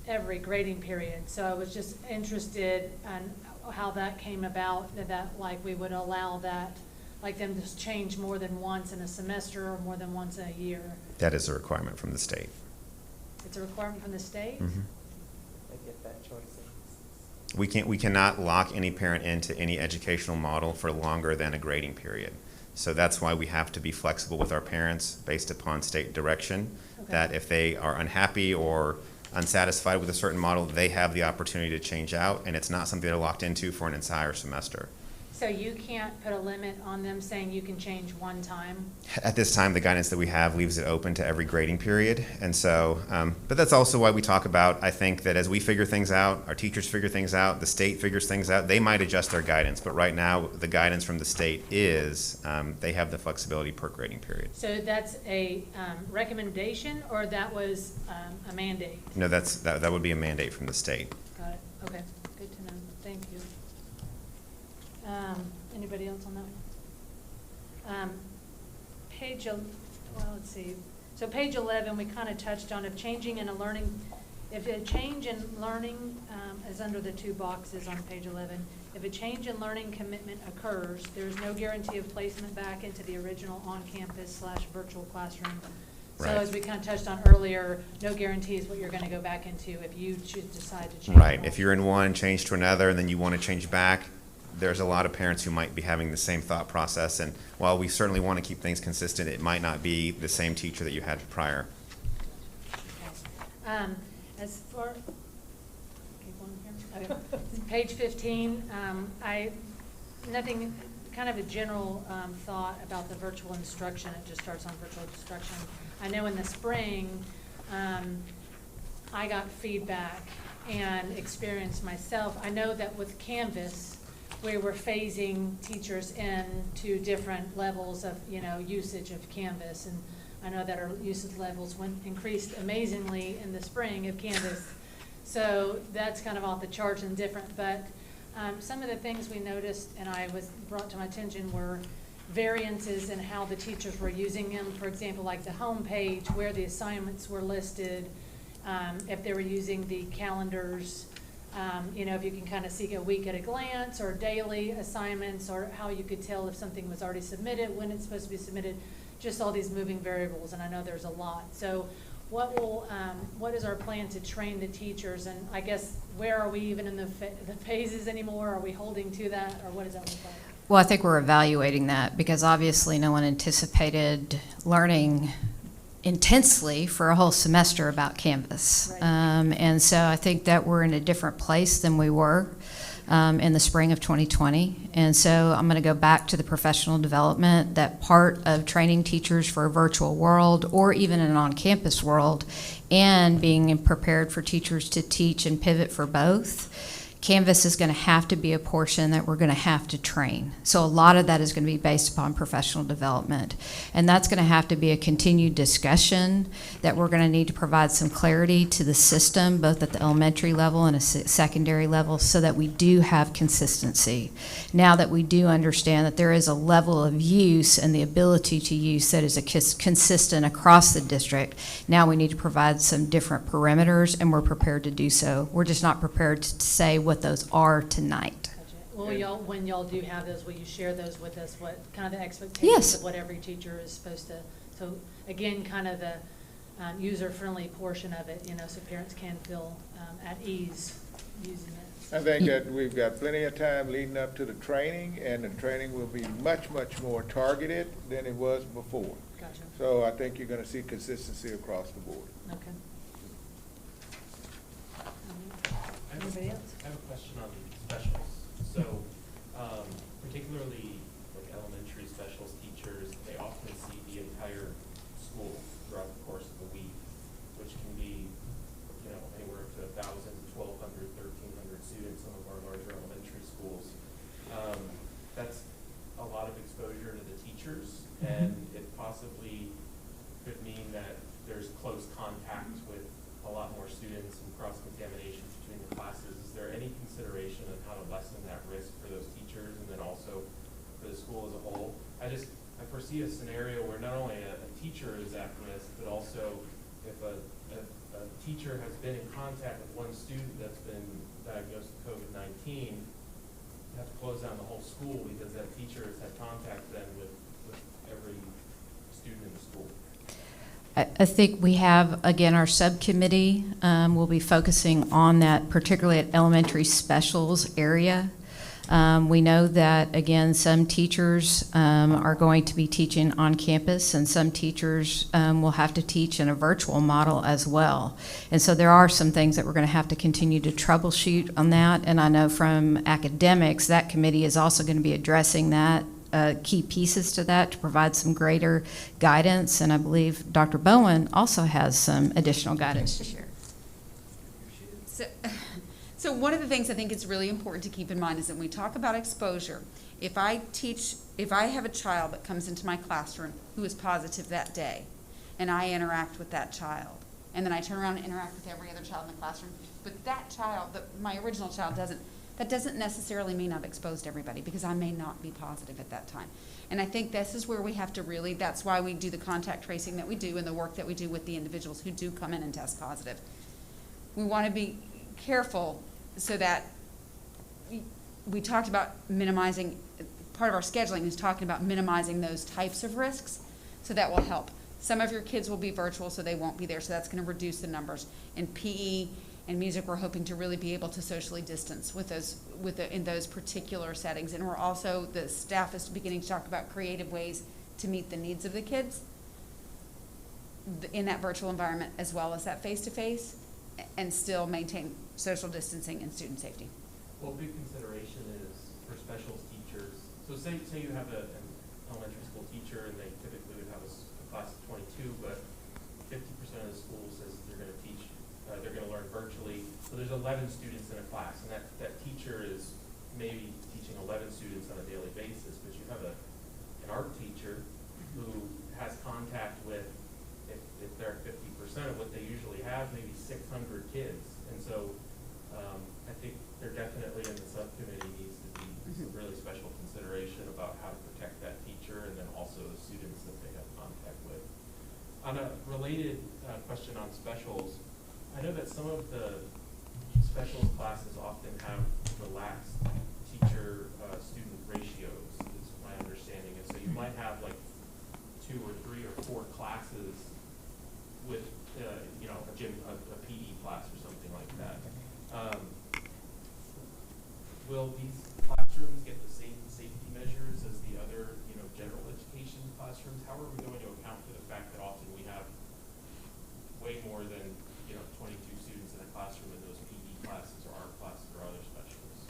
every grading period. So I was just interested in how that came about, that like we would allow that, like them to change more than once in a semester or more than once in a year. That is a requirement from the state. It's a requirement from the state? Mm-hmm. They get that choice. We cannot lock any parent into any educational model for longer than a grading period. So that's why we have to be flexible with our parents based upon state direction, that if they are unhappy or unsatisfied with a certain model, they have the opportunity to change out, and it's not something they're locked into for an entire semester. So you can't put a limit on them saying you can change one time? At this time, the guidance that we have leaves it open to every grading period. And so, but that's also why we talk about, I think that as we figure things out, our teachers figure things out, the state figures things out, they might adjust their guidance. But right now, the guidance from the state is they have the flexibility per grading period. So that's a recommendation, or that was a mandate? No, that would be a mandate from the state. Got it, okay, good to know, thank you. Anybody else on that one? Well, let's see. So page 11, we kind of touched on if a change in learning is under the 2 boxes on page 11. If a change in learning commitment occurs, there is no guarantee of placement back into the original on-campus / virtual classroom. So Right. as we kind of touched on earlier, no guarantees what you're going to go back into if you decide to change. Right. If you're in one, change to another, and then you want to change back, there's a lot of parents who might be having the same thought process. And while we certainly want to keep things consistent, it might not be the same teacher that you had prior. Okay. As far, keep on here. Okay. Page 15, nothing, kind of a general thought about the virtual instruction. It just starts on virtual instruction. I know in the spring, I got feedback and experienced myself. I know that with Canvas, we were phasing teachers into different levels of, usage of Canvas. And I know that our usage levels increased amazingly in the spring of Canvas. So that's kind of off the charts and different. But some of the things we noticed and was brought to my attention were variances in how the teachers were using them. For example, like the home page where the assignments were listed, if they were using the calendars, if you can kind of see a week at a glance or daily assignments, or how you could tell if something was already submitted, when it's supposed to be submitted, just all these moving variables, and I know there's a lot. So what is our plan to train the teachers? And I guess, where are we even in the phases anymore? Are we holding to that, or what does that look like? Well, I think we're evaluating that because obviously no one anticipated learning intensely for a whole semester about Canvas. Right. And so I think that we're in a different place than we were in the spring of 2020. And so I'm going to go back to the professional development, that part of training teachers for a virtual world or even an on-campus world, and being prepared for teachers to teach and pivot for both Canvas is going to have to be a portion that we're going to have to train. So a lot of that is going to be based upon professional development. And that's going to have to be a continued discussion that we're going to need to provide some clarity to the system, both at the elementary level and a secondary level, so that we do have consistency. Now that we do understand that there is a level of use and the ability to use that is consistent across the district, now we need to provide some different parameters, and we're prepared to do so. We're just not prepared to say what those are tonight. Well, when y'all do have those, will you share those with us? What kind of the expectations Yes. of what every teacher is supposed to? So again, kind of the user-friendly portion of it, so parents can feel at ease using it. I think that we've got plenty of time leading up to the training, and the training will be much, much more targeted than it was before. Gotcha. So I think you're going to see consistency across the board. Okay. Anybody else? I have a question on specials. So, particularly like elementary specials teachers, they often see the entire school throughout the course of the week, which can be, anywhere up to 1,000, 1,200, 1,300 students, some of our larger elementary schools. That's a lot of exposure to the teachers, and it possibly could mean that there's close contact with a lot more students and cross-contamination between the classes. Is there any consideration on how to lessen that risk for those teachers and then also for the school as a whole? I foresee a scenario where not only a teacher is at risk, but also if a teacher has been in contact with one student that's been diagnosed with COVID-19, you have to close down the whole school because that teacher has had contact then with every student in the school. I think we have, again, our subcommittee will be focusing on that, particularly at elementary specials area. We know that, again, some teachers are going to be teaching on campus, and some teachers will have to teach in a virtual model as well. And so there are some things that we're going to have to continue to troubleshoot on that. And I know from academics, that committee is also going to be addressing that. Key pieces to that to provide some greater guidance, and I believe Dr. Bowen also has some additional guidance to share. So one of the things I think is really important to keep in mind is that when we talk about exposure, if I have a child that comes into my classroom who is positive that day, and I interact with that child, and then I turn around and interact with every other child in the classroom, but that child, my original child doesn't, that doesn't necessarily mean I've exposed everybody, because I may not be positive at that time. And I think this is where we have to really, that's why we do the contact tracing that we do and the work that we do with the individuals who do come in and test positive. We want to be careful so that we talked about minimizing, part of our scheduling is talking about minimizing those types of risks, so that will help. Some of your kids will be virtual, so they won't be there, so that's going to reduce the numbers. In PE and music, we're hoping to really be able to socially distance with those, in those particular settings. And we're also, the staff is beginning to talk about creative ways to meet the needs of the kids in that virtual environment as well as that face-to-face, and still maintain social distancing and student safety. Well, a big consideration is for specials teachers. So say you have an elementary school teacher, and they typically would have a class of 22, but 50% of the school says they're going to teach, they're going to learn virtually. So there's 11 students in a class, and that teacher is maybe teaching 11 students on a daily basis, but you have an art teacher who has contact with, if they're 50% of what they usually have, maybe 600 kids. And so I think there definitely in the subcommittee needs to be some really special consideration about how to protect that teacher and then also the students that they have contact with. On a related question on specials, I know that some of the specials classes often have relaxed teacher-student ratios, is my understanding. And so you might have like 2 or 3 or 4 classes with, a PE class or something like that. Will these classrooms get the same safety measures as the other, general education classrooms? How are we going to account for the fact that often we have way more than, 22 students in a classroom in those PE classes or art classes or other specialists?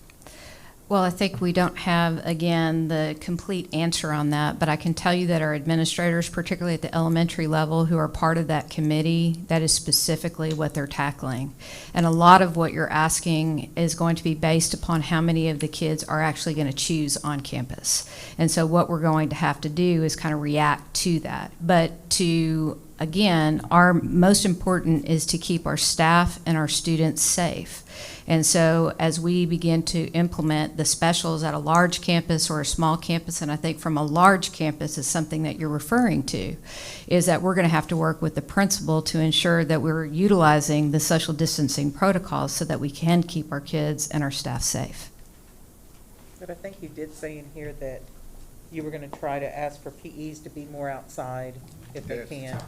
Well, I think we don't have, again, the complete answer on that, but I can tell you that our administrators, particularly at the elementary level, who are part of that committee, that is specifically what they're tackling. And a lot of what you're asking is going to be based upon how many of the kids are actually going to choose on campus. And so what we're going to have to do is kind of react to that. But to, again, our most important is to keep our staff and our students safe. And so as we begin to implement the specials at a large campus or a small campus, and I think from a large campus is something that you're referring to, is that we're going to have to work with the principal to ensure that we're utilizing the social distancing protocols so that we can keep our kids and our staff safe. But I think you did say in here that you were going to try to ask for PEs to be more outside if they can.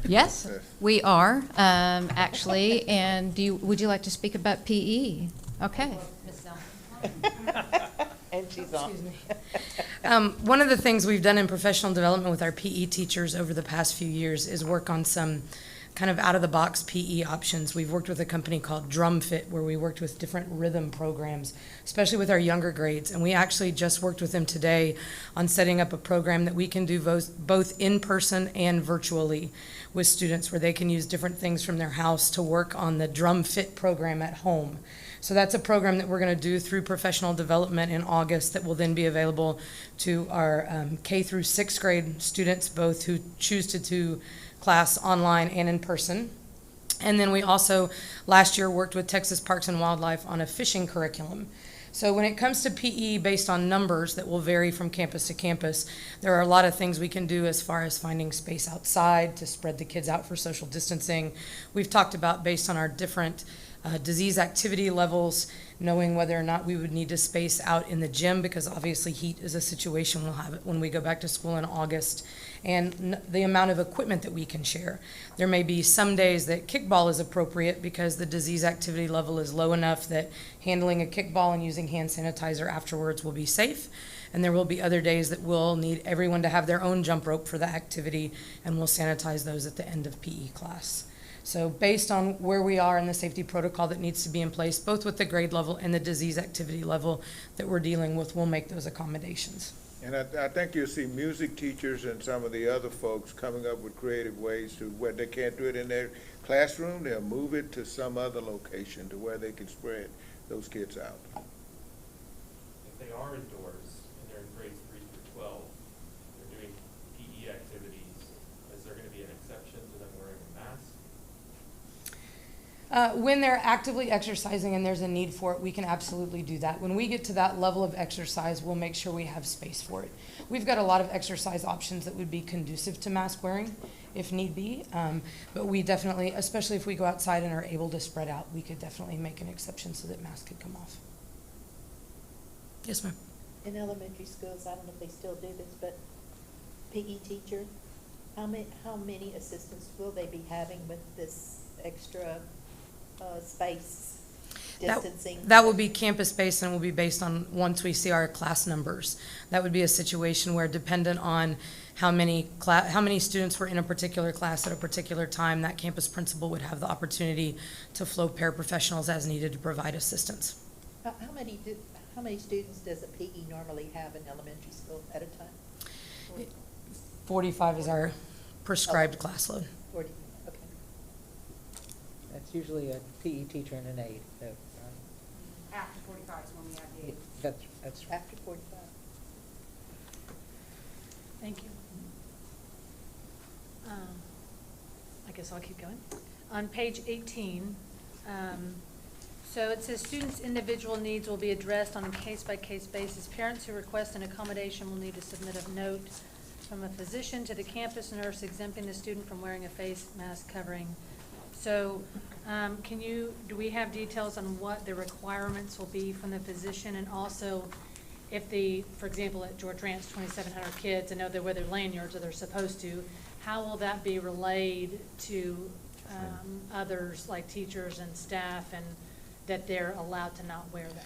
Yes, we are, actually, and would you like to speak about PE? Okay. And she's on. Excuse me. One of the things we've done in professional development with our PE teachers over the past few years is work on some kind of out-of-the-box PE options. We've worked with a company called Drum Fit, where we worked with different rhythm programs, especially with our younger grades. And we actually just worked with them today on setting up a program that we can do both in person and virtually with students, where they can use different things from their house to work on the Drum Fit program at home. So that's a program that we're going to do through professional development in August that will then be available to our K through 6th grade students, both who choose to do class online and in person. And then we also last year worked with Texas Parks and Wildlife on a fishing curriculum. So when it comes to PE based on numbers that will vary from campus to campus, there are a lot of things we can do as far as finding space outside to spread the kids out for social distancing. We've talked about based on our different disease activity levels, knowing whether or not we would need to space out in the gym, because obviously heat is a situation we'll have when we go back to school in August, and the amount of equipment that we can share. There may be some days that kickball is appropriate because the disease activity level is low enough that handling a kickball and using hand sanitizer afterwards will be safe. And there will be other days that we'll need everyone to have their own jump rope for the activity, and we'll sanitize those at the end of PE class. So based on where we are in the safety protocol that needs to be in place, both with the grade level and the disease activity level that we're dealing with, we'll make those accommodations. And I think you'll see music teachers and some of the other folks coming up with creative ways to where they can't do it in their classroom, they'll move it to some other location to where they can spread those kids out. If they are indoors and they're in grades 3 through 12, they're doing PE activities, is there going to be an exception to them wearing a mask? When they're actively exercising and there's a need for it, we can absolutely do that. When we get to that level of exercise, we'll make sure we have space for it. We've got a lot of exercise options that would be conducive to mask wearing if need be, but we definitely, especially if we go outside and are able to spread out, we could definitely make an exception so that masks could come off. Yes, ma'am. In elementary schools, I don't know if they still do this, but PE teacher, how many assistants will they be having with this extra space distancing? That will be campus-based and will be based on once we see our class numbers. That would be a situation where, dependent on how many students were in a particular class at a particular time, that campus principal would have the opportunity to flow paraprofessionals as needed to provide assistance. How many students does a PE normally have in elementary school at a time? 45 is our prescribed class load. 40, okay. That's usually a PE teacher and an aide, so, right? After 45 is when we have the. That's after 45. Thank you. I guess I'll keep going. On page 18, so it says students' individual needs will be addressed on a case-by-case basis. Parents who request an accommodation will need to submit a note from a physician to the campus nurse exempting the student from wearing a face mask covering. So do we have details on what the requirements will be from the physician, and also if for example, at George Rand's 2,700 kids, I know they're wear their lanyards or they're supposed to, how will that be relayed to others like teachers and staff, and that they're allowed to not wear them?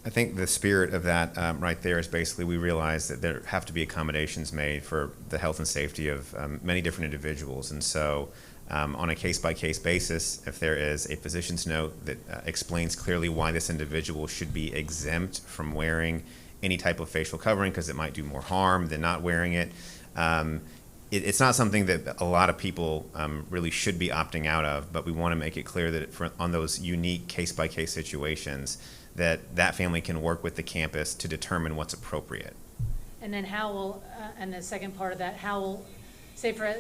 I think the spirit of that right there is basically we realize that there have to be accommodations made for the health and safety of many different individuals. And so on a case-by-case basis, if there is a physician's note that explains clearly why this individual should be exempt from wearing any type of facial covering because it might do more harm than not wearing it, it's not something that a lot of people really should be opting out of, but we want to make it clear that on those unique case-by-case situations, that family can work with the campus to determine what's appropriate. And then how will, and the second part of that, how will, say for,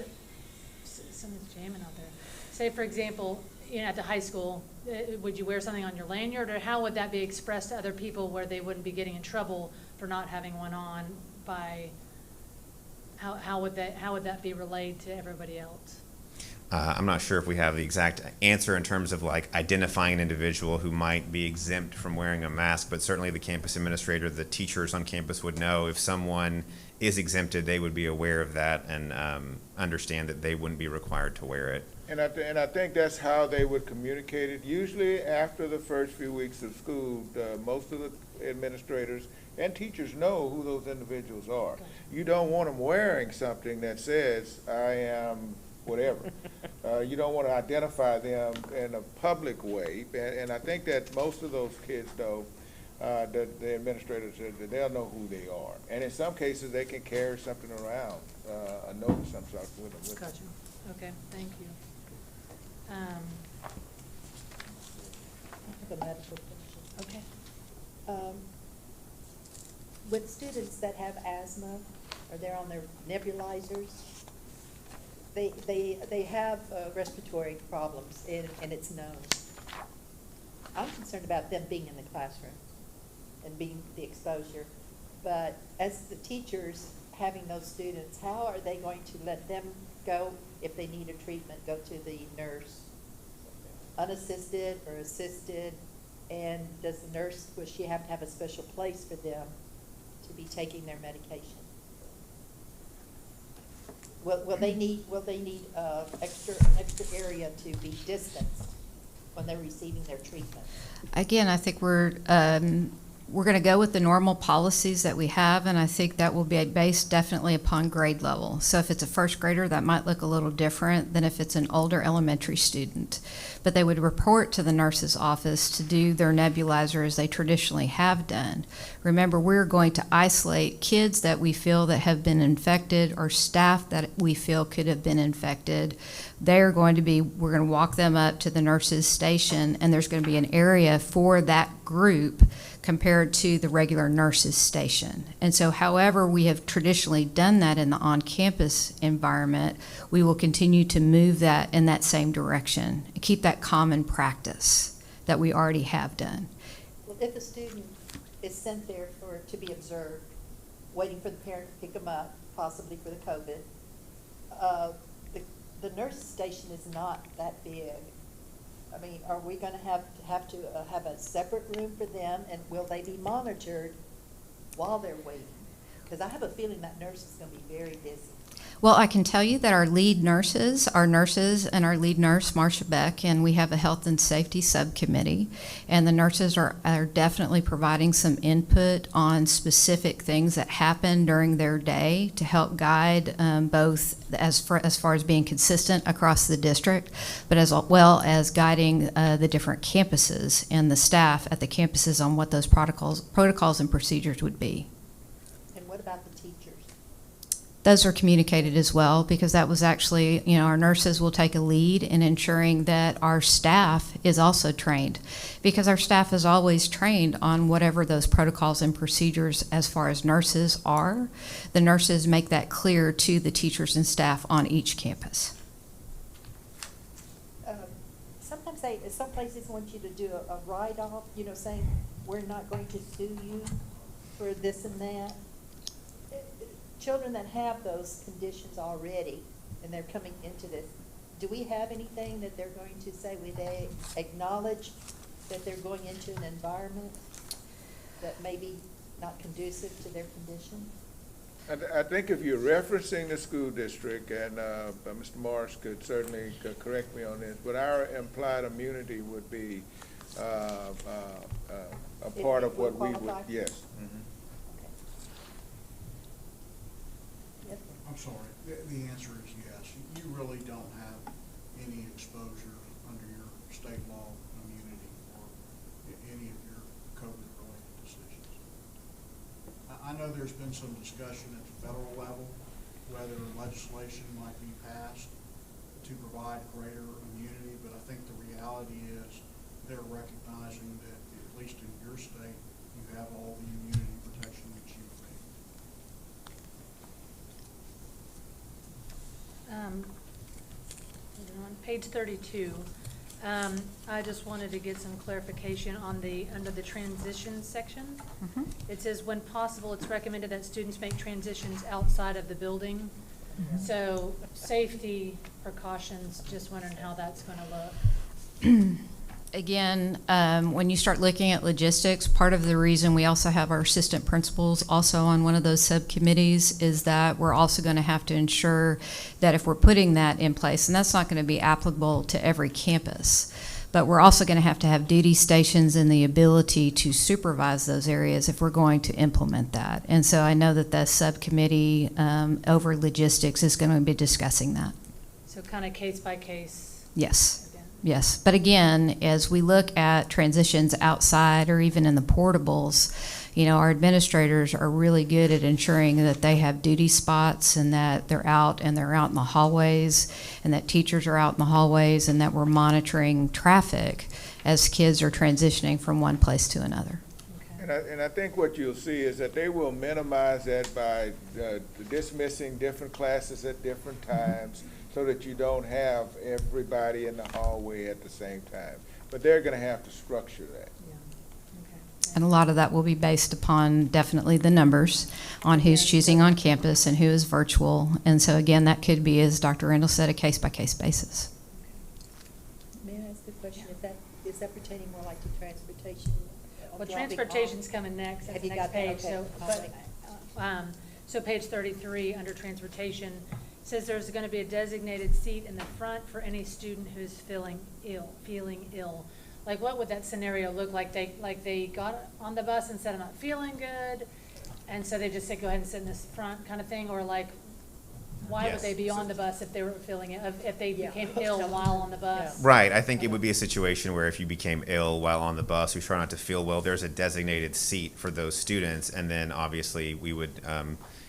someone's jamming out there. Say for example, at the high school, would you wear something on your lanyard, or how would that be expressed to other people where they wouldn't be getting in trouble for not having one on by, how would that be relayed to everybody else? I'm not sure if we have the exact answer in terms of like identifying an individual who might be exempt from wearing a mask, but certainly the campus administrator, the teachers on campus would know if someone is exempted, they would be aware of that and understand that they wouldn't be required to wear it. And I think that's how they would communicate it. Usually after the first few weeks of school, most of the administrators and teachers know who those individuals are. You don't want them wearing something that says, I am whatever. You don't want to identify them in a public way. And I think that most of those kids, though, the administrators, they'll know who they are. And in some cases, they can carry something around, a note or some sort with them. Gotcha. Okay, thank you. I have a medical question. Okay. With students that have asthma, or they're on their nebulizers, they have respiratory problems, and it's known. I'm concerned about them being in the classroom and being the exposure. But as the teachers having those students, how are they going to let them go if they need a treatment, go to the nurse? Unassisted or assisted? And does the nurse, will she have to have a special place for them to be taking their medication? Will they need an extra area to be distanced when they're receiving their treatment? Again, I think we're going to go with the normal policies that we have, and I think that will be based definitely upon grade level. So if it's a first grader, that might look a little different than if it's an older elementary student. But they would report to the nurse's office to do their nebulizer as they traditionally have done. Remember, we're going to isolate kids that we feel that have been infected or staff that we feel could have been infected. We're going to walk them up to the nurse's station, and there's going to be an area for that group compared to the regular nurse's station. And so however we have traditionally done that in the on-campus environment, we will continue to move that in that same direction, and keep that common practice that we already have done. Well, if a student is sent there to be observed, waiting for the parent to pick them up, possibly for the COVID, the nurse's station is not that big. I mean, are we going to have have a separate room for them, and will they be monitored while they're waiting? Because I have a feeling that nurse is going to be very busy. Well, I can tell you that our lead nurses and our lead nurse, Marcia Beck, and we have a health and safety subcommittee, and the nurses are definitely providing some input on specific things that happen during their day to help guide both as far as being consistent across the district, but as well as guiding the different campuses and the staff at the campuses on what those protocols and procedures would be. And what about the teachers? Those are communicated as well, because that was actually, our nurses will take a lead in ensuring that our staff is also trained, because our staff is always trained on whatever those protocols and procedures as far as nurses are. The nurses make that clear to the teachers and staff on each campus. Sometimes some places want you to do a write-off, saying, we're not going to sue you for this and that. Children that have those conditions already, and they're coming into this, do we have anything that they're going to say? Will they acknowledge that they're going into an environment that may be not conducive to their condition? I think if you're referencing the school district, and Mr. Morris could certainly correct me on this, but our implied immunity would be a part of what we would, yes. Mm-hmm. I'm sorry, the answer is yes. You really don't have any exposure under your state law immunity or any of your COVID-related decisions. I know there's been some discussion at the federal level whether legislation might be passed to provide greater immunity, but I think the reality is they're recognizing that, at least in your state, you have all the immunity protection that you need. On page 32, I just wanted to get some clarification on under the transitions section. It says, when possible, it's recommended that students make transitions outside of the building. So safety precautions, just wondering how that's going to look. Again, when you start looking at logistics, part of the reason we also have our assistant principals also on one of those subcommittees is that we're also going to have to ensure that if we're putting that in place, and that's not going to be applicable to every campus, but we're also going to have duty stations and the ability to supervise those areas if we're going to implement that. And so I know that the subcommittee over logistics is going to be discussing that. So kind of case by case. Yes. Yes, but again, as we look at transitions outside or even in the portables, you know, our administrators are really good at ensuring that they have duty spots and that they're out in the hallways and that teachers are out in the hallways and that we're monitoring traffic as kids are transitioning from one place to another. And I think what you'll see is that they will minimize that by dismissing different classes at different times, so that you don't have everybody in the hallway at the same time. But they're going to have to structure that. And a lot of that will be based upon definitely the numbers on who's choosing on campus and who is virtual. And so again, that could be, as Dr. Randall said, a case-by-case basis. May I ask a question? Is that pertaining more like to transportation? Well, transportation's coming next, that's the next page. Okay. So page 33, under transportation, says there's going to be a designated seat in the front for any student who's feeling ill. Like, what would that scenario look like? They got on the bus and said, I'm not feeling good, and so they just said, go ahead and sit in this front kind of thing, or like, why would they be on the bus if they were feeling it, if they became ill while on the bus? Right. I think it would be a situation where if you became ill while on the bus, we try not to feel well, there's a designated seat for those students, and then obviously we would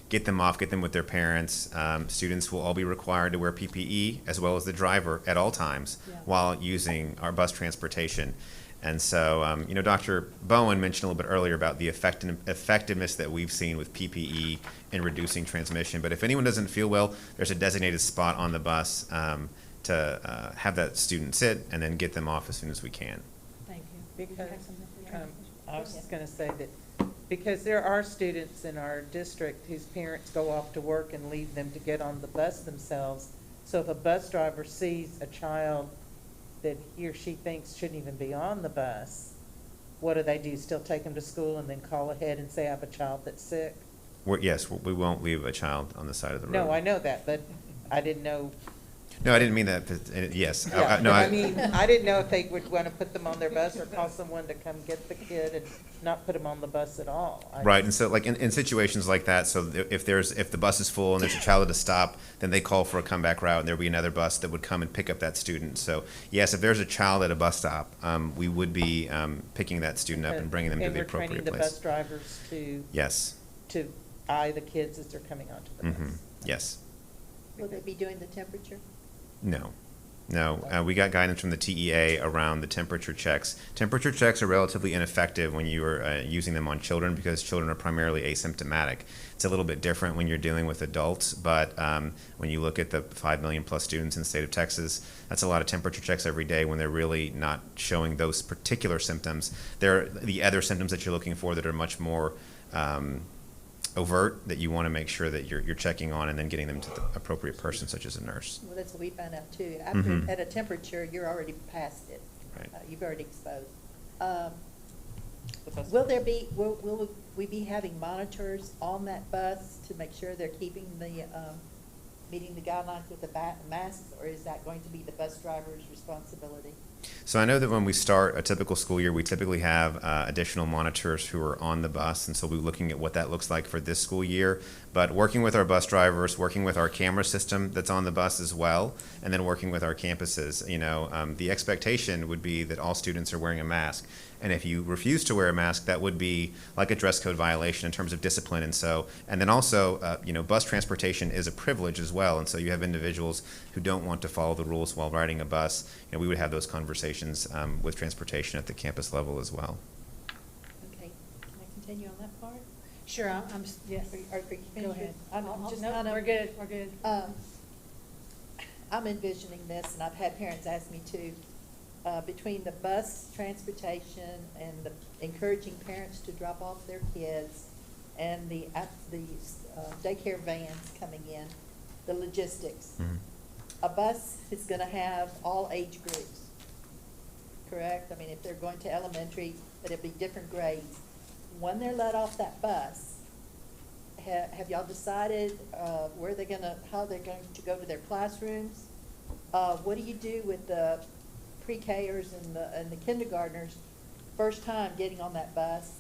get them off, get them with their parents. Students will all be required to wear PPE as well as the driver at all times while using our bus transportation. And so, you know, Dr. Bowen mentioned a little bit earlier about the effectiveness that we've seen with PPE in reducing transmission. But if anyone doesn't feel well, there's a designated spot on the bus to have that student sit and then get them off as soon as we can. Thank you. Because I was just going to say that because there are students in our district whose parents go off to work and leave them to get on the bus themselves. So if a bus driver sees a child that he or she thinks shouldn't even be on the bus, what do? Still take them to school and then call ahead and say, I have a child that's sick? Yes, we won't leave a child on the side of the road. No, I know that, but I didn't know. No, I didn't mean that. Yes. Yeah, No, I mean, I didn't know if they would want to put them on their bus or call someone to come get the kid and not put them on the bus at all. Right, and so like in situations like that, so if the bus is full and there's a child at a stop, then they call for a comeback route, and there'll be another bus that would come and pick up that student. So yes, if there's a child at a bus stop, we would be picking that student up and bringing them to the appropriate place. And we're training the bus drivers to to eye the kids as they're coming onto the bus. Yes. Will they be doing the temperature? No. We got guidance from the TEA around the temperature checks. Temperature checks are relatively ineffective when you are using them on children because children are primarily asymptomatic. It's a little bit different when you're dealing with adults, but when you look at the 5 million plus students in the state of Texas, that's a lot of temperature checks every day when they're really not showing those particular symptoms. They're the other symptoms that you're looking for that are much more overt, that you want to make sure that you're checking on and then getting them to the appropriate person, such as a nurse. Well, that's what we found out too. After at a temperature, you're already past it. Right. You've already exposed. Will we be having monitors on that bus to make sure they're keeping meeting the guidelines with the masks, or is that going to be the bus driver's responsibility? So I know that when we start a typical school year, we typically have additional monitors who are on the bus, and so we'll be looking at what that looks like for this school year. But working with our bus drivers, working with our camera system that's on the bus as well, and then working with our campuses, the expectation would be that all students are wearing a mask. And if you refuse to wear a mask, that would be like a dress code violation in terms of discipline. And then also, bus transportation is a privilege as well. And so you have individuals who don't want to follow the rules while riding a bus. We would have those conversations with transportation at the campus level as well. Okay, can I continue on that part? Sure, yes. Are you finished? Go ahead. I'm just No, kind of. we're good, we're good. I'm envisioning this, and I've had parents ask me too, between the bus transportation and the encouraging parents to drop off their kids and the daycare vans coming in, the logistics. Mm-hmm. A bus is gonna have all age groups, correct? I mean, if they're going to elementary, but it'll be different grades. When they're let off that bus, have y'all decided how they're going to go to their classrooms? What do you do with the pre-Kers and the kindergartners first time getting on that bus?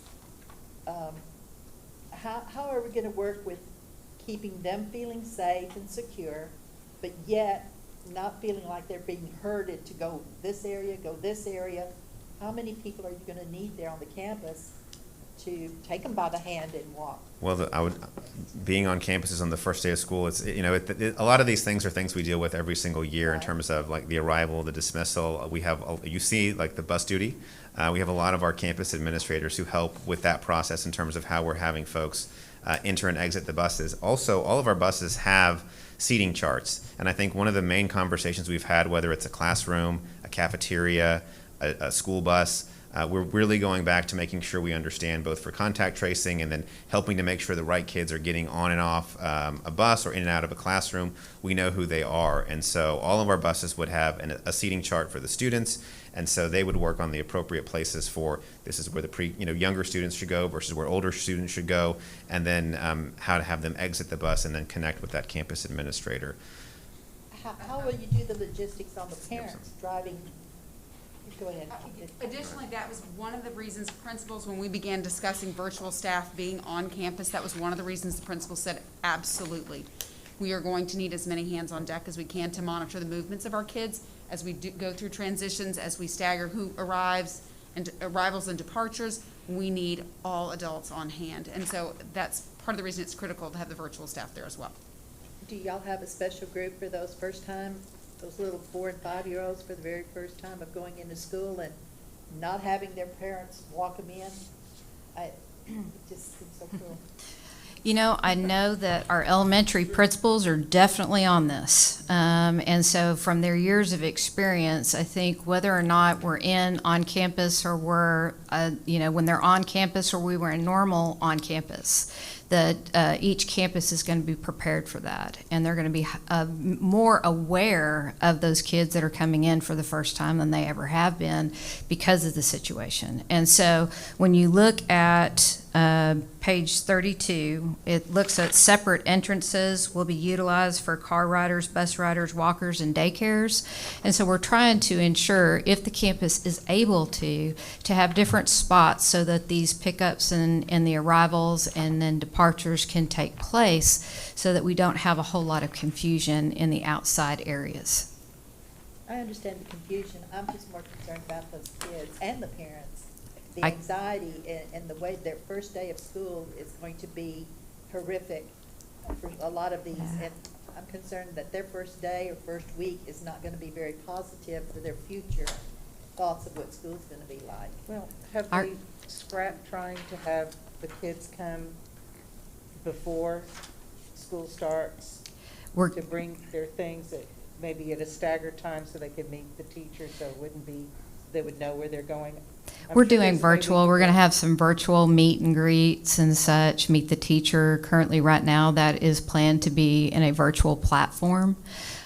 How are we going to work with keeping them feeling safe and secure, but yet not feeling like they're being herded to go this area, go this area? How many people are you going to need there on the campus to take them by the hand and walk? Well, being on campuses on the first day of school, a lot of these things are things we deal with every single year in terms of like the arrival, the dismissal. We have, you see, like the bus duty. We have a lot of our campus administrators who help with that process in terms of how we're having folks enter and exit the buses. Also, all of our buses have seating charts, and I think one of the main conversations we've had, whether it's a classroom, a cafeteria, a school bus, we're really going back to making sure we understand both for contact tracing and then helping to make sure the right kids are getting on and off a bus or in and out of a classroom. We know who they are. And so all of our buses would have a seating chart for the students. And so they would work on the appropriate places for this is where the younger students should go versus where older students should go. And then how to have them exit the bus and then connect with that campus administrator. How will you do the logistics on the parents driving? Go ahead. Additionally, that was one of the reasons principals, when we began discussing virtual staff being on campus, that was one of the reasons the principal said, absolutely. We are going to need as many hands on deck as we can to monitor the movements of our kids as we go through transitions, as we stagger who arrivals and departures. We need all adults on hand. And so that's part of the reason it's critical to have the virtual staff there as well. Do y'all have a special group for those first time, those little 4 and 5-year-olds for the very first time of going into school and not having their parents walk them in? It just seems so cool. I know that our elementary principals are definitely on this. And so from their years of experience, I think whether or not we're on campus or we're, when they're on campus or we were normal on campus, that each campus is going to be prepared for that. And they're going to be more aware of those kids that are coming in for the first time than they ever have been because of the situation. And so when you look at page 32, it looks at separate entrances will be utilized for car riders, bus riders, walkers, and daycares. And so we're trying to ensure, if the campus is able to have different spots so that these pickups and the arrivals and then departures can take place so that we don't have a whole lot of confusion in the outside areas. I understand the confusion. I'm just more concerned about those kids and the parents. The anxiety and the way their first day of school is going to be horrific for a lot of these. And I'm concerned that their first day or first week is not going to be very positive for their future thoughts of what school's going to be like. Well, have we scrapped trying to have the kids come before school starts to bring their things at maybe at a staggered time so they could meet the teacher, so it wouldn't be, they would know where they're going? We're doing virtual. We're going to have some virtual meet and greets and such, meet the teacher. Currently right now that is planned to be in a virtual platform.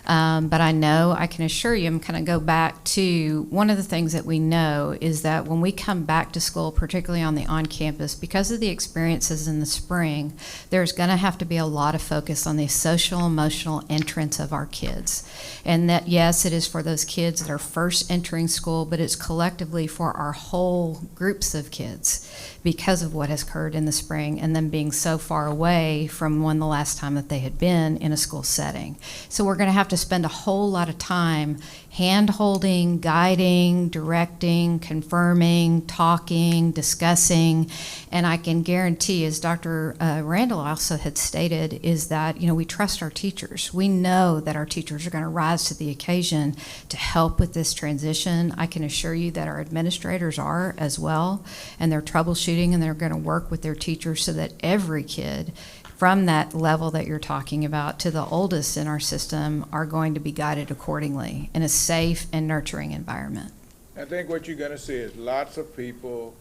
But I can assure you, I'm kind of go back to one of the things that we know is that when we come back to school, particularly on the on-campus, because of the experiences in the spring, there's going to have to be a lot of focus on the social, emotional entrance of our kids. And that, yes, it is for those kids that are first entering school, but it's collectively for our whole groups of kids because of what has occurred in the spring and them being so far away from when the last time that they had been in a school setting. So we're going to have to spend a whole lot of time hand-holding, guiding, directing, confirming, talking, discussing, and I can guarantee, as Dr. Randall also had stated, is that, we trust our teachers. We know that our teachers are going to rise to the occasion to help with this transition. I can assure you that our administrators are as well, and they're troubleshooting and they're going to work with their teachers so that every kid from that level that you're talking about to the oldest in our system are going to be guided accordingly in a safe and nurturing environment. I think what you're gonna see is lots of people,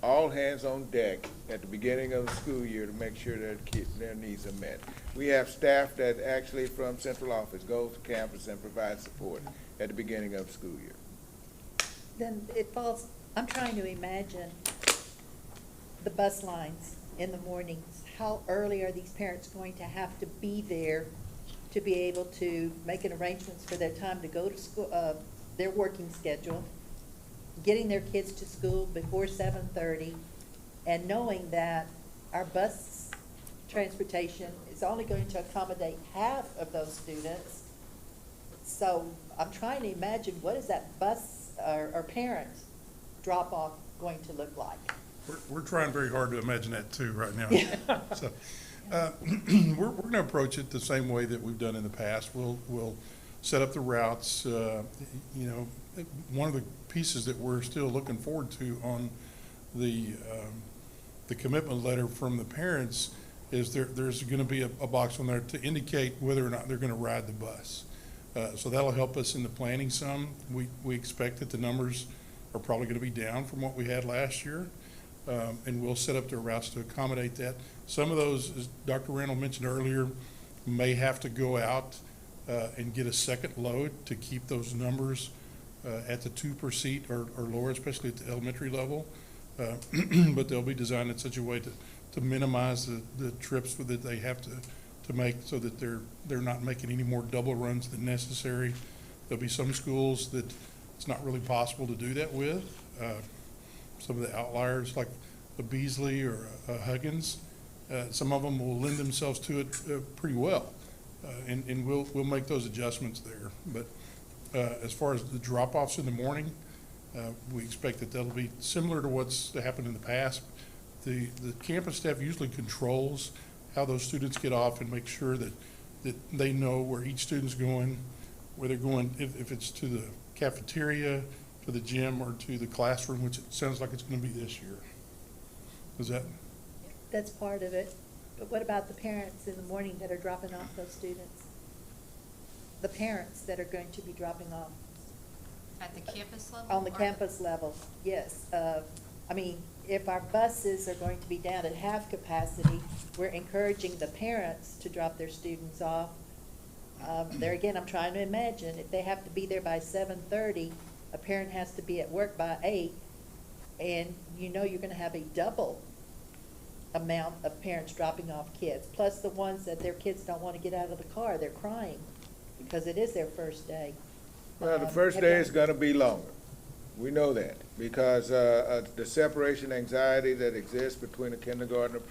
all hands on deck at the beginning of the school year to make sure that their needs are met. We have staff that actually from central office goes to campus and provides support at the beginning of the school year. Then I'm trying to imagine the bus lines in the mornings. How early are these parents going to have to be there to be able to make an arrangements for their time to go to school, their working schedule, getting their kids to school before 7:30, and knowing that our bus transportation is only going to accommodate half of those students. So I'm trying to imagine, what is that bus or parent drop-off going to look like? We're trying very hard to imagine that too right now. So, we're going to approach it the same way that we've done in the past. We'll set up the routes. One of the pieces that we're still looking forward to on the commitment letter from the parents is there's going to be a box on there to indicate whether or not they're going to ride the bus. So that'll help us in the planning some. We expect that the numbers are probably going to be down from what we had last year. And we'll set up their routes to accommodate that. Some of those, as Dr. Randall mentioned earlier, may have to go out and get a second load to keep those numbers at the 2 per seat or lower, especially at the elementary level. But they'll be designed in such a way to minimize the trips that they have to make so that they're not making any more double runs than necessary. There'll be some schools that it's not really possible to do that with. Some of the outliers like a Beasley or a Huggins, some of them will lend themselves to it pretty well, and we'll make those adjustments there. But as far as the drop-offs in the morning, we expect that that'll be similar to what's happened in the past. The campus staff usually controls how those students get off and make sure that they know where each student's going, where they're going, if it's to the cafeteria, to the gym, or to the classroom, which it sounds like it's going to be this year. Is that? That's part of it. But what about the parents in the morning that are dropping off those students? The parents that are going to be dropping off. At the campus level? On the campus level, yes. If our buses are going to be down at half capacity, we're encouraging the parents to drop their students off. There again, I'm trying to imagine, if they have to be there by 7:30, a parent has to be at work by 8, and you're going to have a double amount of parents dropping off kids, plus the ones that their kids don't want to get out of the car. They're crying because it is their first day. Well, the first day is gonna be longer. We know that, because the separation anxiety that exists between a kindergartner,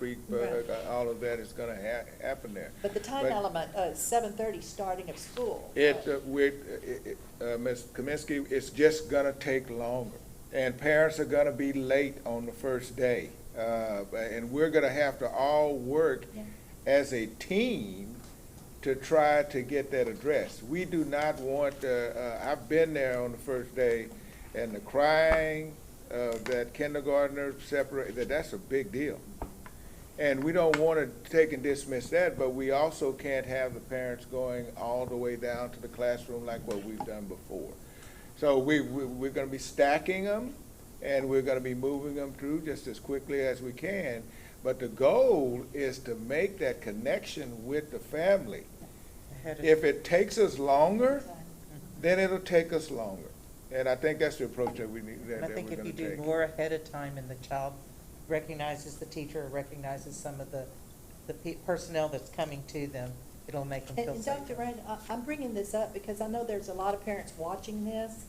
all of that is gonna happen there. But the time element, 7:30 starting of school. Ms. Kaminsky, it's just gonna take longer, and parents are gonna be late on the first day. And we're gonna have to all work as a team to try to get that addressed. We do not want, I've been there on the first day, and the crying of that kindergartner that's a big deal. And we don't want to take and dismiss that, but we also can't have the parents going all the way down to the classroom like what we've done before. So we're going to be stacking them, and we're going to be moving them through just as quickly as we can. But the goal is to make that connection with the family ahead of. If it takes us longer, then it'll take us longer. And I think that's the approach that we need, And I that think we're if you gonna do take. more ahead of time and the child recognizes the teacher, or recognizes some of the personnel that's coming to them, it'll make them feel And safer. Dr. Rand, I'm bringing this up because I know there's a lot of parents watching this,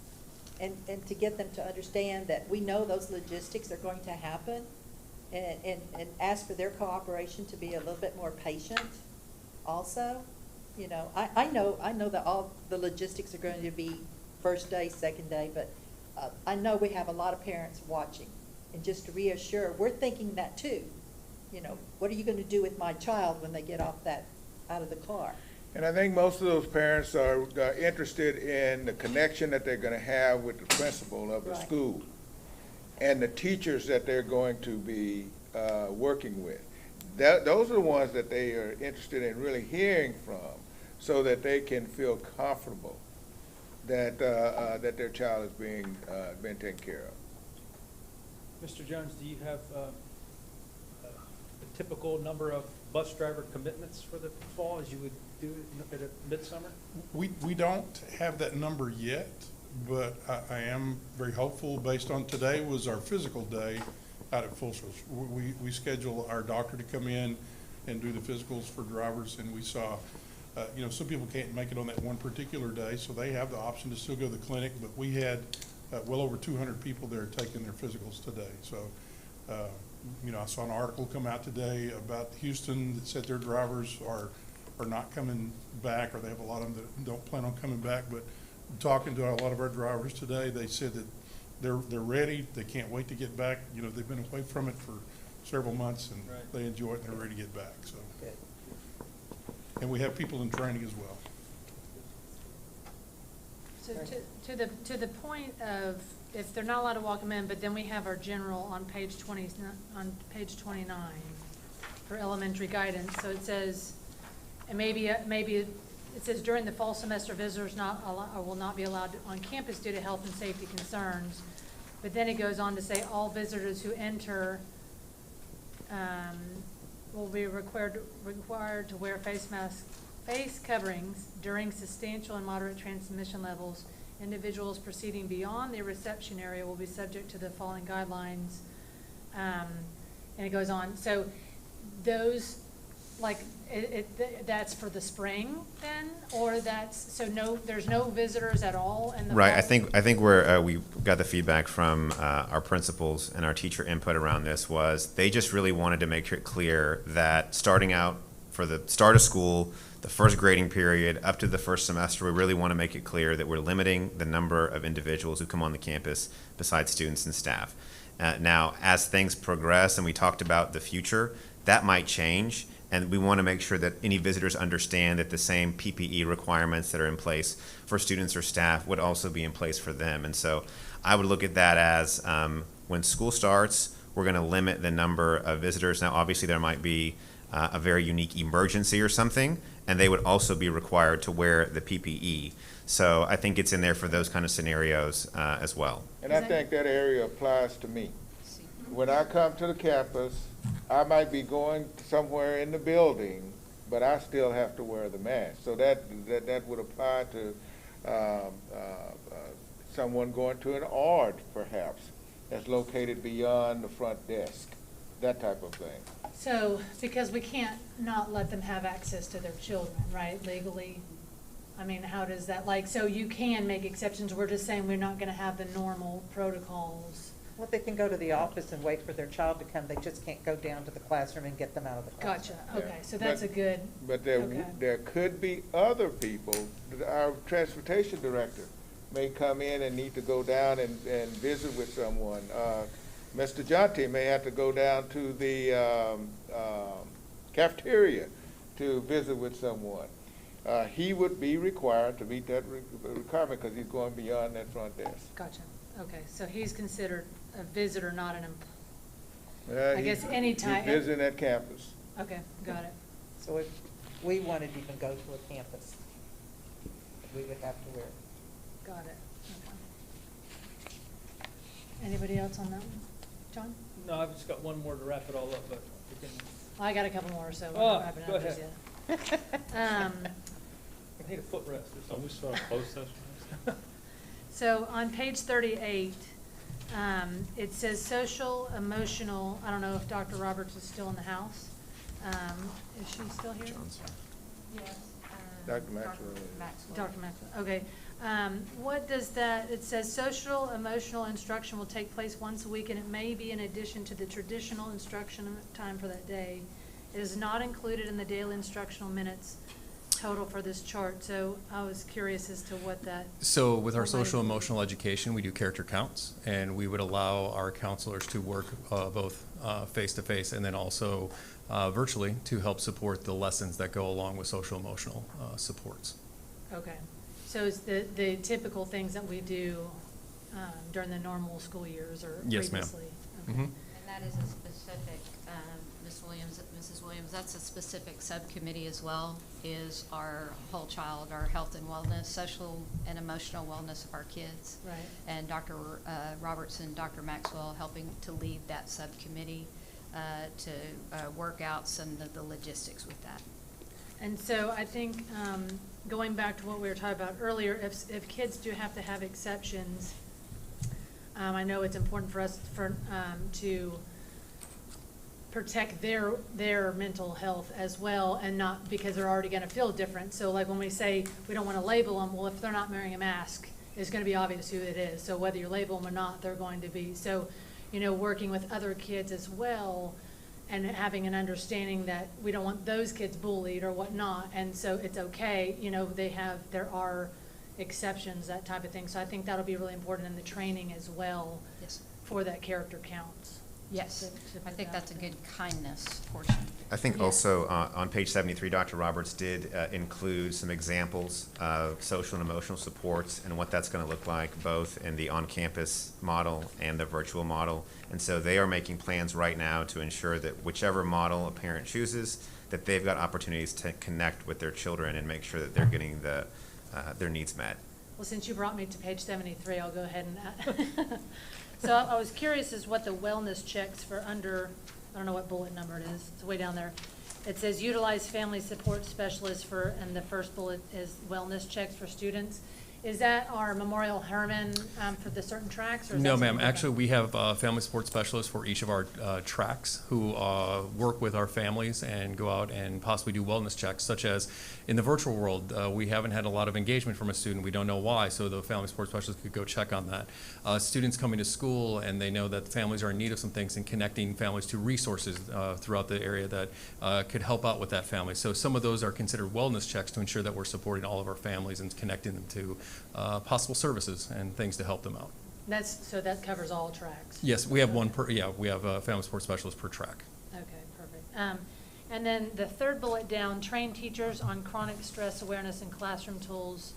and to get them to understand that we know those logistics are going to happen, and ask for their cooperation to be a little bit more patient also. You know, I know that all the logistics are going to be first day, second day, but I know we have a lot of parents watching. And just to reassure, we're thinking that too. You know, what are you gonna do with my child when they get out of the car? And I think most of those parents are interested in the connection that they're gonna have with the principal of the Right. school and the teachers that they're going to be working with. Those are the ones that they are interested in really hearing from, so that they can feel comfortable that their child is being taken care of. Mr. Jones, do you have a typical number of bus driver commitments for the fall as you would do at a midsummer? We don't have that number yet, but I am very hopeful based on today was our physical day out at Full Service. We schedule our doctor to come in and do the physicals for drivers, and we saw, some people can't make it on that one particular day, so they have the option to still go to the clinic, but we had well over 200 people there taking their physicals today. So, I saw an article come out today about Houston that said their drivers are not coming back, or they have a lot of them that don't plan on coming back. But talking to a lot of our drivers today, they said that they're ready. They can't wait to get back. They've been away from it for several months, and Right. they enjoy it, and they're ready to get back. So, Good. and we have people in training as well. So to the point of, if they're not allowed to walk them in, but then we have our general on page 29 for elementary guidance. So it says, and maybe it says during the fall semester, visitors will not be allowed on campus due to health and safety concerns. But then it goes on to say all visitors who enter will be required to wear face coverings during substantial and moderate transmission levels. Individuals proceeding beyond the reception area will be subject to the following guidelines. And it goes on. So those, that's for the spring then, or there's no visitors at all in the Right, fall? I think where we got the feedback from our principals and our teacher input around this was they just really wanted to make it clear that starting out for the start of school, the first grading period up to the first semester, we really want to make it clear that we're limiting the number of individuals who come on the campus besides students and staff. Now, as things progress and we talked about the future, that might change. And we want to make sure that any visitors understand that the same PPE requirements that are in place for students or staff would also be in place for them. And so I would look at that as when school starts, we're going to limit the number of visitors. Now, obviously, there might be a very unique emergency or something, and they would also be required to wear the PPE. So I think it's in there for those kind of scenarios as well. And I think that area applies to me. When I come to the campus, I might be going somewhere in the building, but I still have to wear the mask. So that would apply to someone going to an ARD, perhaps, that's located beyond the front desk, that type of thing. So, because we can't not let them have access to their children, right, legally? I mean, how does that, so you can make exceptions, we're just saying we're not gonna have the normal protocols. Well, they can go to the office and wait for their child to come, they just can't go down to the classroom and get them out of the classroom. Gotcha, okay, so that's a good, But okay. there could be other people, our transportation director may come in and need to go down and visit with someone. Mr. Jonte may have to go down to the cafeteria to visit with someone. He would be required to meet that requirement because he's going beyond that front desk. Gotcha, okay, so he's considered a visitor, not an employee. I guess anytime. He's visiting at campus. Okay, got it. So if we wanted to even go to a campus, we would have to wear it. Got it, okay. Anybody else on that one? John? No, I've just got one more to wrap it all up, but we can. I got a couple more, so we're Oh, not wrapping go up this ahead. yet. I need a footrest or Oh, something. we saw a closed session. So on page 38, it says social, emotional, I don't know if Dr. Roberts is still in the house. Is she still here? Dr. Maxwell. Dr. Maxwell, okay. What does that, it says social, emotional instruction will take place once a week, and it may be in addition to the traditional instruction time for that day. It is not included in the daily instructional minutes total for this chart, so I was curious as to what that. So with our what might social include. emotional education, we do character counts, and we would allow our counselors to work both face-to-face and then also virtually to help support the lessons that go along with social emotional supports. Okay, so it's the typical things that we do during the normal school years or Yes, ma'am. previously? Mhm. Okay. And that is a specific, Mrs. Williams, that's a specific subcommittee as well, is our whole child, our health and wellness, social and emotional wellness of our kids. Right. And Dr. Robertson, Dr. Maxwell helping to lead that subcommittee to work out some of the logistics with that. And so I think, going back to what we were talking about earlier, if kids do have to have exceptions, I know it's important for us to protect their mental health as well, and not because they're already gonna feel different. So like when we say we don't wanna label them, well, if they're not wearing a mask, it's gonna be obvious who it is. So whether you label them or not, they're going to be. So, working with other kids as well, and having an understanding that we don't want those kids bullied or whatnot, and so it's okay, there are exceptions, that type of thing. So I think that'll be really important in the training as well. Yes. For that character counts. Yes, To I put think that that's a out good kindness portion. I think Yeah. also on page 73, Dr. Roberts did include some examples of social and emotional supports and what that's going to look like both in the on-campus model and the virtual model. And so they are making plans right now to ensure that whichever model a parent chooses, that they've got opportunities to connect with their children and make sure that they're getting their needs met. Well, since you brought me to page 73, I'll go ahead and, so I was curious as what the wellness checks for under, I don't know what bullet number it is, it's way down there. It says utilize family support specialists for, and the first bullet is wellness checks for students. Is that our Memorial Herman for the certain tracks? Or is No, that ma'am. something Actually, different? we have family support specialists for each of our tracks who work with our families and go out and possibly do wellness checks, such as in the virtual world, we haven't had a lot of engagement from a student. We don't know why, so the family support specialist could go check on that. Students coming to school and they know that families are in need of some things and connecting families to resources throughout the area that could help out with that family. So some of those are considered wellness checks to ensure that we're supporting all of our families and connecting them to possible services and things to help them out. So that covers all tracks? Yes, we have we have a family support specialist per track. Okay, perfect. And then the third bullet down, train teachers on chronic stress awareness and classroom tools.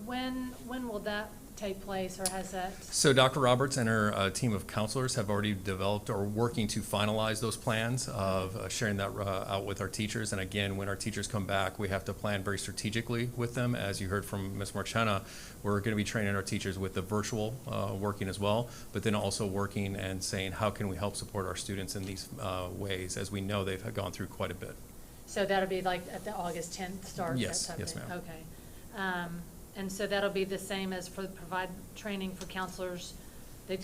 When will that take place, or has that? So Dr. Roberts and her team of counselors have already developed or working to finalize those plans of sharing that out with our teachers. And again, when our teachers come back, we have to plan very strategically with them. As you heard from Ms. Marchena, we're going to be training our teachers with the virtual working as well, but then also working and saying, how can we help support our students in these ways, as we know they've gone through quite a bit. So that'll be like at the August 10th start? Yes, that type yes, of thing? ma'am. Okay. And so that'll be the same as for provide training for counselors,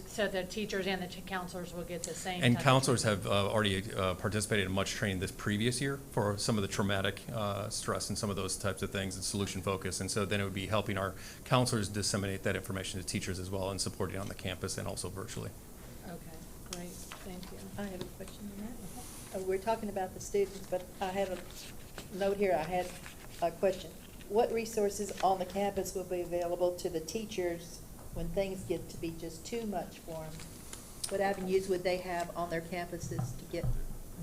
so the teachers and the counselors will get the same? And type of counselors training? have already participated in much training this previous year for some of the traumatic stress and some of those types of things and solution focus. And so then it would be helping our counselors disseminate that information to teachers as well and supporting on the campus and also virtually. Okay, great, thank you. I have a question on that. We're talking about the students, but I have a note here. I had a question. What resources on the campus will be available to the teachers when things get to be just too much for them? What avenues would they have on their campuses to get?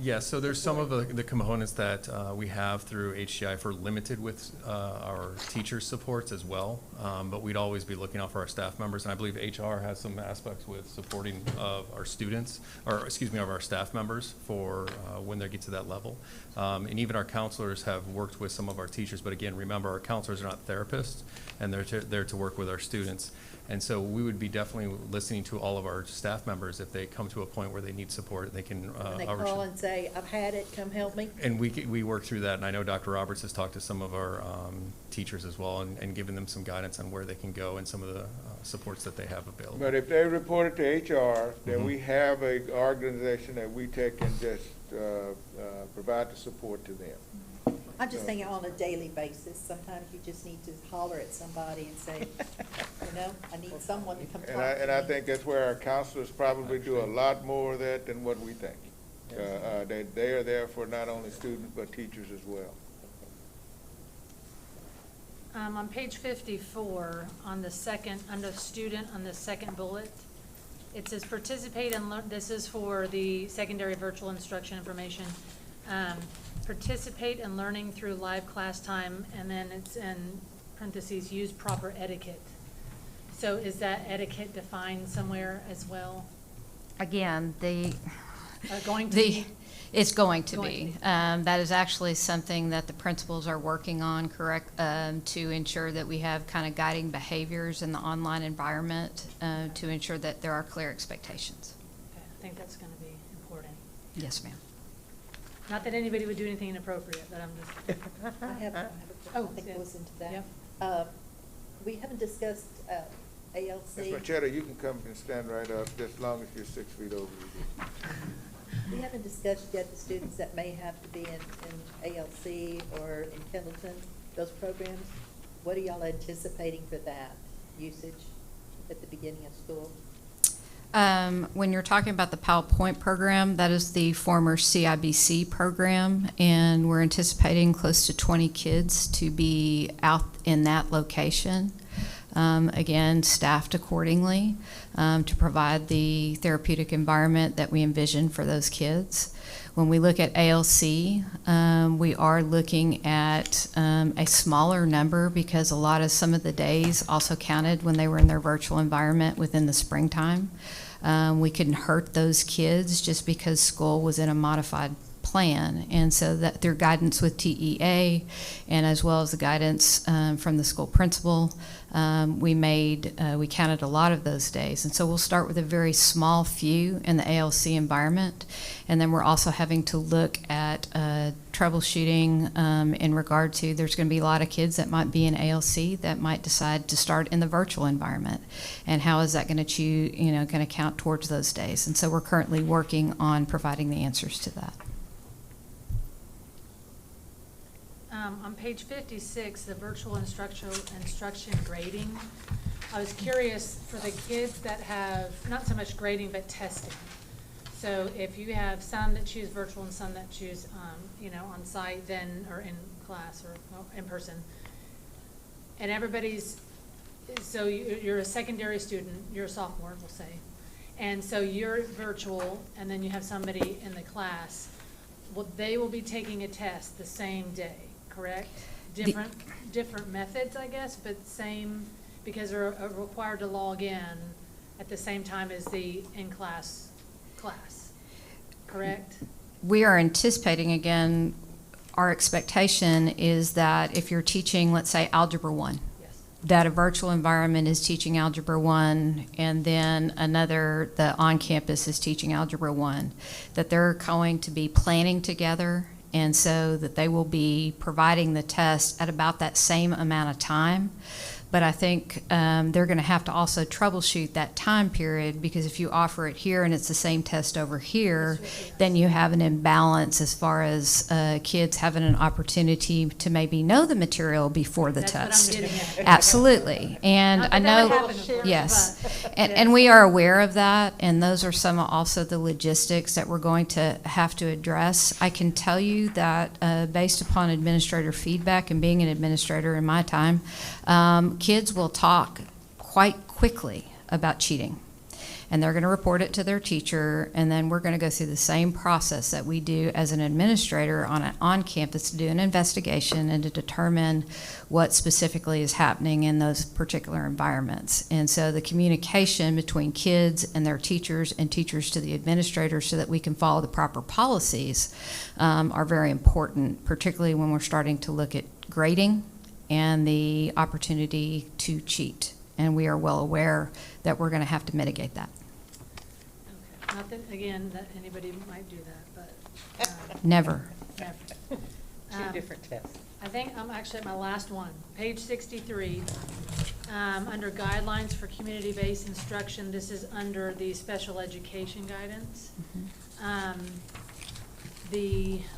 Yes, so there's some of the components that we have through HCI for limited with our teacher supports as well, but we'd always be looking out for our staff members, and I believe HR has some aspects with supporting of our students, or excuse me, of our staff members for when they get to that level. And even our counselors have worked with some of our teachers, but again, remember, our counselors are not therapists, and they're there to work with our students. And so we would be definitely listening to all of our staff members. If they come to a point where they need support, they can. When they call and say, I've had it, come help me. And we work through that, and I know Dr. Roberts has talked to some of our teachers as well, and given them some guidance on where they can go and some of the supports that they have available. But if they report it to HR, then we have an organization that we take and just provide the support to them. I'm just thinking on a daily basis, sometimes you just need to holler at somebody and say, I need someone to come talk to me. And I think that's where our counselors probably do a lot more of that than what we think. They are there for not only students, but teachers as well. On page 54, on the second, under student, on the second bullet, it says participate and learn, this is for the secondary virtual instruction information. Participate in learning through live class time, and then it's in parentheses, use proper etiquette. So is that etiquette defined somewhere as well? Again, Going to be? It's going to be. That is actually something that the principals are working on, correct, to ensure that we have kind of guiding behaviors in the online environment to ensure that there are clear expectations. Okay, I think that's going to be important. Yes, ma'am. Not that anybody would do anything inappropriate, but I'm just. I have a Oh, question that goes into that. Yeah. We haven't discussed Ms. ALC. Machado, you can come and stand right up, just as long as you're 6 feet over. We haven't discussed yet the students that may have to be in ALC or in Pendleton, those programs. What are y'all anticipating for that usage at the beginning of school? When you're talking about the PowerPoint program, that is the former CIBC program, and we're anticipating close to 20 kids to be out in that location. Again, staffed accordingly to provide the therapeutic environment that we envision for those kids. When we look at ALC, we are looking at a smaller number because some of the days also counted when they were in their virtual environment within the springtime. We couldn't hurt those kids just because school was in a modified plan. And so that through guidance with TEA and as well as the guidance from the school principal, we counted a lot of those days. And so we'll start with a very small few in the ALC environment. And then we're also having to look at troubleshooting in regard to, there's going to be a lot of kids that might be in ALC that might decide to start in the virtual environment. And how is that going to count towards those days? And so we're currently working on providing the answers to that. On page 56, the virtual instruction grading, I was curious for the kids that have, not so much grading, but testing. So if you have some that choose virtual and some that choose, on site then, or in class or in person, and everybody's, so you're a secondary student, you're a sophomore, we'll say, and so you're virtual, and then you have somebody in the class, well, they will be taking a test the same day, correct? Different methods, I guess, but same, because they're required to log in at the same time as the in-class class, correct? We are anticipating, again, our expectation is that if you're teaching, let's say, Algebra 1, that a virtual environment is teaching Algebra 1, and then the on-campus is teaching Algebra 1, that they're going to be planning together, and so that they will be providing the test at about that same amount of time. But I think they're going to have to also troubleshoot that time period, because if you offer it here and it's the same test over here, then you have an imbalance as far as kids having an opportunity to maybe know the material before the test. That's what I'm getting at. Absolutely. And I know, yes, and we are aware of that, and those are some also the logistics that we're going to have to address. I can tell you that based upon administrator feedback and being an administrator in my time, kids will talk quite quickly about cheating, and they're going to report it to their teacher, and then we're going to go through the same process that we do as an administrator on campus to do an investigation and to determine what specifically is happening in those particular environments. And so the communication between kids and their teachers and teachers to the administrators so that we can follow the proper policies are very important, particularly when we're starting to look at grading and the opportunity to cheat and we are well aware that we're going to have to mitigate that. Okay. Not that, again, that anybody might do that, but. Never. Never. Two different tests. I think I'm actually at my last one, page 63. Under guidelines for community-based instruction, this is under the special education guidance.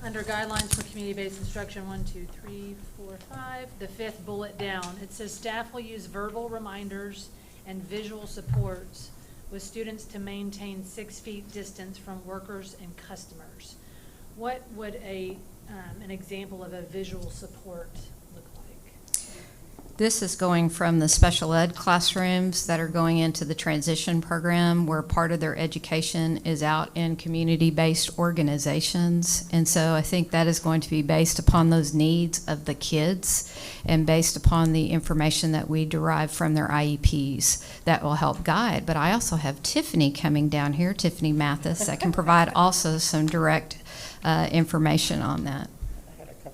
Under guidelines for community-based instruction, 1, 2, 3, 4, 5, the 5th bullet down, it says staff will use verbal reminders and visual supports with students to maintain 6 feet distance from workers and customers. What would an example of a visual support look like? This is going from the special ed classrooms that are going into the transition program, where part of their education is out in community-based organizations. And so I think that is going to be based upon those needs of the kids and based upon the information that we derive from their IEPs that will help guide. But I also have Tiffany coming down here, Tiffany Mathis, that can provide also some direct information on that.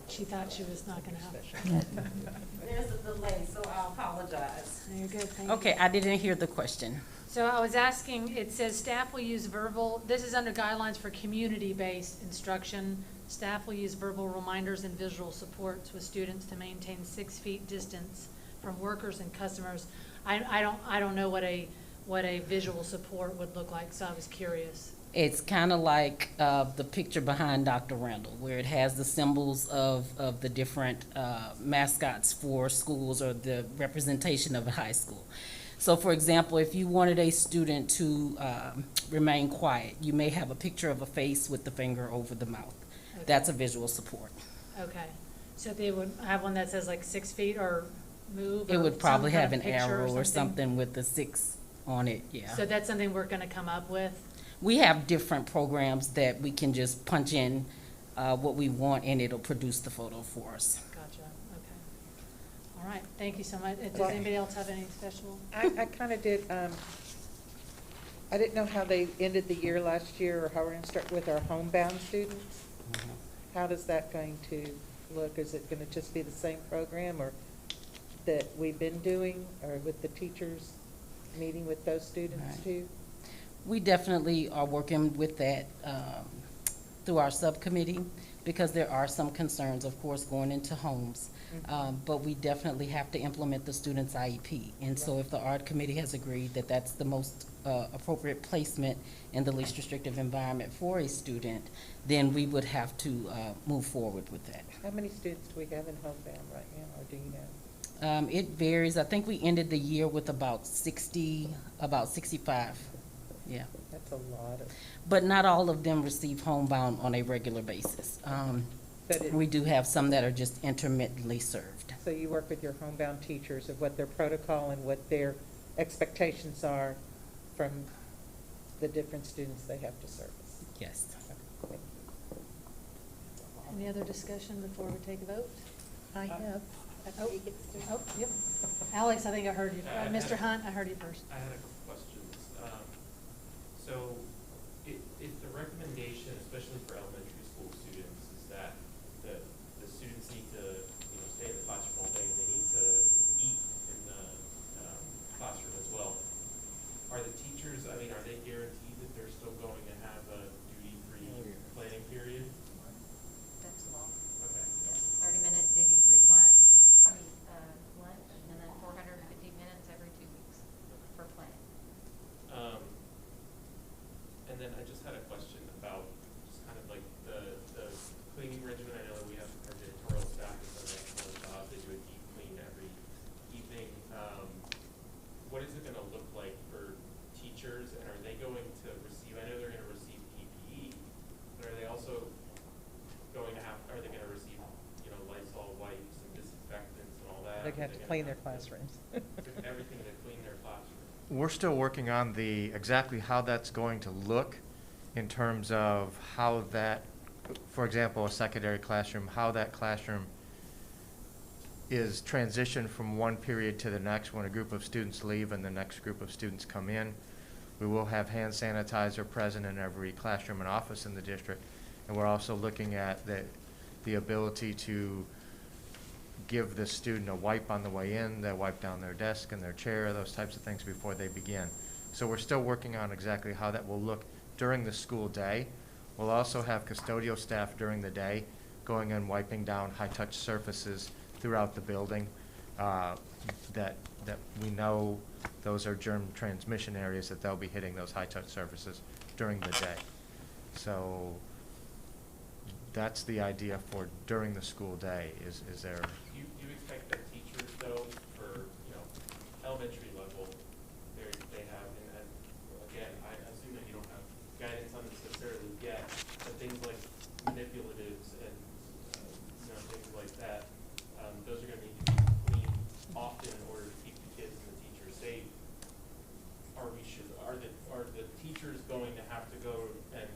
She thought she was not going to have it. Yeah. There's a delay, so I'll apologize. You're good, thank you. Okay, I didn't hear the question. So I was asking, it says staff will use verbal, this is under guidelines for community-based instruction. Staff will use verbal reminders and visual supports with students to maintain 6 feet distance from workers and customers. I don't know what a visual support would look like, so I was curious. It's kind of like the picture behind Dr. Randall, where it has the symbols of the different mascots for schools or the representation of a high school. So for example, if you wanted a student to remain quiet, you may have a picture of a face with the finger over the mouth. Okay. That's a visual support. Okay, so they would have one that says like 6 feet or move? It or would probably some have kind an of picture arrow or something with the 6 on it, yeah. So that's something we're gonna come up with? We have different programs that we can just punch in what we want and it'll produce the photo for us. Gotcha, okay. All right, thank you so much. Does anybody else have any special? I kind of did, I didn't know how they ended the year last year, or how we're going to start with our homebound students. How does that going to look? Is it going to just be the same program or that we've been doing, or with the teachers meeting with those students Right. too? We definitely are working with that through our subcommittee, because there are some concerns, of course, going into homes. But we definitely have to implement the student's IEP. And so if the art committee has agreed that that's the most appropriate placement in the least restrictive environment for a student, then we would have to move forward with that. How many students do we have in homebound right now, or do you know? It varies. I think we ended the year with about 65. Yeah. That's a lot of. But not all of them receive homebound on a regular basis. We do have some that are just intermittently served. So you work with your homebound teachers of what their protocol and what their expectations are from the different students they have to service? Yes. Any other discussion before we take a vote? I have. Oh, yep. Alex, I think I heard you. Mr. Hunt, I heard you first. I had a couple questions. So if the recommendation, especially for elementary school students, is that the students need to, stay in the classroom all day and they need to eat in the classroom as well, are the teachers, are they guaranteed that they're still going to have a duty-free planning period? That's law. Okay. Yes, 30-minute duty-free lunch, and then 450 minutes every 2 weeks for planning. And then I just had a question about just kind of like the cleaning regimen. I know that we have our janitorial staff has done an excellent job. They do a deep clean every evening. What is it going to look like for teachers, and are they going to receive, I know they're going to receive PPE, but are they also going to are they going to receive, Lysol wipes and disinfectants and all that? They're going to have to clean their classrooms. Everything to clean their classroom. We're still working on exactly how that's going to look in terms of how that, for example, a secondary classroom, how that classroom is transitioned from one period to the next when a group of students leave and the next group of students come in. We will have hand sanitizer present in every classroom and office in the district, and we're also looking at the ability to give the student a wipe on the way in, they'll wipe down their desk and their chair, those types of things before they begin. So we're still working on exactly how that will look during the school day. We'll also have custodial staff during the day going and wiping down high-touch surfaces throughout the building that we know those are germ transmission areas that they'll be hitting those high-touch surfaces during the day. So that's the idea for during the school day. Is there? You expect that teachers, though, for elementary level, they have, and again, I assume that you don't have guidance on this necessarily yet, but things like manipulatives and things like that, those are going to need to be cleaned often in order to keep the kids and the teachers safe. Are the teachers going to have to go and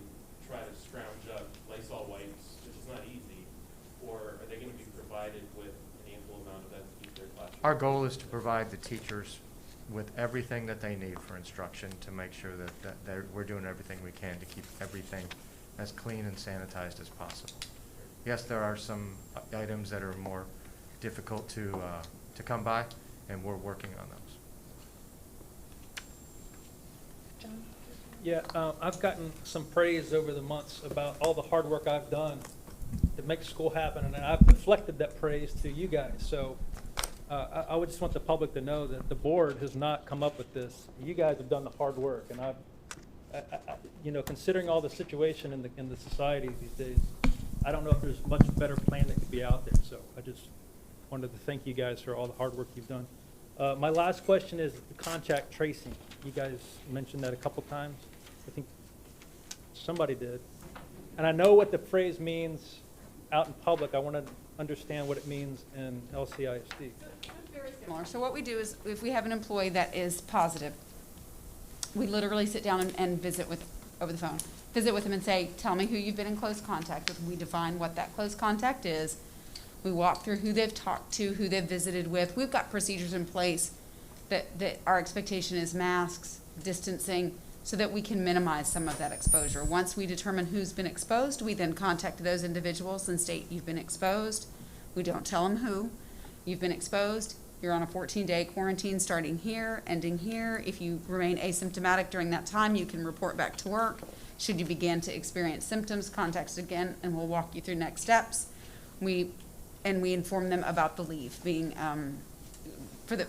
try to scrounge up Lysol wipes, which is not easy, or are they going to be provided with an ample amount of that to keep their classroom? Our goal is to provide the teachers with everything that they need for instruction to make sure that we're doing everything we can to keep everything as clean and sanitized as possible. Yes, there are some items that are more difficult to come by, and we're working on those. John? Yeah, I've gotten some praise over the months about all the hard work I've done to make school happen, and I've deflected that praise to you guys. So I would just want the public to know that the board has not come up with this. You guys have done the hard work, and considering all the situation in the society these days, I don't know if there's much better plan that could be out there. So I just wanted to thank you guys for all the hard work you've done. My last question is the contact tracing. You guys mentioned that a couple times. I think somebody did. And I know what the phrase means out in public. I want to understand what it means in LCISD. Very similar. So what we do is if we have an employee that is positive, we literally sit down and visit with, over the phone, visit with them and say, tell me who you've been in close contact with. We define what that close contact is. We walk through who they've talked to, who they've visited with. We've got procedures in place that our expectation is masks, distancing, so that we can minimize some of that exposure. Once we determine who's been exposed, we then contact those individuals and state you've been exposed. We don't tell them who. You've been exposed. You're on a 14-day quarantine starting here, ending here. If you remain asymptomatic during that time, you can report back to work. Should you begin to experience symptoms, contact us again, and we'll walk you through next steps. We inform them about the leave being for the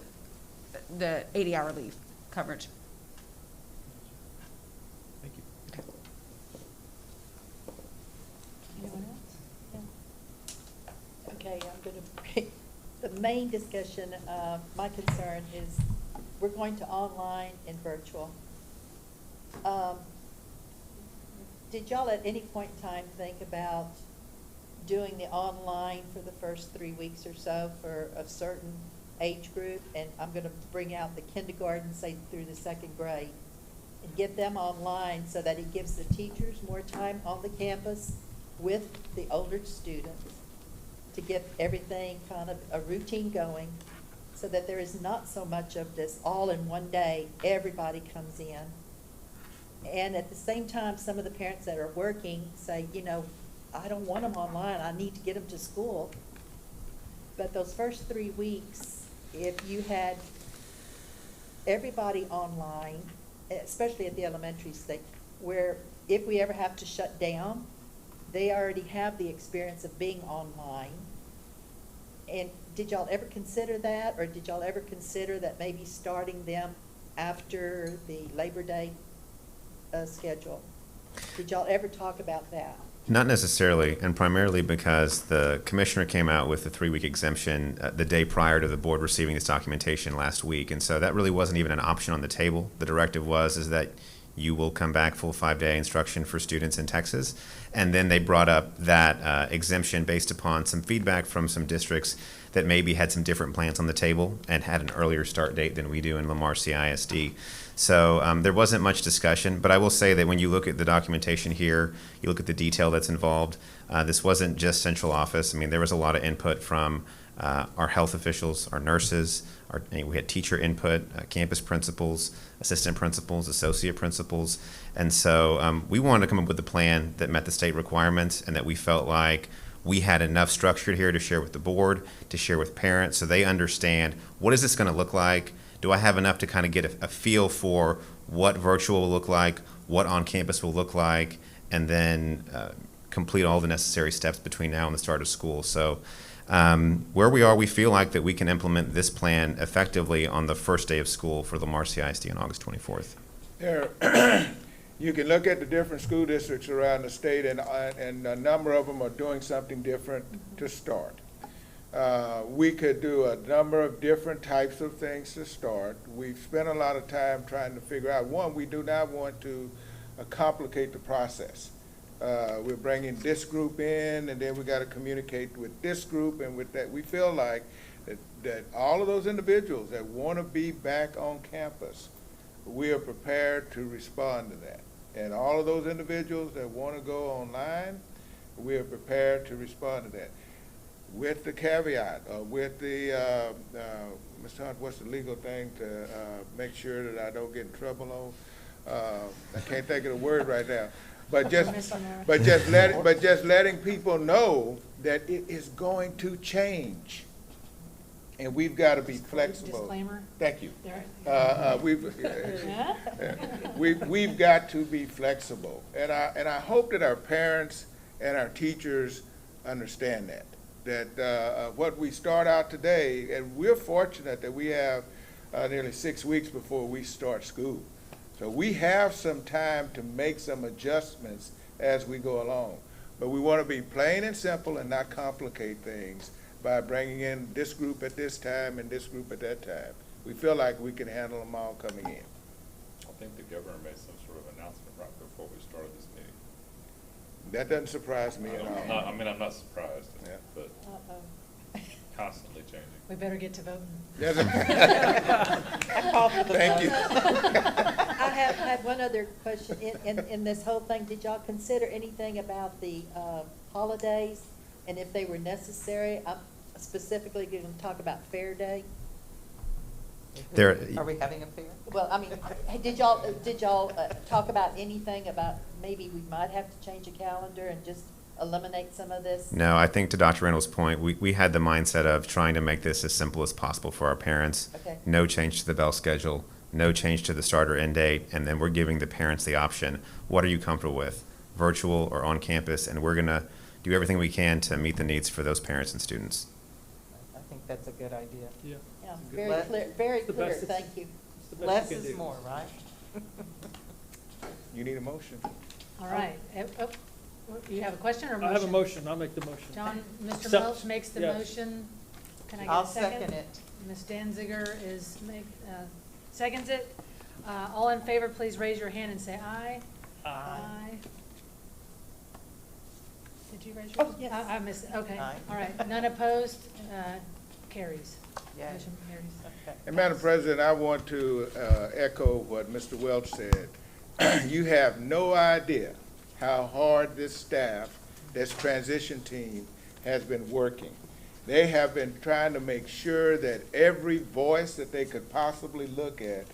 80-hour leave coverage. Thank you. Okay. Anyone else? No? Okay, I'm going to, the main discussion, my concern is we're going to online and virtual. Did y'all at any point in time think about doing the online for the first 3 weeks or so for a certain age group? And I'm going to bring out the kindergarten, say through the 2nd grade, and get them online so that it gives the teachers more time on the campus with the older students to get everything kind of a routine going so that there is not so much of this all in one day, everybody comes in. And at the same time, some of the parents that are working say, I don't want them online, I need to get them to school. But those first 3 weeks, if you had everybody online, especially at the elementary stage, where if we ever have to shut down, they already have the experience of being online. And did y'all ever consider that, or did y'all ever consider that maybe starting them after the Labor Day schedule? Did y'all ever talk about that? Not necessarily, and primarily because the commissioner came out with the 3-week exemption the day prior to the board receiving this documentation last week, and so that really wasn't even an option on the table. The directive is that you will come back full 5-day instruction for students in Texas, and then they brought up that exemption based upon some feedback from some districts that maybe had some different plans on the table and had an earlier start date than we do in Lamar CISD. So there wasn't much discussion, but I will say that when you look at the documentation here, you look at the detail that's involved, this wasn't just central office. I mean, there was a lot of input from our health officials, our nurses, we had teacher input, campus principals, assistant principals, associate principals, and so we wanted to come up with a plan that met the state requirements and that we felt like we had enough structure here to share with the board, to share with parents, so they understand, what is this going to look like? Do I have enough to kind of get a feel for what virtual will look like, what on-campus will look like, and then complete all the necessary steps between now and the start of school. So where we are, we feel like that we can implement this plan effectively on the first day of school for Lamar CISD on August 24th. You can look at the different school districts around the state, and a number of them are doing something different to start. We could do a number of different types of things to start. We've spent a lot of time trying to figure out, one, we do not want to complicate the process. We're bringing this group in, and then we got to communicate with this group, and with that, we feel like that all of those individuals that want to be back on campus, we are prepared to respond to that. And all of those individuals that want to go online, we are prepared to respond to that. With the caveat, with the, Mr. Hunt, what's the legal thing to make sure that I don't get in trouble on? I can't think of the word right now. But just letting people know that it is going to change. And we've got to be flexible. Disclaimer. Thank you. We've got to be flexible, and I hope that our parents and our teachers understand that what we start out today, and we're fortunate that we have nearly 6 weeks before we start school, so we have some time to make some adjustments as we go along. But we want to be plain and simple and not complicate things by bringing in this group at this time and this group at that time. We feel like we can handle them all coming in. I think the governor made some sort of announcement right before we started this meeting. That doesn't surprise me at all. I'm not surprised, but constantly changing. We better get to voting. I call for the Thank you. I have one other question. In this whole thing, did y'all consider anything about the holidays and if they were necessary? I'm specifically going to talk about Fair Day. Are we having a fair? Well, I mean, did y'all talk about anything about maybe we might have to change a calendar and just eliminate some of this? No, I think to Dr. Reynolds' point, we had the mindset of trying to make this as simple as possible for our parents. Okay. No change to the bell schedule, no change to the start or end date, and then we're giving the parents the option, what are you comfortable with, virtual or on campus, and we're going to do everything we can to meet the needs for those parents and students. I think that's a good idea. Yeah. Yeah, very clear, very the clear, best it's- thank you. It's the best Less you can is do. more, right? You need a motion. All right. You have a question or motion? I have a motion, I'll make the motion. John, Mr. Accept. Welch makes the Yes. motion. Can I get I'll a second? second it. Ms. Danziger seconds it. All in favor, please raise your hand and say aye. Aye. Did you raise your? Oh, yes. I missed it, okay. Aye. All right, none opposed, carries. Yeah. Motion carries. Okay. And Madam President, I want to echo what Mr. Welch said. You have no idea how hard this staff, this transition team, has been working. They have been trying to make sure that every voice that they could possibly look at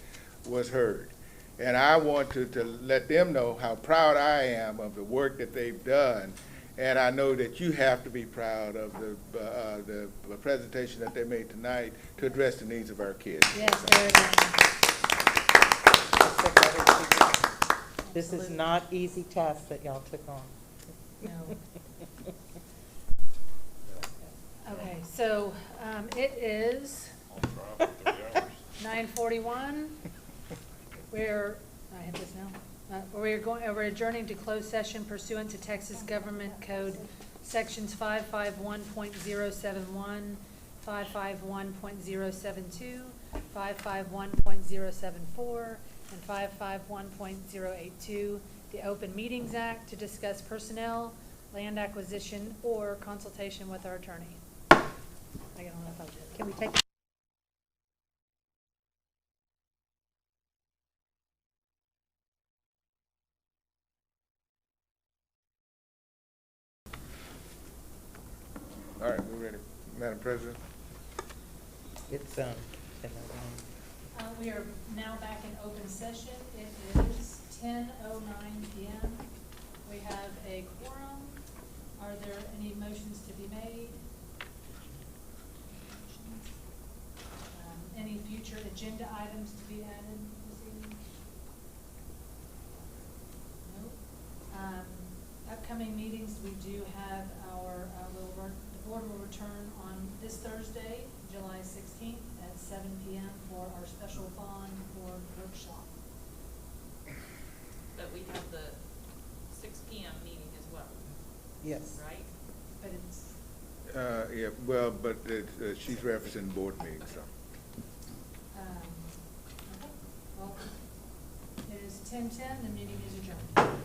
was heard. And I want to let them know how proud I am of the work that they've done. And I know that you have to be proud of the presentation that they made tonight to address the needs of our kids. Yes, very good. This is not easy task that y'all took on. No. Okay, so it is 9:41. We're, I have this now. We're adjourning to closed session pursuant to Texas Government Code Sections 551.071, 551.072, 551.074, and 551.082, the Open Meetings Act, to discuss personnel, land acquisition, or consultation with our attorney. I don't know if I did. Can we take All right, we're ready. Madam President? It's, We are now back in open session. It is 10:09 PM. We have a quorum. Are there any motions to be made? Any future agenda items to be added this evening? No. Upcoming meetings, we do have our, the board will return on this Thursday, July 16th at 7 p.m. for our special bond board workshop. But we have the 6 p.m. meeting as well, Yes. right? But it's, Yeah, well, but she's referencing board meetings, so. okay, well, it is 10:10, the meeting is adjourned.